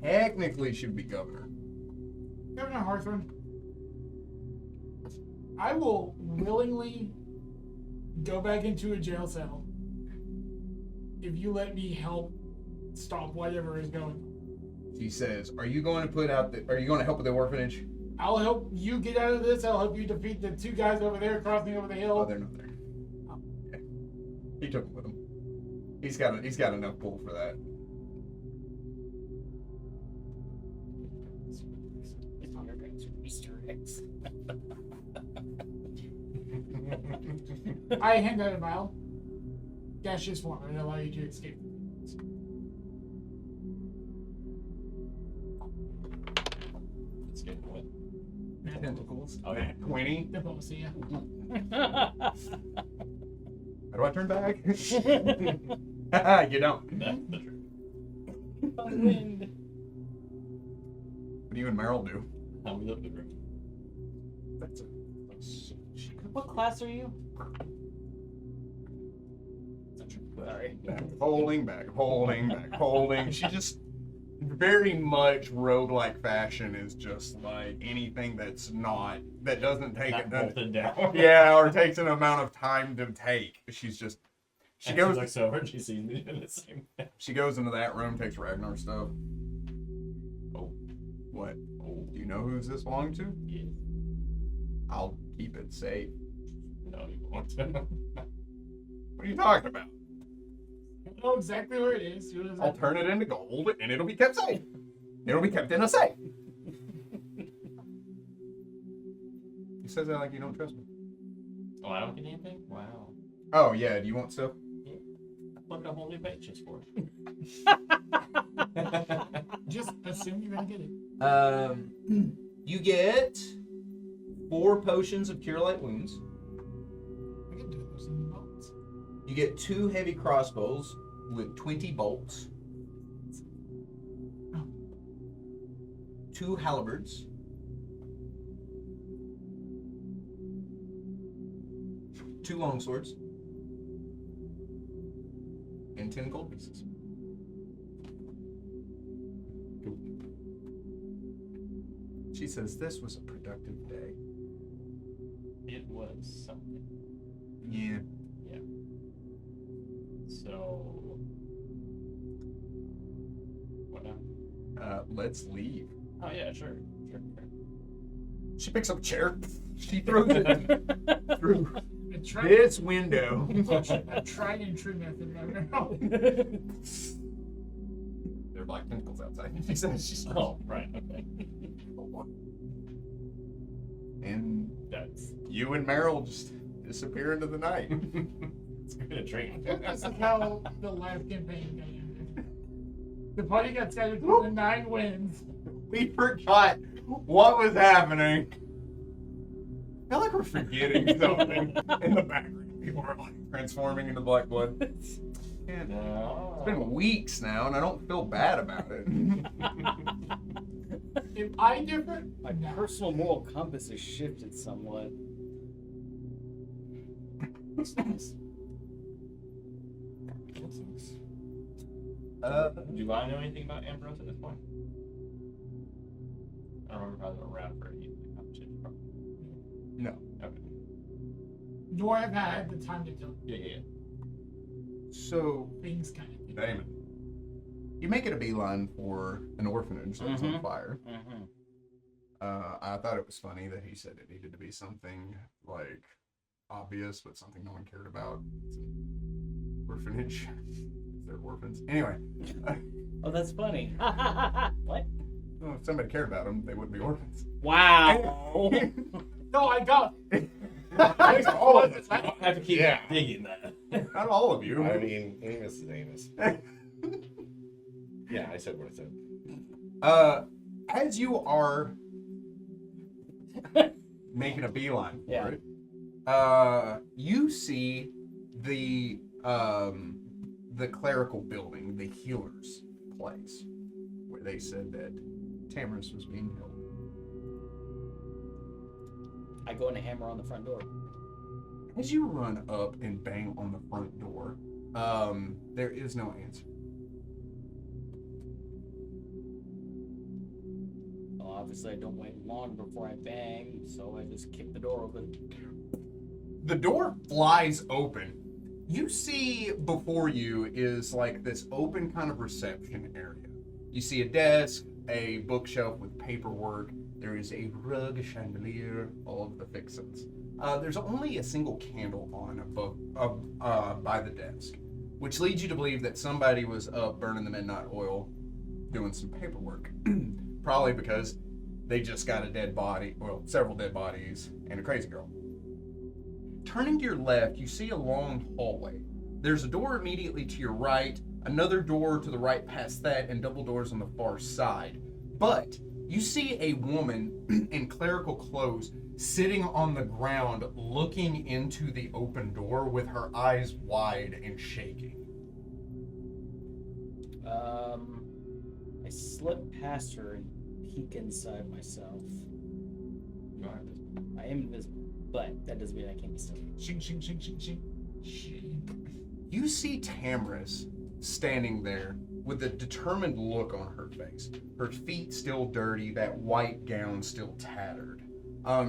Technically should be governor. Governor Hawthorne. I will willingly go back into a jail cell if you let me help stop whatever is going on. He says, "Are you going to Are you going to help with the orphanage?" I'll help you get out of this. I'll help you defeat the 2 guys over there crossing over the Oh, hill. they're not there. Okay. He took him with him. He's got enough pull for that. Easter eggs. I hand out a vial. Gaseous form and allow you to escape. It's getting wet. Tentacles. Oh, yeah. 20. Diplomacy, yeah. How do I turn back? You don't. That's the truth. Wind. What do you and Meryl do? How we live the room. That's a What class are you? Sorry. back holding, back holding, back holding. She just very much roguelike fashion is just like anything that doesn't take Not it. bolted down. Yeah, or takes an amount of time to take. She She goes looks over and she sees me doing the same thing. she goes into that room, takes Ragnar's stuff. Oh, What? Oh, do you know who this belonged to? yeah. I'll keep it safe. No, you won't. What are you talking about? You know exactly where it is. You I'll turn it into gold and it'll be kept safe. It'll be kept in a safe. He says that like you don't trust me. Oh, I don't get anything? Wow. Oh yeah, do you want stuff? I plugged a whole new page just for it. Just assume you're gonna get it. You get 4 potions of cure light wounds. I can do it. There's some bolts. You get 2 heavy crossbows with 20 bolts. 2 halberds. 2 longswords. And 10 gold pieces. She says this was a productive day. It was something. Yeah. Yeah. So, what now? Let's leave. Oh yeah, sure. She picks up a chair. She throws it through A tried, this window. a tried and true method. I don't know. There are black tentacles outside. She says she's Oh, right, okay. and That's you and Meryl just disappear into the night. it's good a drink. This is how the last campaign got ended. The party got scattered through the 9 winds. We forgot what was happening. I feel like we're forgetting something in the background. People are like transforming into black blood. And, No. it's been weeks now, and I don't feel bad about it. Am I different? My No. personal moral compass has shifted somewhat. It's nice. Do I know anything about Ambrose at this point? I don't remember if I was around for any of the competition. Probably. No. Okay. Nor have had the time to tell Yeah. So, things kind of thing. Damon, you make it a beeline for an orphanage that's on Mhm. fire. Mm-hmm. I thought it was funny that he said it needed to be something like obvious, but something no one cared about. It's an orphanage. They're orphans. Anyway, Oh, that's funny. What? well, if somebody cared about them, they wouldn't be orphans. Wow. No, I got All of us. I have to keep Yeah. digging that. Not all of you. I mean, Amos is Amos. Yeah, I said what I said. As you are making a beeline for Yeah. it, you see the clerical building, the healer's place, where they said that Tamara was being healed. I go in and hammer on the front door. As you run up and bang on the front door, there is no answer. Well, obviously, I don't wait long before I bang, so I just kick the door open. The door flies open. You see before you is like this open kind of reception area. You see a desk, a bookshelf with paperwork. There is a rug, a chandelier, all of the fixins. There's only a single candle on above by the desk, which leads you to believe that somebody was up burning the midnight oil, doing some paperwork. Probably because they just got a dead body, well, several dead bodies, and a crazy girl. Turning to your left, you see a long hallway. There's a door immediately to your right, another door to the right past that, and double doors on the far side. But you see a woman in clerical clothes sitting on the ground looking into the open door with her eyes wide and shaking. I slip past her and peek inside myself. You are invisible. I am invisible, but that doesn't mean I can't be seen. shing, shing, shing, shing, shing. Shing. You see Tamras standing there with a determined look on her face. Her feet still dirty, that white gown still tattered.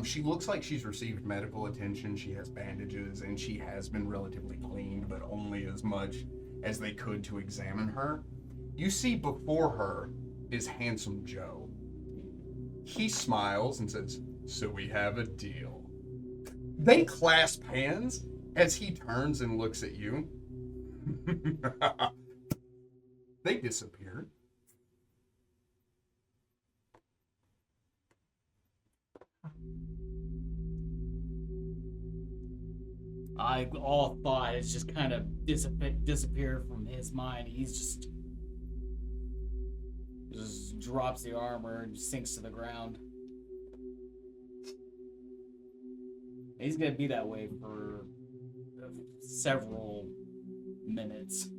She looks like she's received medical attention. She has bandages, and she has been relatively cleaned, but only as much as they could to examine her. You see before her is Handsome Joe. He smiles and says, "So we have a deal." They clasp hands as he turns and looks at you. They disappear. All thought is just kind of disappear from his mind. He's just drops the armor and sinks to the ground. He's gonna be that way for several minutes.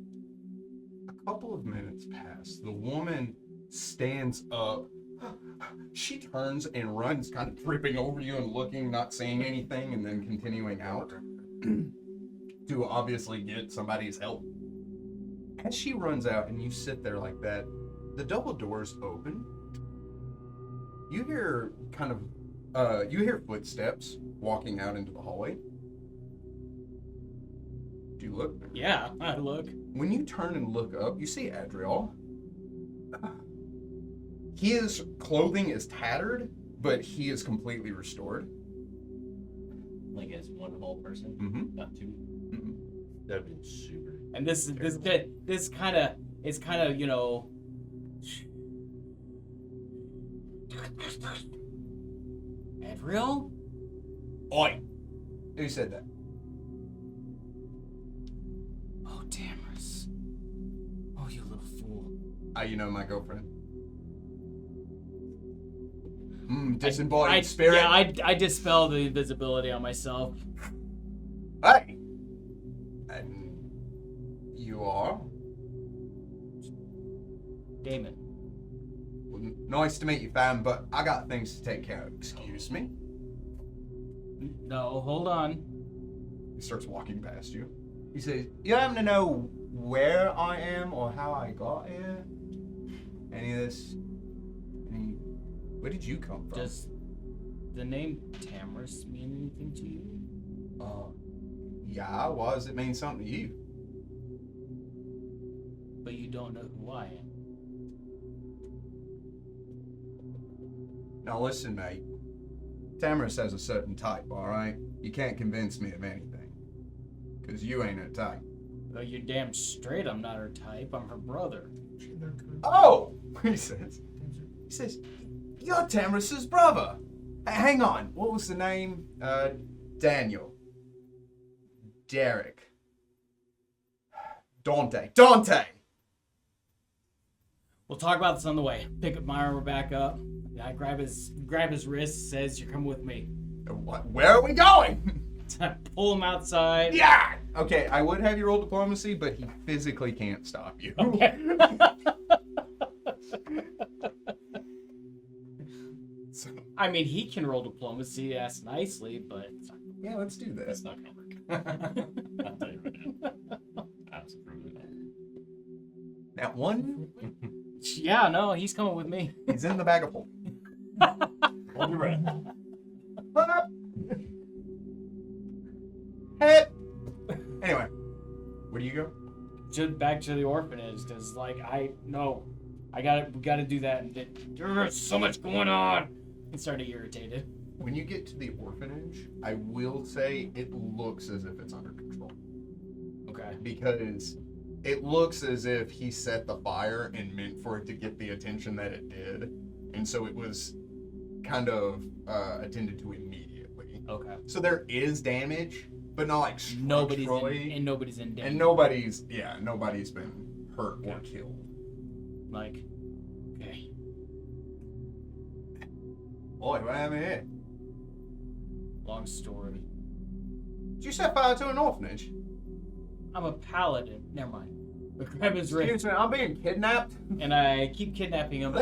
A couple of minutes pass. The woman stands up. She turns and runs, kind of tripping over you and looking, not saying anything, and then continuing out to obviously get somebody's help. As she runs out and you sit there like that, the double doors open. You hear you hear footsteps walking out into the hallway. Do you look? Yeah, I look. When you turn and look up, you see Adriel. His clothing is tattered, but he is completely restored. Like as one whole person, Mm-hmm. not two. That'd be super. And this kind of it's kind of, you know, Adriel? Oi! Who said that? Oh, Damaris. Oh, you little fool. You know my girlfriend. Disembodied spirit. Yeah, I dispel the invisibility on myself. Hey! And you are? Damon. Well, nice to meet you, fam, but I got things to take care of. Excuse me? No, hold on. He starts walking past you. He says, you happen to know where I am or how I got here? Any of this? Where did you come from? Does the name Damaris mean anything to you? Yeah, why does it mean something to you? But you don't know who I am. Now listen, mate. Damaris has a certain type, alright? You can't convince me of anything. Because you ain't her type. Well, you're damn straight I'm not her type. I'm her brother. Oh! He says, you're Damaris's brother. Hang on, what was the name? Daniel. Derek. Dante. We'll talk about this on the way. Pick up my armor back up. I grab his wrist, says, you're coming with me. What? Where are we going? I pull him outside. Yeah! Okay, I would have you roll diplomacy, but he physically can't stop you. Okay. So, I mean, he can roll diplomacy, ask nicely, but... yeah, let's do That's this. not gonna work. I'll tell you right now. Absolutely not. That one, Yeah, no, he's coming with me. he's in the bag of holding. Hold your breath. Up. Hit. Anyway, where do you go? Just back to the orphanage, because, like, we gotta do that, and there's so much going on. He started irritated. When you get to the orphanage, I will say it looks as if it's under control. Okay. Because it looks as if he set the fire and meant for it to get the attention that it did. And so it was kind of attended to immediately. Okay. So there is damage, but not like structurally. Nobody's in danger. And nobody's been hurt or killed. Like, okay. Boy, what happened here? Long story. Did you set fire to an orphanage? I'm a paladin. Never mind. I grab his wrist, Excuse me, I'm being kidnapped. and I keep kidnapping him.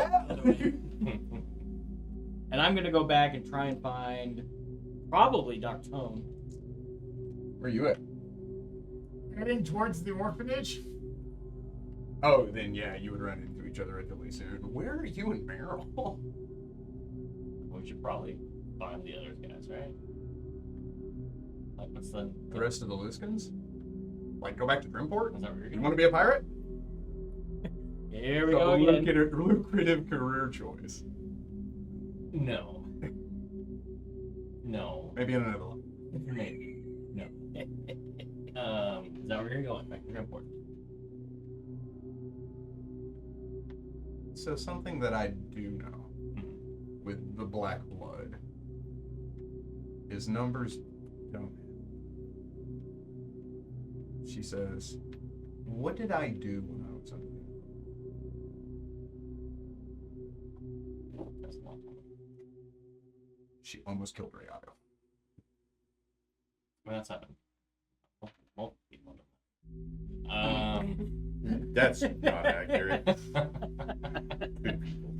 And I'm gonna go back and try and find probably Dr. Tone. Where you at? Heading towards the orphanage. Oh, then yeah, you would run into each other relatively soon. Where are you and Meryl? We should probably find the other guys, right? Like, what's the rest of the Liskins? Like, go back to Grimport? Is that where you're You gonna want to be a pirate? Here we So go again. lucrative career choice. No. No. Maybe in another one. Maybe. No. Is that where you're going? Back to Grimport. So something that I do know with the black blood is numbers don't matter. She says, what did I do when I was under the That's not. She almost killed Rayato. Well, that's happened. Multiple people. That's not accurate.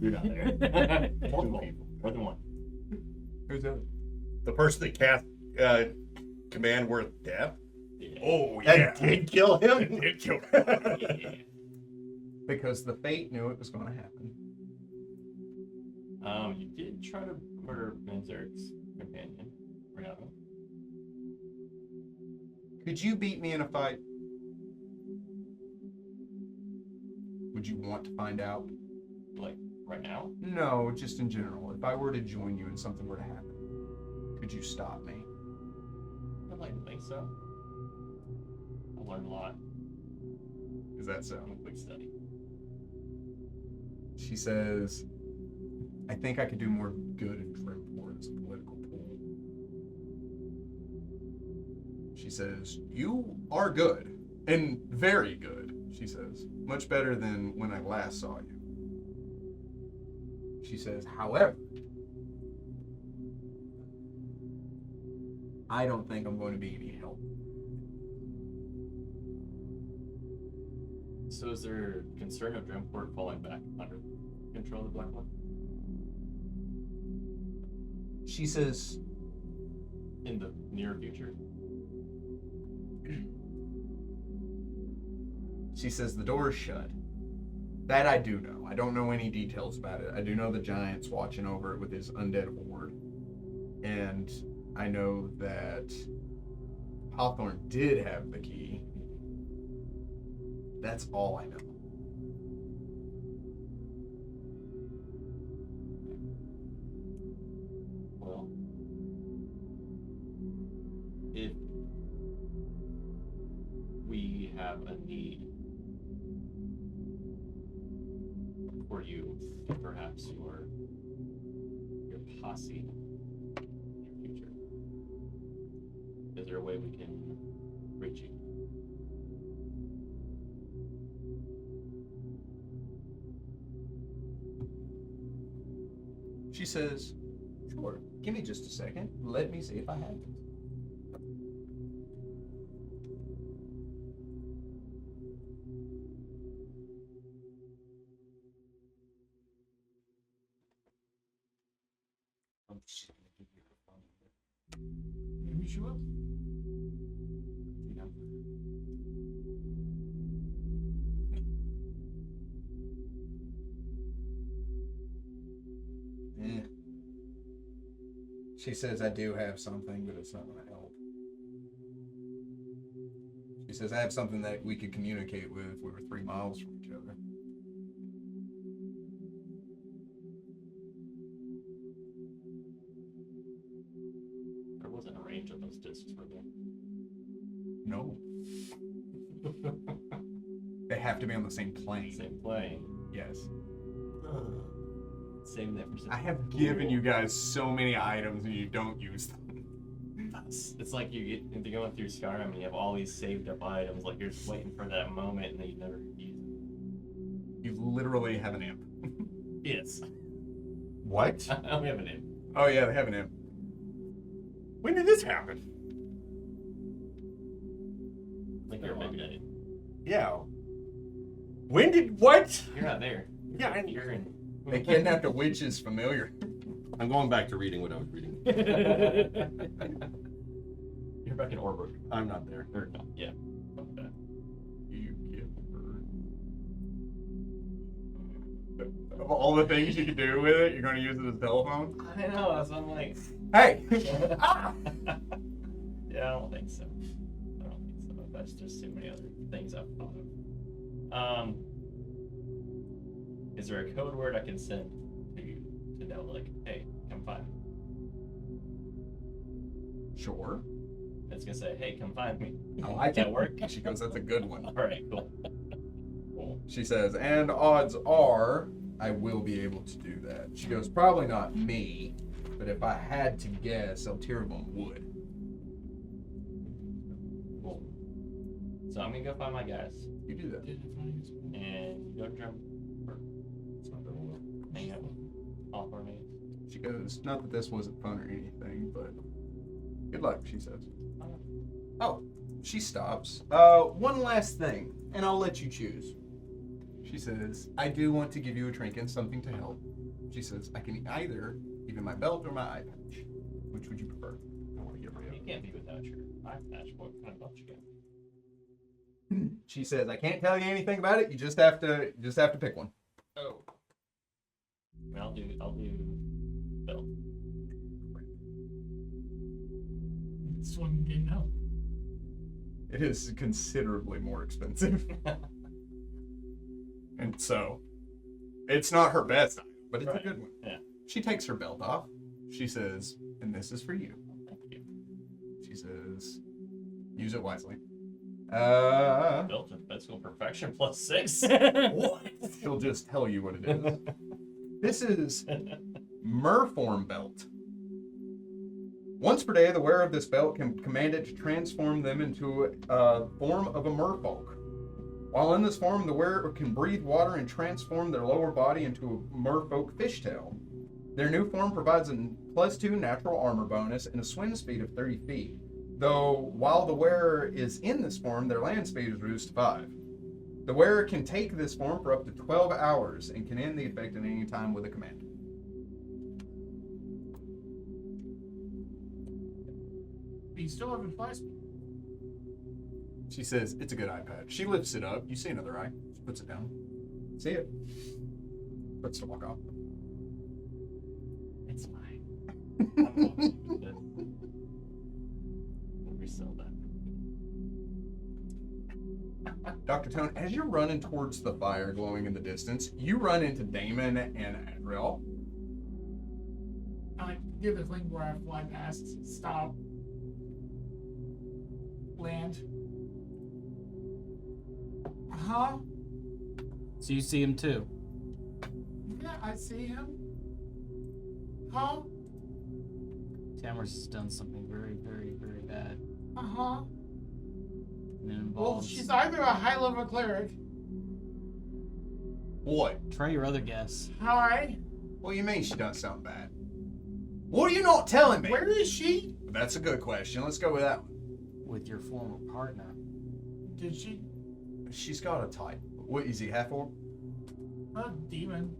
You're not there. Multiple people. More than one. Who's that? The person that cast command worth death. Yeah. Oh yeah, that did kill him. It did kill him. Because the fate knew it was going to happen. You did try to murder Benzerk's companion, Renato. Could you beat me in a fight? Would you want to find out? Like, right now? No, just in general. If I were to join you and something were to happen, could you stop me? I'd like to think so. I learned a lot. Is that so? I'm a quick study. She says, I think I could do more good in Drimport as a political pool. She says, "You are good, and very good," she says. "Much better than when I last saw you." She says, "However, I don't think I'm going to be any help." So is there concern of Dreamport falling back under control of the Black One? She says, In the near future? "The door is shut. That I do know. I don't know any details about it. I do know the giant's watching over it with his undead horde. And I know that Hawthorne did have the key. That's all I know." Well, if we have a need for you, and perhaps your posse in your future, is there a way we can reach you? She says, "Sure. Give me just a second. Let me see if I have it." Maybe she will. Eh. She says, "I do have something, but it's not going to help." She says, "I have something that we could communicate with if we were 3 miles from each other." There wasn't a range of those discs, were there? No. They have to be on the same plane. Same plane. Yes. Same there. I have given you guys so many items and you don't use them. It's like you get into going through Skyrim and you have all these saved up items, like you're just waiting for that moment and then you never use them. You literally have an imp. Yes. What? We have an imp. Oh yeah, they have an imp. When did this happen? Like you're maybe not in. Yeah. When did what? You're not there. Yeah, I- You're in. They kidnapped a witch's familiar. I'm going back to reading what I was reading. You're back in Orbrook. I'm not there. Or no, yeah. Okay. You give her. Of all the things you could do with it, you're going to use it as a telephone? I know, that's what I'm like. Hey! Yeah, I don't think so. That's just too many other things I've thought of. Is there a code word I can send to you to know, like, hey, come find me? Sure. It's gonna say, hey, come find me. I like That it. work? She goes, "That's a good one." All right, cool. Cool. She says, "And odds are I will be able to do that." She goes, "Probably not me, but if I had to guess, El Tirabon would." Cool. So I'm gonna go find my guys, You do that. and you go to drum. Hang out with all for me. She goes, "Not that this wasn't fun or anything, but good luck," she says. Oh, she stops. One last thing, and I'll let you choose. She says, "I do want to give you a trinket, something to help." She says, "I can either give you my belt or my eye patch. Which would you prefer?" I want to get rid of You it. can't be without your eye patch. What kind of belt you get? She says, "I can't tell you anything about it. You just have to pick one." Oh. I'll do belt. This one game now. It is considerably more expensive. And so, it's not her best item, but it's Right. a good one. Yeah. She takes her belt off. She says, "And this is for you." Thank you. She says, "Use it wisely." Belt of physical perfection plus 6. What? She'll just tell you what it is. This is Merform belt. Once per day, the wearer of this belt can command it to transform them into a form of a merfolk. While in this form, the wearer can breathe water and transform their lower body into a merfolk fishtail. Their new form provides a +2 natural armor bonus and a swim speed of 30 feet. Though, while the wearer is in this form, their land speed is reduced to 5. The wearer can take this form for up to 12 hours and can end the effect at any time with a command. But you still haven't flash me. She says, it's a good eye patch. She lifts it up. You see another eye. She puts it down. See it? Puts to walk off. It's fine. I'm We'll resell that. Dr. Tone, as you're running towards the fire glowing in the distance, you run into Damon and Adriel. I like do the thing where I fly past, stop, land. Huh? So you see him too. Yeah, I see him. Huh? Tamara's has done something very, very, very bad. Uh-huh. And it Well, involves... she's either a high-level cleric. What? Try your other guess. Hi. What do you mean she done something bad? What are you not telling me? Where is she? That's a good question. Let's go with that one. With your former partner. Did she? She's got a type. What is he, half orc? A demon.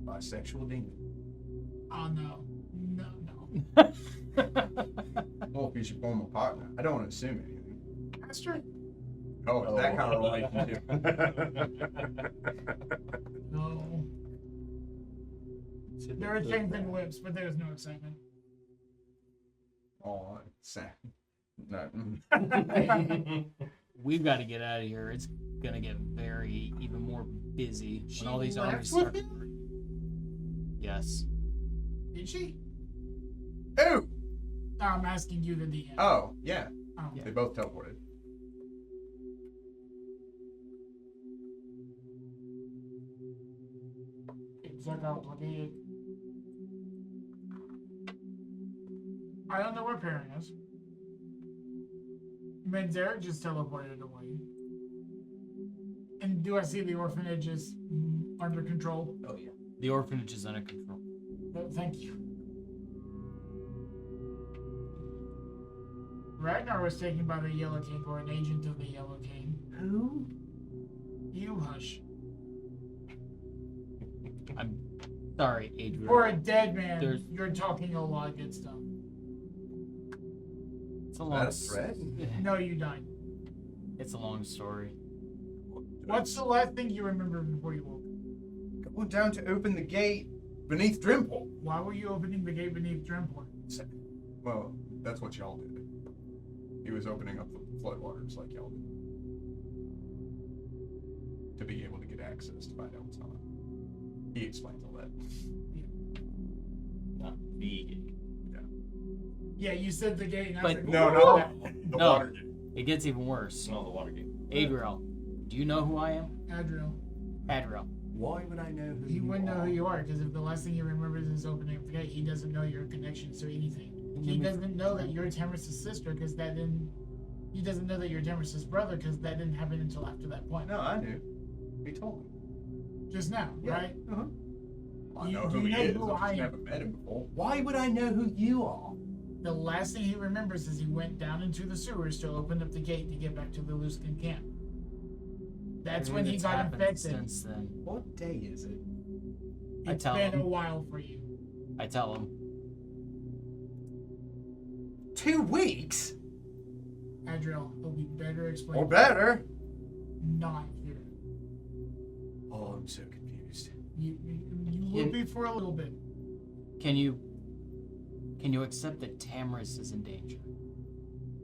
Bisexual demon. Oh, no. No. Well, if he's your former partner, I don't want to assume anything. Master? Oh, it's that kind of relationship. No. There are changing lips, but there's no excitement. Oh, sad. No. We've got to get out of here. It's gonna get very, even more busy She when all these left armies with start. him? Yes. Did she? Ooh! No, I'm asking you, the DM. Oh, yeah. Oh. They both teleported. Exactly. Complicated. I don't know where Perrin is. Menzer just teleported away. And do I see the orphanage is under control? Oh yeah. The orphanage is under control. Thank you. Ragnar was taken by the Yellow King or an agent of the Yellow King. Who? You hush. I'm sorry, Adrian. For a dead man, There's- you're talking a lot of good stuff. It's a long That a threat? No, you died. It's a long story. What's the last thing you remember before you woke? Going down to open the gate beneath Drimple. Why were you opening the gate beneath Dremport? Well, that's what y'all did. He was opening up the floodwaters like y'all did. To be able to get access to find out what's on. He explains all that. Not the. Yeah, you said the gate. And I But- said, No, "Whoa." no. The No. water gate. It gets even worse. Smell the water gate. Adriel, do you know who I am? Adriel. Adriel. Why would I know who He you wouldn't know are? who you are because if the last thing he remembers is opening up the gate, he doesn't know your connections to anything. He doesn't know that you're Tamara's sister because that didn't. He doesn't know that you're Tamara's brother because that didn't happen until after that point. No, I knew. He told me. Just now, Yeah. right? Uh-huh. I You- know do who you he know is. who I've I just am? never met him before. Why would I know who you are? The last thing he remembers is he went down into the sewers to open up the gate to get back to the Luskan camp. That's when he It's got happened infected. Since then, What day is it? I It's tell been him. a while for you. I tell him. 2 weeks? Adriel, it'll be better explained. Or better. Not here. Oh, I'm so confused. You will be for a little bit. Can you accept that Tamara's is in danger,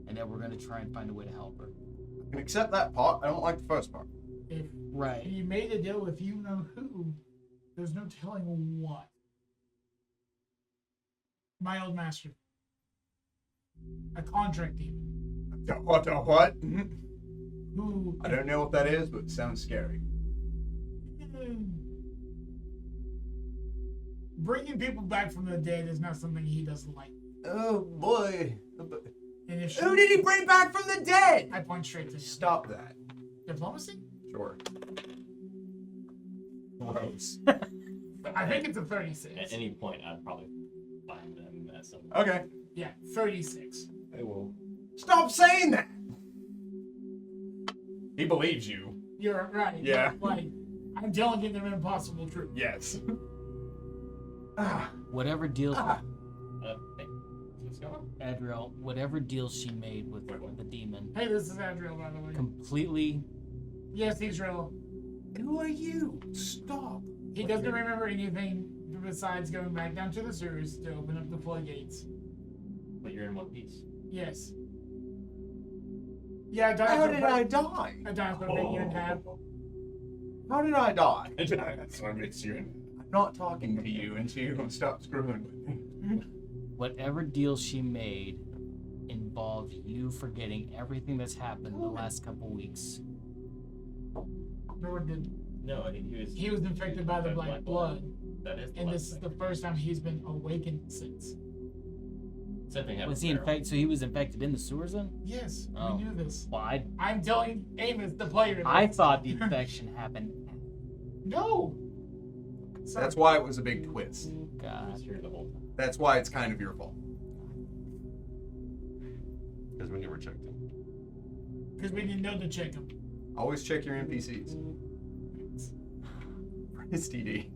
and that we're gonna try and find a way to help her? I can accept that part. I don't like the first part. If Right. he made a deal with you know who, there's no telling what. My old master. A contract demon. What? Who I don't know what that is, but it sounds scary. Bringing people back from the dead is not something he doesn't like. Oh boy. And if she, Who did he bring back from the dead? I point straight to him. Stop that. Diplomacy? Sure. Gross. I think it's a 36. At any point, I'd probably find them as some. Okay. Yeah, 36. I will. Stop saying that. He believes you. You're right. Yeah. Like, I'm telling you them impossible truth. Yes. Whatever deals Hey, what's going on? Adriel, whatever deal she made with the demon, Hey, this is Adriel, by the way. completely. Yes, he's real. Who are you? Stop. He doesn't remember anything besides going back down to the sewers to open up the floodgates. But you're in one piece. Yes. Yeah, How did I die? I died for a year and a half. How did I die? That's what makes you. I'm not talking to you until you stop screwing with me. Whatever deal she made involved you forgetting everything that's happened the last couple weeks. Nor did No, he was infected by the black blood, That is the and last this is thing. the first time he's been awakened since. Same thing happened Was he to Farrell. infected? So he was infected in the sewers then? Yes, Oh. we knew this. Well, I'm telling Amos, the player. I this. thought the infection happened. No. Sorry. That's why it was a big twist. I God. was here the whole time. That's why it's kind of your fault. Because we never checked him. Because we didn't know to check him. Always check your NPCs. For his TD.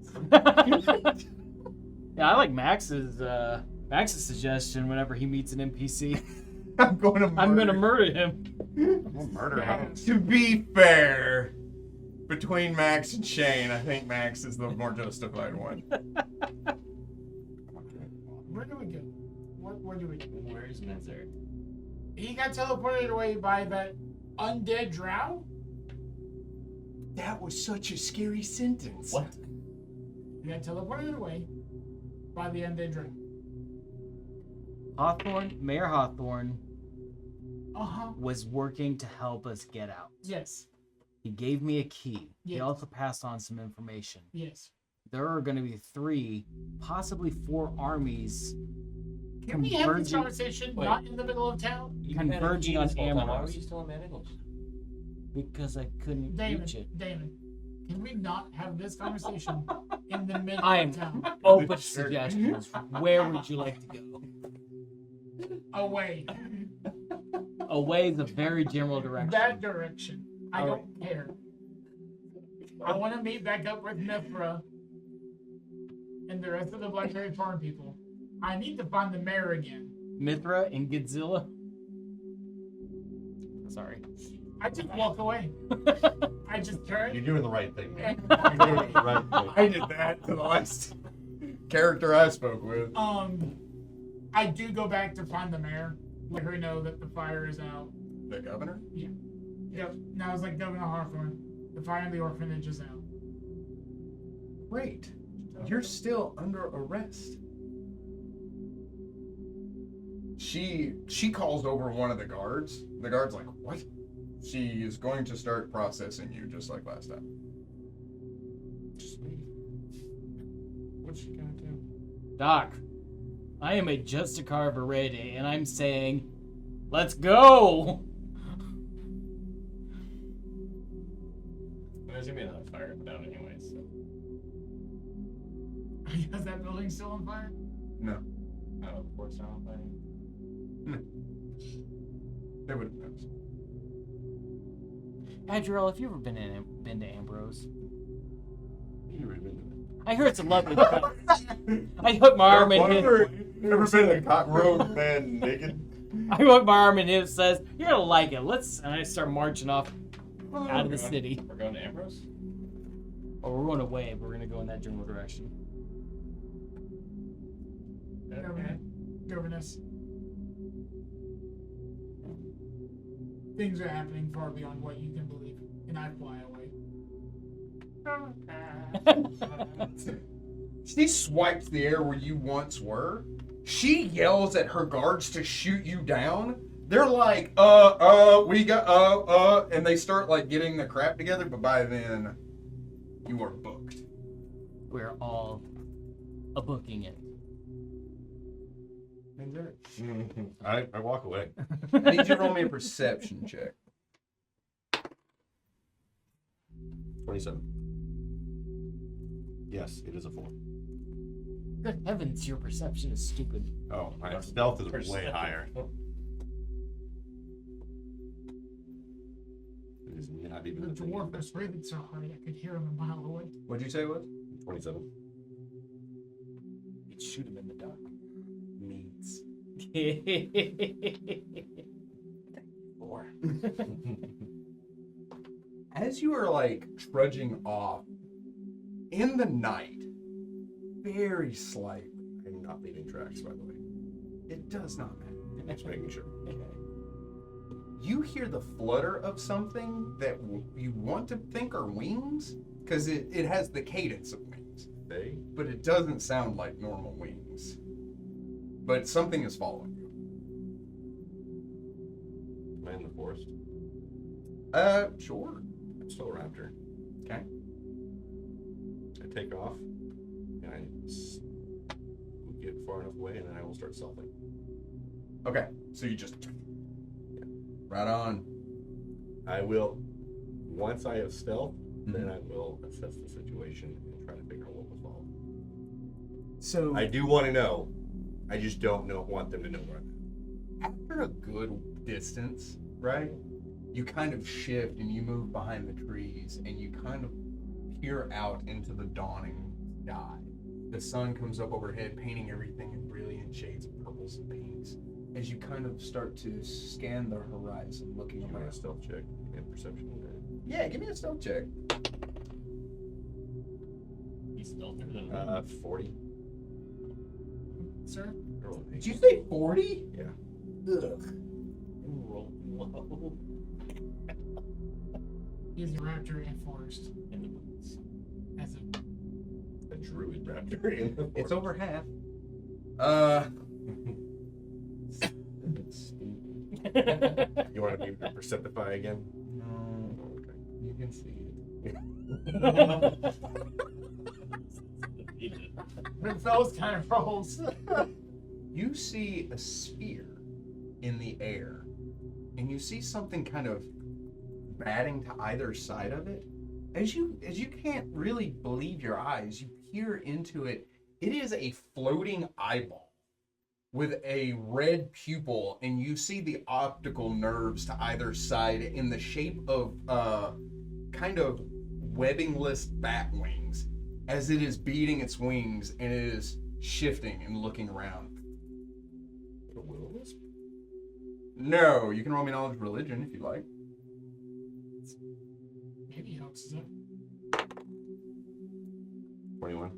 Yeah, I like Max's suggestion. Whenever he meets an NPC, I'm going to murder him. We'll murder him. To be fair, between Max and Shane, I think Max is the more justified one. Where do we go? Where do we go? Where's Minzer? He got teleported away by that undead drow? That was such a scary sentence. What? He got teleported away by the undead drow. Mayor Hawthorne Uh-huh. was working to help us get out. Yes. He gave me a key. He Yes. also passed on some information. Yes. There are going to be 3, possibly 4 armies Can we have this converging, conversation Wait. not in the middle of town? converging on Why were Ambrose you still in Manacles? because I couldn't reach it. Damon, can we not have this conversation in the middle I of am town? open to suggestions. Where would you like to go? Away. Away is a very general direction. That direction. I All don't care. I want to meet back up with Mithra and the rest of the Blackberry Farm people. I need to find the mayor again. Mithra and Godzilla. Sorry. I just walk away. I just turn. You're doing the right thing. and- You're doing the right thing. I did that to the last character I spoke with. I do go back to find the mayor. Let her know that the fire is out. The governor? Yep. Now it's like Governor Hawthorne. The fire in the orphanage is out. Wait, you're still under arrest. She calls over one of the guards. The guard's like, what? She is going to start processing you just like last time. Just leave. What's she gonna do? Doc, I am a Justicar Verede, and I'm saying, let's go! There's gonna be another fire down anyway, so. Is that building still on fire? No, Oh, the port's not on fire. they would have noticed. Adriel, have you ever been to Ambrose? You already been to I hear it's a lovely place. I hook my arm in his. Ever been to that. Road man naked. I hook my arm in his. Says, "You're gonna like it." And I start marching off out of the city. We're going to Ambrose? Or we're going away, but we're gonna go in that general direction. Governess. Things are happening far beyond what you can believe, and I fly away. She swipes the air where you once were. She yells at her guards to shoot you down. They're like, we got, and they start like getting the crap together, but by then, you are booked. We're all a booking it. I walk away. I need you to roll me a perception check. 27. Yes, it is a 4. Good heavens, your perception is stupid. Oh, my stealth is way higher. It is not even The the thing. dwarf was breathing so hard I could hear him a mile away. What'd you say it was? 27. You'd shoot him in the dark. Meats. 4. As you are like trudging off in the night, very slightly, I'm not leaving tracks, by the way. it does not matter. Just making sure. You hear the flutter of something that you want to think are wings, because it has the cadence of wings, They? but it doesn't sound like normal wings. But something is following you. Am I in the forest? Sure. I'm still a raptor. Okay. I take off, and I get far enough away, and then I will start selfing. Okay, so you just right on. I will, once I have stealth, then I will assess the situation and try to figure out what was following. So I do want to know. I just don't want them to know where I'm at. After a good distance, right, you kind of shift and you move behind the trees and you kind of peer out into the dawning sky. The sun comes up overhead, painting everything in brilliant shades of purples and pinks. As you kind of start to scan the horizon, looking You want a around. stealth check and perception? Yeah, give me a stealth check. He's stealthier than 40. Sir? Did you say 40? Yeah. Ugh. roll low He's a raptor in forest. in the boots. As a A druid raptor in the It's forest. over half. You want to be perceptify again? No, Okay. you can see it. but those kind of rolls. You see a sphere in the air, and you see something kind of batting to either side of it. As you can't really believe your eyes, you peer into it. It is a floating eyeball with a red pupil, and you see the optical nerves to either side in the shape of kind of webbingless bat wings, as it is beating its wings and it is shifting and looking around. A will-o-wisp? No, you can roll me knowledge of religion if you like. Maybe helps it. 21.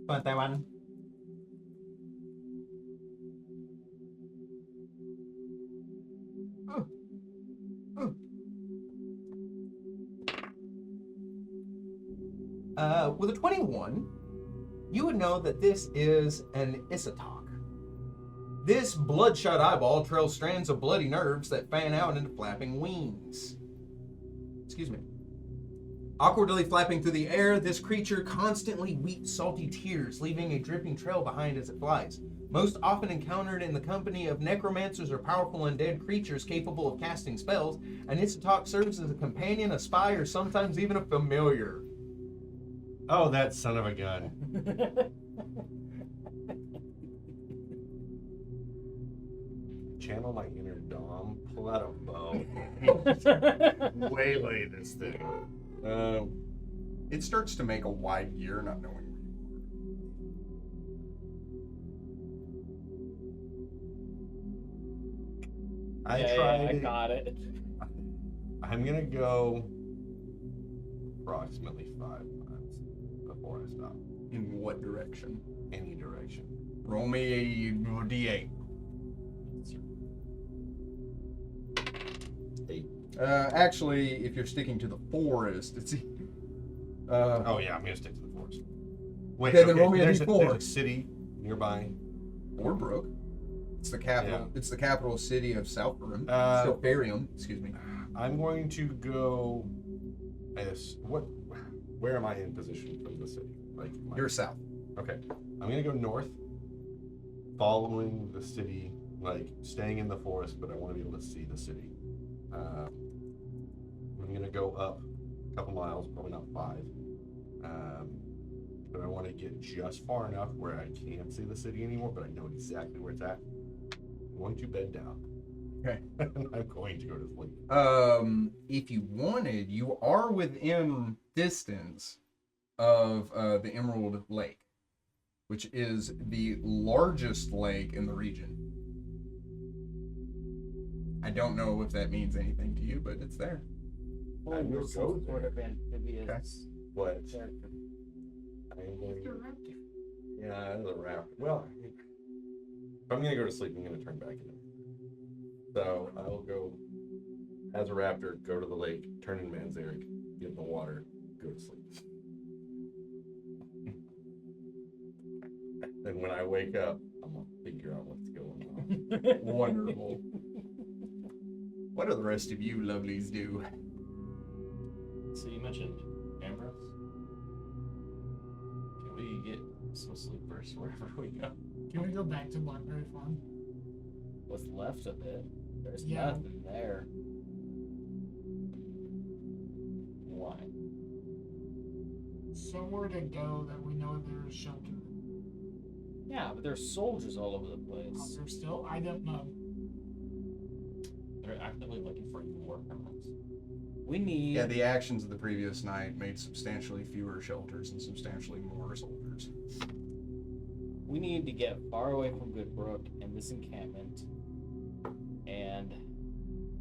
21. With a 21, you would know that this is an Isatok. This bloodshot eyeball trails strands of bloody nerves that fan out into flapping wings. Excuse me. Awkwardly flapping through the air, this creature constantly weeps salty tears, leaving a dripping trail behind as it flies. Most often encountered in the company of necromancers or powerful undead creatures capable of casting spells, an Isatok serves as a companion, a spy, or sometimes even a familiar. Oh, that son of a gun. Channel my inner Dom. Pull out a bow. Waylay this thing. It starts to make a wide gear, not knowing where you I Yeah, tried I it. got it. I'm gonna go approximately 5 miles before I stop. are. In what direction? Any direction. Roll me a d8. 8. Actually, if you're sticking to the forest, it's. Oh yeah, I'm gonna stick to the forest. Wait, Okay, then roll me a there's D4. there's a city nearby. Orbrook. It's the capital. Yeah. It's the capital city of Southburn. Silfarium, excuse me. I'm going to go. Where am I in position from the city? Like You're south. okay. I'm gonna go north following the city, like staying in the forest, but I want to be able to see the city. I'm gonna go up a couple miles, probably not 5. But I want to get just far enough where I can't see the city anymore, but I know exactly where it's at. I'm going to bed down. Okay. I'm going to go to sleep. If you wanted, you are within distance of the Emerald Lake, which is the largest lake in the region. I don't know if that means anything to you, but it's there. I will You're some go sort there. of amphibious But character. I am going to. Yeah, it's a raptor. Well, if I'm going to go to sleep, I'm going to turn back into. So I will go as a raptor, go to the lake, turn into Manzarek, get in the water, go to sleep. And when I wake up, I'm going to figure out what's going on. Wonderful. What do the rest of you lovelies do? So you mentioned Ambrose. Can we get some sleep first wherever we go? Can we go back to Blackberry Farm? What's left of it? There's Yeah. nothing there. Why? Somewhere to go that we know there is shelter. Yeah, but there's soldiers all over the place. There's still, I don't know. They're actively looking for war criminals. We need. Yeah, the actions of the previous night made substantially fewer shelters and substantially more soldiers. We need to get far away from Goodbrook and this encampment, and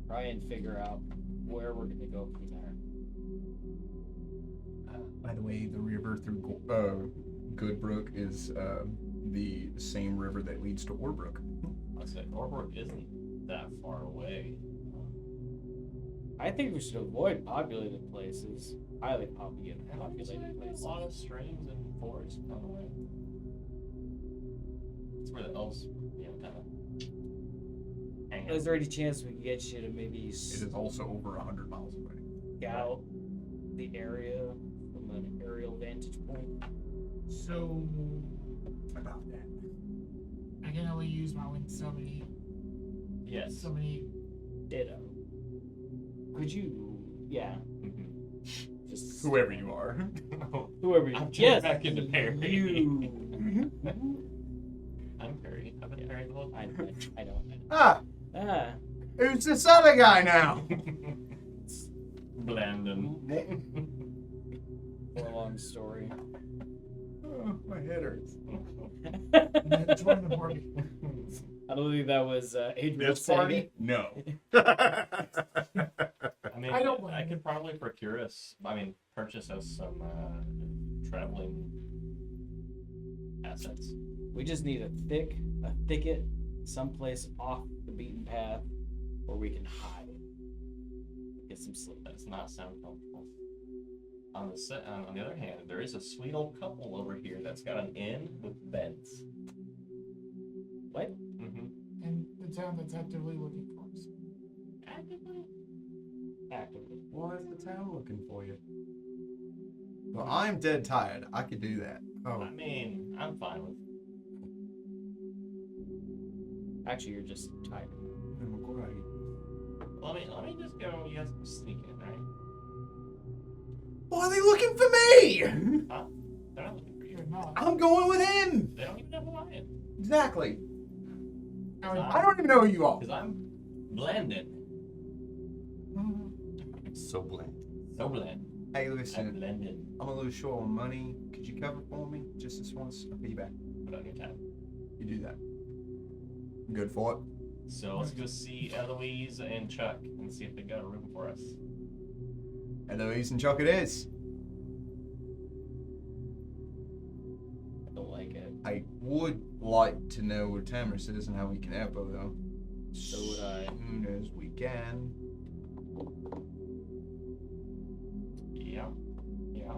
try and figure out where we're gonna go from there. By the way, the river through Goodbrook is the same river that leads to Orbrook. I'd say Orbrook isn't that far away. I think we should avoid populated places, highly populated There's places. a lot of streams and forests on the way. That's where the elves, kind of hang out. Is there any chance we can get you to maybe It is also over 100 miles away. scout the area from an aerial vantage point? So About that. I can only use my wings so many. Yes. So many. Ditto. Could you? Yeah. Mhm. Just Whoever you are. whoever. I'm Yes. back into Perry. You. I'm Perry. I've been Perry the whole I time. don't. Ah, Ah. who's this other guy now? Blandon. For a long story. Oh, my head hurts. Join the party. I don't think that was Adriel This saying party? it. No. I mean, I don't I blame could probably purchase us some traveling assets. We just need a thicket, someplace off the beaten path where we can hide. Get some sleep. That does not sound comfortable. On the other hand, there is a sweet old couple over here that's got an inn with beds. What? Mm-hmm. And the town that's actively looking for us. Actively? Actively. Why is the town looking for you? Well, I'm dead tired. I could do that. Oh, I mean, I'm fine with. Actually, you're just tired. I'm great. Let me just go. You guys can sneak in, right? Why are they looking for me? Huh? They're not looking for you. You're not. I'm going with him. They don't even know who I am. Exactly. I would- I don't even know who you are. Because I'm Blandon. So bland. So bland. Hey, I'm listen. blended. I'm a little short on money. Could you cover for me just this once? I'll pay you back. Put on your tab. You do that. Good for it. So let's go see Eloise and Chuck and see if they got a room for us. Eloise and Chuck it is. I don't like it. I would like to know where Tamara is and how we can help her, though. So would I. Soon as we can. Yeah. Yeah.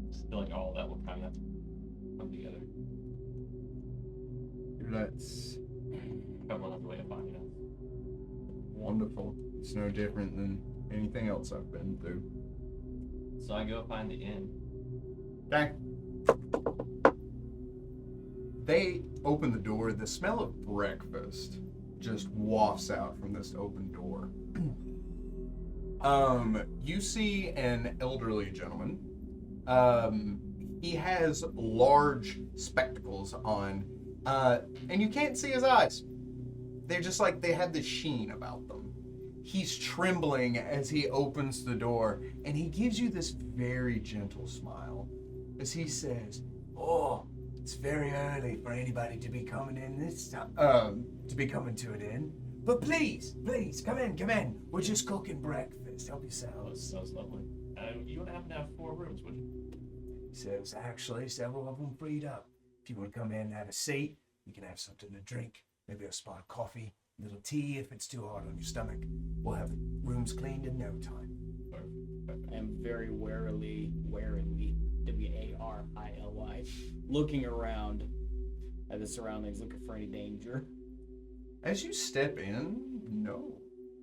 Just feel like all that will kind of come together. That's Come on the way of finding us. wonderful. It's no different than anything else I've been through. So I go find the inn. Okay. they open the door. The smell of breakfast just wafts out from this open door. You see an elderly gentleman. He has large spectacles on, and you can't see his eyes. They're just like they have this sheen about them. He's trembling as he opens the door, and he gives you this very gentle smile as he says, "Oh, it's very early for anybody to be coming in this time, to be coming to an inn. But please, come in. We're just cooking breakfast. Help yourselves." Sounds lovely. You would happen to have 4 rooms, would you? So there's actually several of them freed up. If you want to come in and have a seat, you can have something to drink. Maybe a spot of coffee, a little tea if it's too hard on your stomach. We'll have the rooms cleaned in no time. I am very warily, W-A-R-I-L-Y, looking around at the surroundings, looking for any danger. As you step in, no.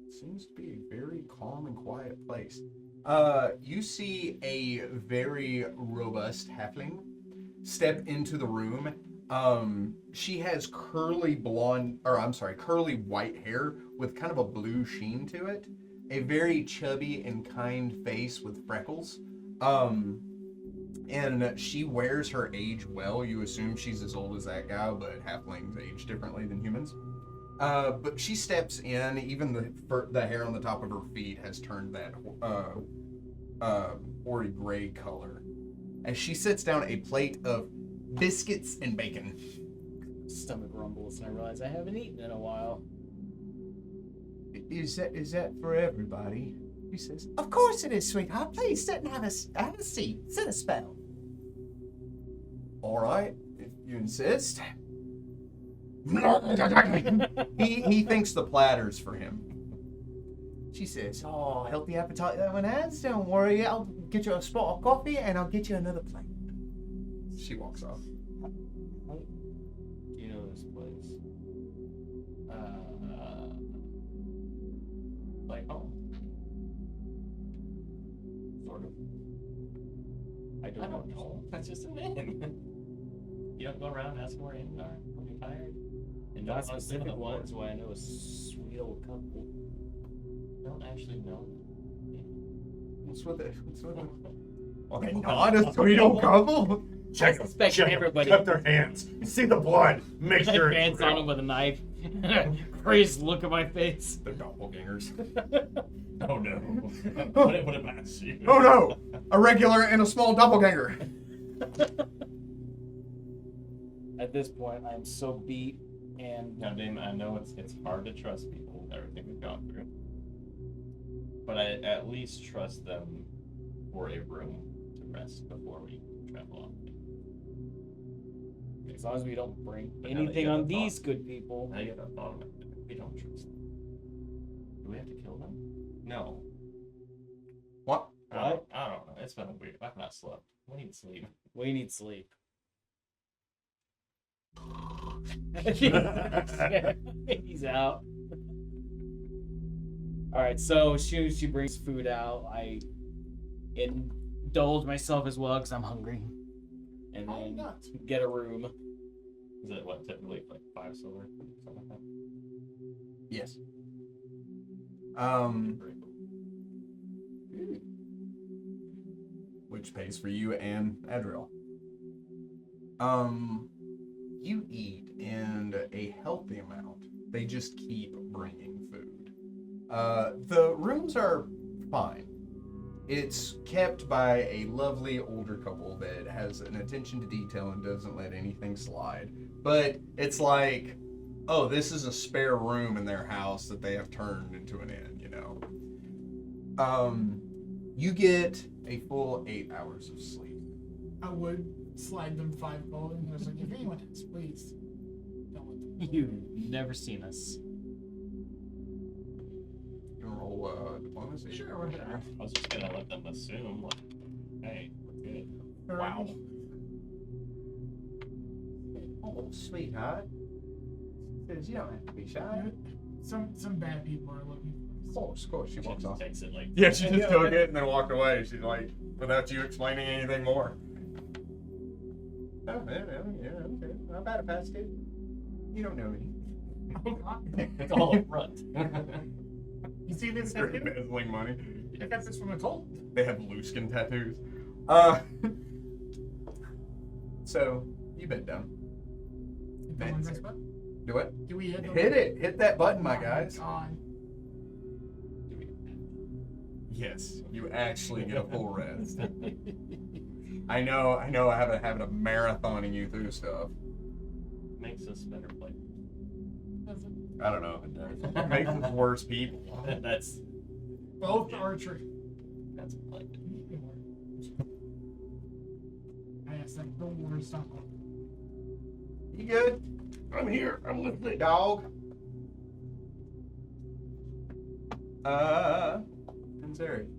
It seems to be a very calm and quiet place. You see a very robust halfling step into the room. She has curly white hair with kind of a blue sheen to it. A very chubby and kind face with freckles. And she wears her age well. You assume she's as old as that guy, but halflings age differently than humans. But she steps in. Even the hair on the top of her feet has turned that hoary gray color. As she sits down a plate of biscuits and bacon. Stomach rumbles, and I realize I haven't eaten in a while. Is that for everybody? He says, "Of course it is, sweetheart. Please sit and have a seat. Sit a spell." All right, if you insist. he thinks the platter's for him. She says, "Oh, healthy appetite that one has. Don't worry, I'll get you a spot of coffee and I'll get you another plate." She walks off. Do you know this place? Like home? Sort of. I don't know. That's just a name. You don't go around asking where inns are when you're tired? And Not don't specific the ones, why I know a sweet old couple. Don't actually know. What's with it? Okay, not a sweet old couple. Check them. suspect Check 'em. everybody. Cut their hands. See the blood. Make I sure advance it's on real. him with a knife. Crazed look at my face. They're doppelgangers. Oh no. What a mass you. Oh no! A regular and a small doppelganger. At this point, I am so beat and Now, Dame, I know it's hard to trust people with everything we've gone through. But I at least trust them for a room to rest before we travel off. as long as we don't bring But now that anything you have on the these thought- good people. Now you have a thought of it. We don't trust them. Do we have to kill them? No. What? I don't know. It's been weird. I've not slept. We need sleep. We need sleep. He's out. Alright, so as soon as she brings food out, I indulge myself as well because I'm hungry. And I'm then not. get a room. Is it what typically like 5 silver? Something like that? Yes. Which pays for you and Adriel. You eat and a healthy amount. They just keep bringing food. The rooms are fine. It's kept by a lovely older couple that has an attention to detail and doesn't let anything slide. But it's like, oh, this is a spare room in their house that they have turned into an inn, you know. You get a full 8 hours of sleep. I would slide them 5 gold, and I was like, if anyone has, please don't let them. You've never seen us. You wanna roll diplomacy? Sure, whatever. I was just gonna let them assume, like, hey, we're good. Wow. Oh, sweetheart. Says you don't have to be shy. Some bad people are looking for us. Of course. She She walks just off. takes it like. Yeah, she just took it and then walked away. She's like, without you explaining anything more. Oh, yeah, okay. I've had a past too. You don't know me. Oh God. It's all up front. You see this Straight tattoo? embezzling money. I got this from a cult. They have Luskin tattoos. So, you bent down. Hit the one next button. Do it. Do we hit the Hit it. Hit that button, my Oh guys. God. Yes, you actually get a full rest. I know, I have a habit of marathoning you through stuff. Makes us better players. Does it? I don't know if it does. It makes us worse people. That's Both archery. like I asked them the worst on both. You good? I'm here. I'm listening. Dog. Sincerity.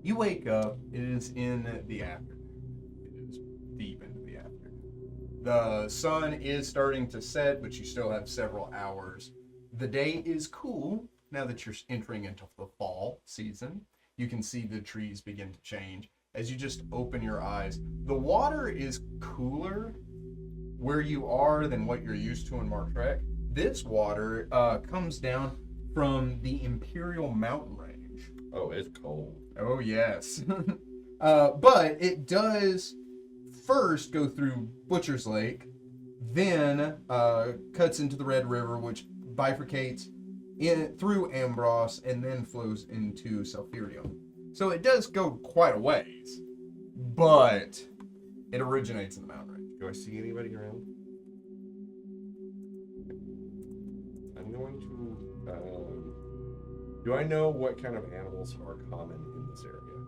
You wake up, it is in the afternoon. It is deep into the afternoon. The sun is starting to set, but you still have several hours. The day is cool now that you're entering into the fall season. You can see the trees begin to change as you just open your eyes. The water is cooler where you are than what you're used to in Martrek. This water comes down from the Imperial Mountain Range. Oh, it's cold. Oh, yes. But it does first go through Butcher's Lake, then cuts into the Red River, which bifurcates through Ambros, and then flows into Sulfurium. So it does go quite a ways, but it originates in the mountain range. Do I see anybody around? I'm going to. Do I know what kind of animals are common in this area?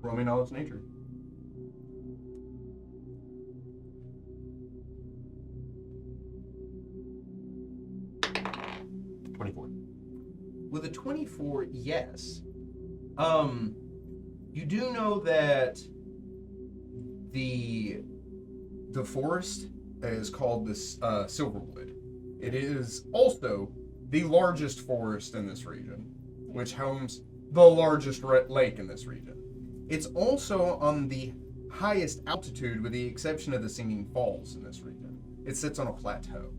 Roaming knowledge nature. With a 24, yes. You do know that the forest is called this Silverwood. It is also the largest forest in this region, which homes the largest lake in this region. It's also on the highest altitude, with the exception of the Singing Falls in this region. It sits on a plateau.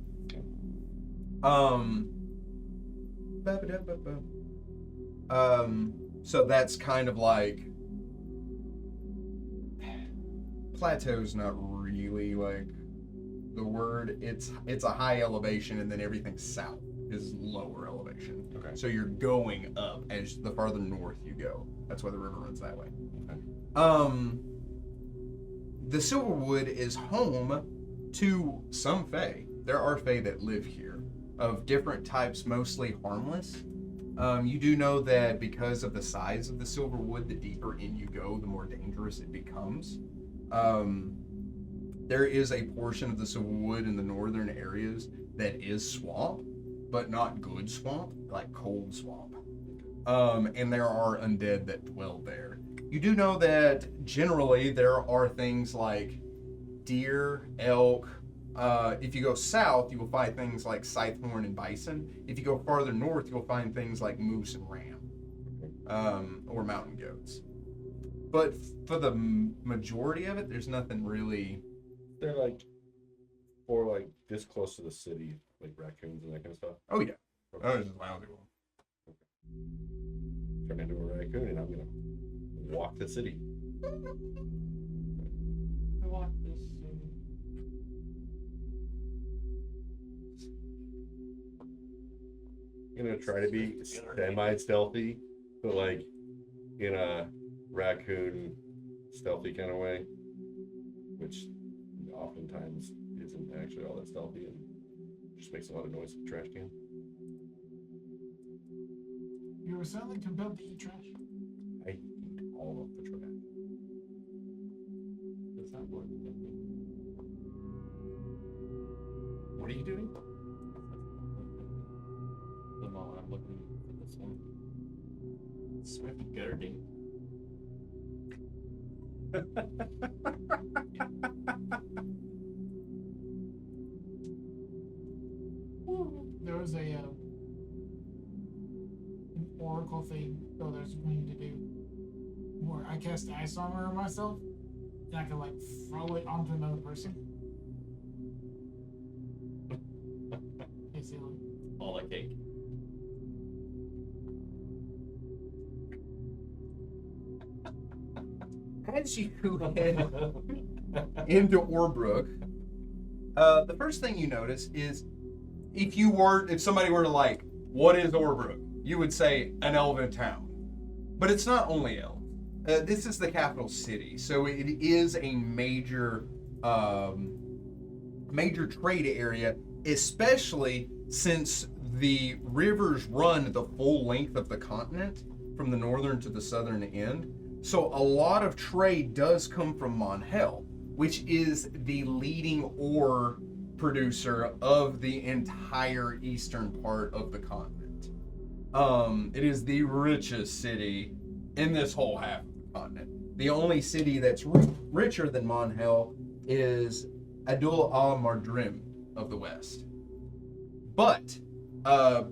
So that's kind of like, plateau's not really like the word. It's a high elevation, and then everything south is lower elevation. Okay. So you're going up as the farther north you go. That's why the river runs that way. Okay. The Silverwood is home to some Fae. There are Fae that live here, of different types, mostly harmless. You do know that because of the size of the Silverwood, the deeper in you go, the more dangerous it becomes. There is a portion of the Silverwood in the northern areas that is swamp, but not good swamp, like cold swamp. And there are undead that dwell there. You do know that generally there are things like deer, elk. If you go south, you will find things like scythehorn and bison. If you go farther north, you'll find things like moose and ram, or mountain goats. But for the majority of it, there's nothing really. They're like, or like this close to the city, like raccoons and that kind of stuff. Oh yeah. Okay. Oh, it's just lousy one. Turn into a raccoon and I'm gonna walk the city. walk this. I'm gonna try to be semi-stealthy, but like in a raccoon stealthy kind of way, which oftentimes isn't actually all that stealthy and just makes a lot of noise with the trash can. You were suddenly compelled to eat trash. I eat all of the trash. That's not worth it. What are you doing? The moment I'm looking for this one. Swift girding. There was an oracle thing there's going to do where I cast ice armor on myself, And I can like throw it onto another person. Hey, Salem. All the cake. As you head into Orbrook, the first thing you notice is if somebody were to like, what is Orbrook? You would say an elven town. But it's not only elves. This is the capital city, so it is a major trade area, especially since the rivers run the full length of the continent from the northern to the southern end. So a lot of trade does come from Monhel, which is the leading ore producer of the entire eastern part of the continent. It is the richest city in this whole half of the continent. The only city that's richer than Monhel is Adul al-Mardrim of the west. But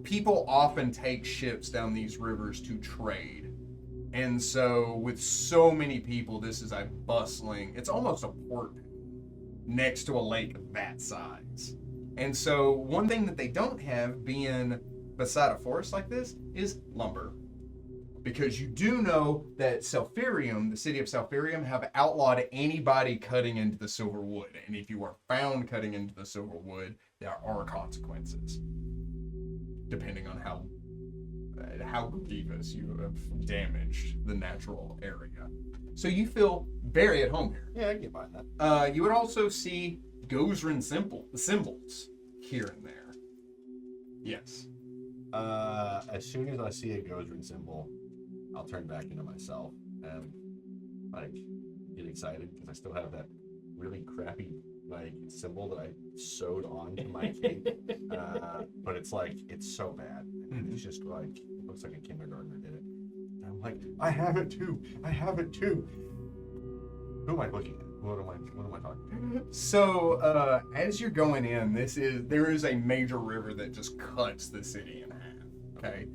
people often take ships down these rivers to trade. And so with so many people, this is a bustling, it's almost a port next to a lake of that size. And so one thing that they don't have being beside a forest like this is lumber. Because you do know that Selfirium, the city of Selfirium, have outlawed anybody cutting into the silver wood. And if you are found cutting into the silver wood, there are consequences. Depending on how grievous you have damaged the natural area. So you feel very at home here. Yeah, I can get by that. You would also see Gozran symbols here and there. Yes. As soon as I see a Gozran symbol, I'll turn back into myself and like get excited because I still have that really crappy like symbol that I sewed onto my cape. But it's like it's so bad. And it's just like it looks like a kindergartner did it. And I'm like, I have it too. I have it too. Who am I looking at? What am I talking about? So as you're going in, there is a major river that just cuts the city in half. Okay.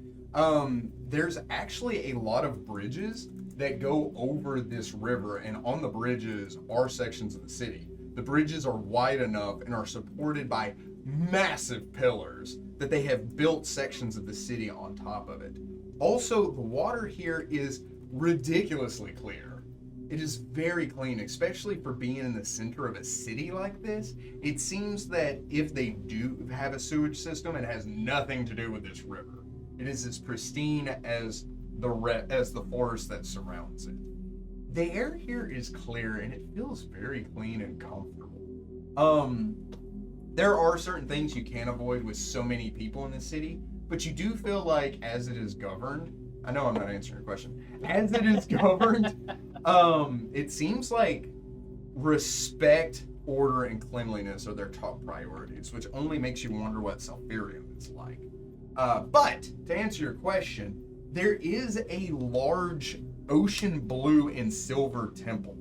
There's actually a lot of bridges that go over this river, and on the bridges are sections of the city. The bridges are wide enough and are supported by massive pillars that they have built sections of the city on top of it. Also, the water here is ridiculously clear. It is very clean, especially for being in the center of a city like this. It seems that if they do have a sewage system, it has nothing to do with this river. It is as pristine as the forest that surrounds it. The air here is clear and it feels very clean and comfortable. There are certain things you can't avoid with so many people in the city, but you do feel like as it is governed, I know I'm not answering your question, as it is governed, it seems like respect, order, and cleanliness are their top priorities, which only makes you wonder what Selfirium is like. But to answer your question, there is a large ocean blue and silver temple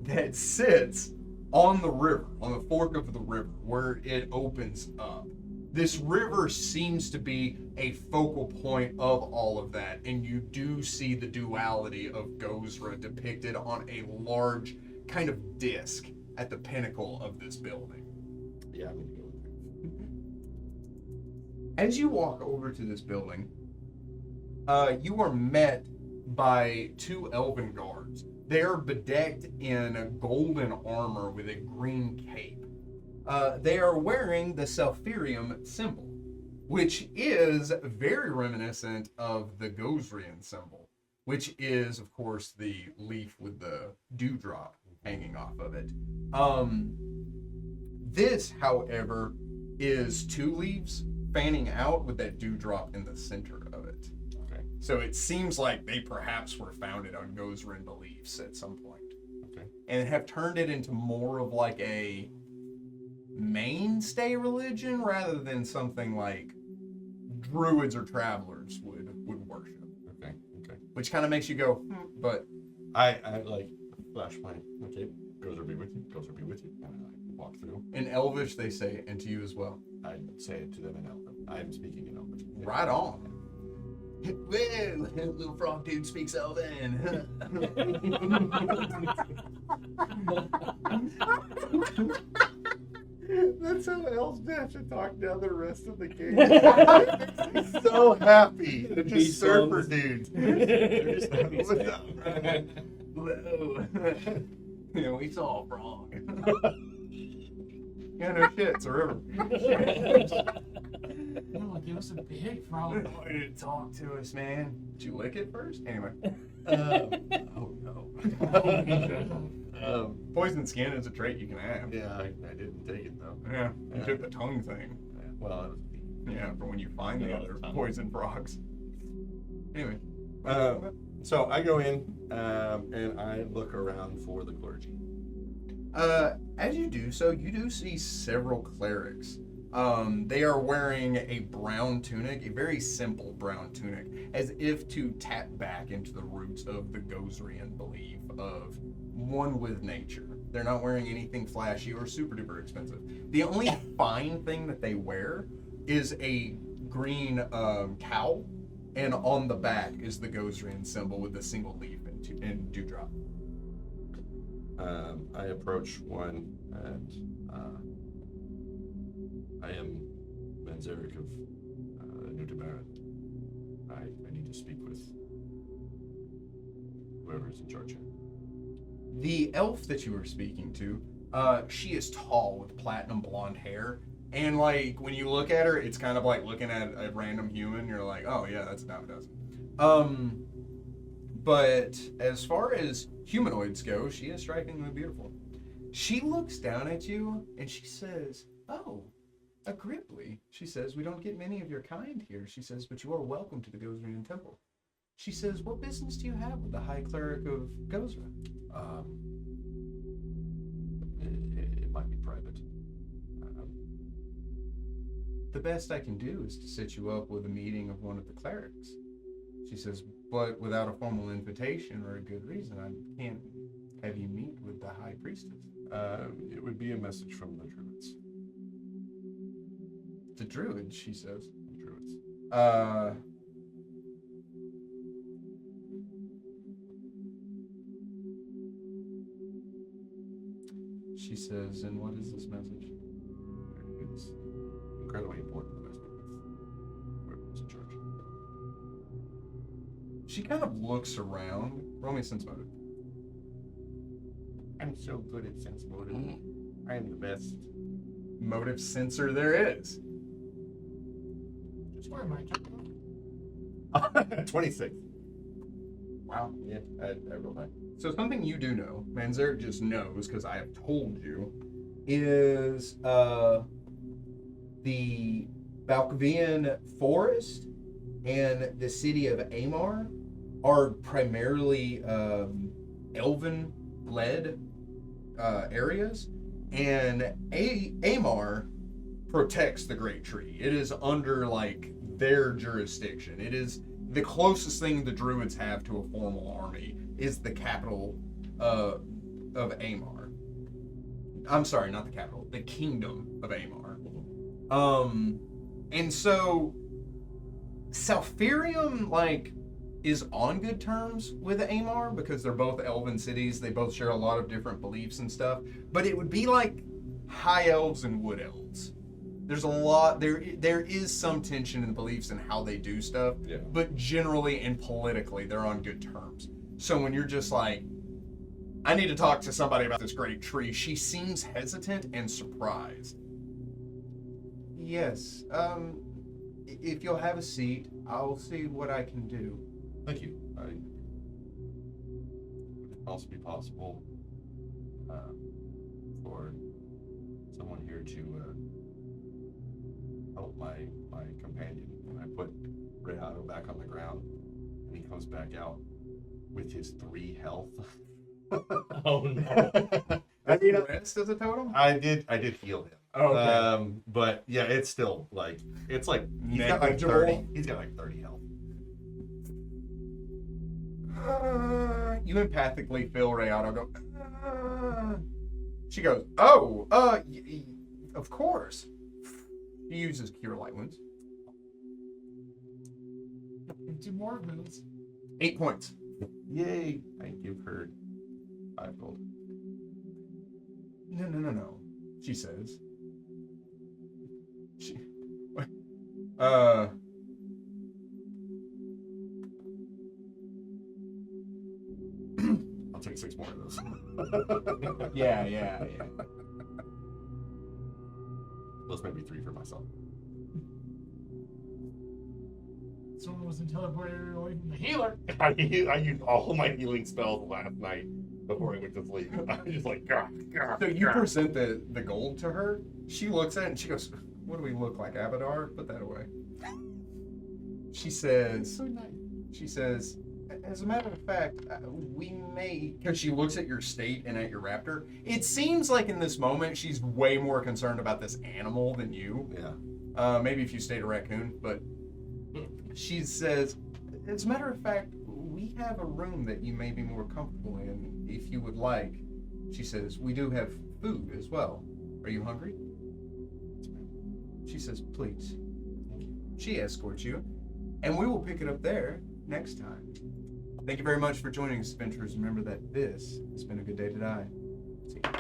that sits on the river, on the fork of the river, where it opens up. This river seems to be a focal point of all of that, and you do see the duality of Gozra depicted on a large kind of disc at the pinnacle of this building. Yeah, I'm gonna go with that. As you walk over to this building, you are met by two elven guards. They are bedecked in a golden armor with a green cape. They are wearing the Selfirium symbol, which is very reminiscent of the Gozrian symbol, which is, of course, the leaf with the dewdrop hanging off of it. This, however, is two leaves fanning out with that dewdrop in the center of it. Okay. So it seems like they perhaps were founded on Gozran beliefs at some point. Okay. And have turned it into more of like a mainstay religion rather than something like druids or travelers would worship. Okay. Which kind of makes you go, but I like flash my cape. Gozer be with you. Gozer be with you. And I walk through. in Elvish they say, and to you as well. I say it to them in Elven. I'm speaking in Elven. Right on. Whoa, little frog dude speaks Elven. That's how elves have to talk down the rest of the game. He's so happy. They're just surfer dudes. They're just what's up? Whoa. Yeah, we saw a frog. Yeah, no shit, it's a river. Oh, give us a big frog. Why did it talk to us, man? Did you lick it first? Anyway. Oh no. Poison skin is a trait you can have. Yeah, I didn't take it though. Yeah, you took the tongue thing. Well, it was Yeah, for when you find the other poison frogs. Anyway. so I go in and I look around for the clergy. As you do so, you do see several clerics. They are wearing a brown tunic, a very simple brown tunic, as if to tap back into the roots of the Gozrian belief of one with nature. They're not wearing anything flashy or super duper expensive. The only fine thing that they wear is a green cowl, and on the back is the Gozrian symbol with a single leaf and dewdrop. I approach one and I am Manzeric of New Tabaran. I need to speak with whoever is in charge here. The elf that you were speaking to, she is tall with platinum blonde hair. And like when you look at her, it's kind of like looking at a random human. You're like, oh yeah, that's a dime a dozen. But as far as humanoids go, she is strikingly beautiful. She looks down at you and she says, oh, a Gribbly. She says, we don't get many of your kind here. She says, but you are welcome to the Gozrian Temple. She says, what business do you have with the High Cleric of Gozra? It might be private. The best I can do is to set you up with a meeting of one of the clerics. She says, but without a formal invitation or a good reason, I can't have you meet with the High Priestess. It would be a message from the Druids. The Druids, she says. The Druids. She says, and what is this message? It's incredibly important that I speak with whoever's in charge. She kind of looks around. Roll me a sense motive. I'm so good at sense motive. I am the best. Motive sensor there is. Where am I? 26. Wow. Yeah, I rolled high. So something you do know, Manzer just knows because I have told you, is the Balkavian forest and the city of Amar are primarily elven-led areas, and Amar protects the Great Tree. It is under like their jurisdiction. It is the closest thing the Druids have to a formal army is the capital of Amar. I'm sorry, not the capital, the kingdom of Amar. And so Salfirium like is on good terms with Amar because they're both elven cities. They both share a lot of different beliefs and stuff. But it would be like high elves and wood elves. There's a lot there is some tension in beliefs and how they do stuff. Yeah. But generally and politically they're on good terms. So when you're just like, I need to talk to somebody about this great tree, she seems hesitant and surprised. Yes, if you'll have a seat, I'll see what I can do. Thank you. Would it also be possible for someone here to help my companion? And I put Renato back on the ground, and he comes back out with his 3 health. Oh no. I mean, rest as a totem? I did heal him. Oh, okay. But yeah, it's still like he's got like Negligible. 30. He's got like 30 health. You empathically feel Renato go. She goes, oh, of course. She uses Cure Light Wounds. give 2 more of those. 8 points. Yay! I give her 5 gold. No. She says. I'll take 6 more of those. Yeah. Plus maybe 3 for myself. Someone wasn't teleported away from the healer. I used all my healing spells last night before I went to sleep. I was just like, gah. So you present the gold to her. She looks at it and she goes, "What do we look like, Abadar? Put that away." She says, So nice. as a matter of fact, we may, because she looks at your state and at your raptor, it seems like in this moment she's way more concerned about this animal than you. Yeah. Maybe if you stayed a raccoon, but she says, as a matter of fact, we have a room that you may be more comfortable in if you would like. She says, we do have food as well. Are you hungry? She says, please. She escorts you, and we will pick it up there next time. Thank you very much for joining us, adventurers. Remember that this has been a good day to die. See you.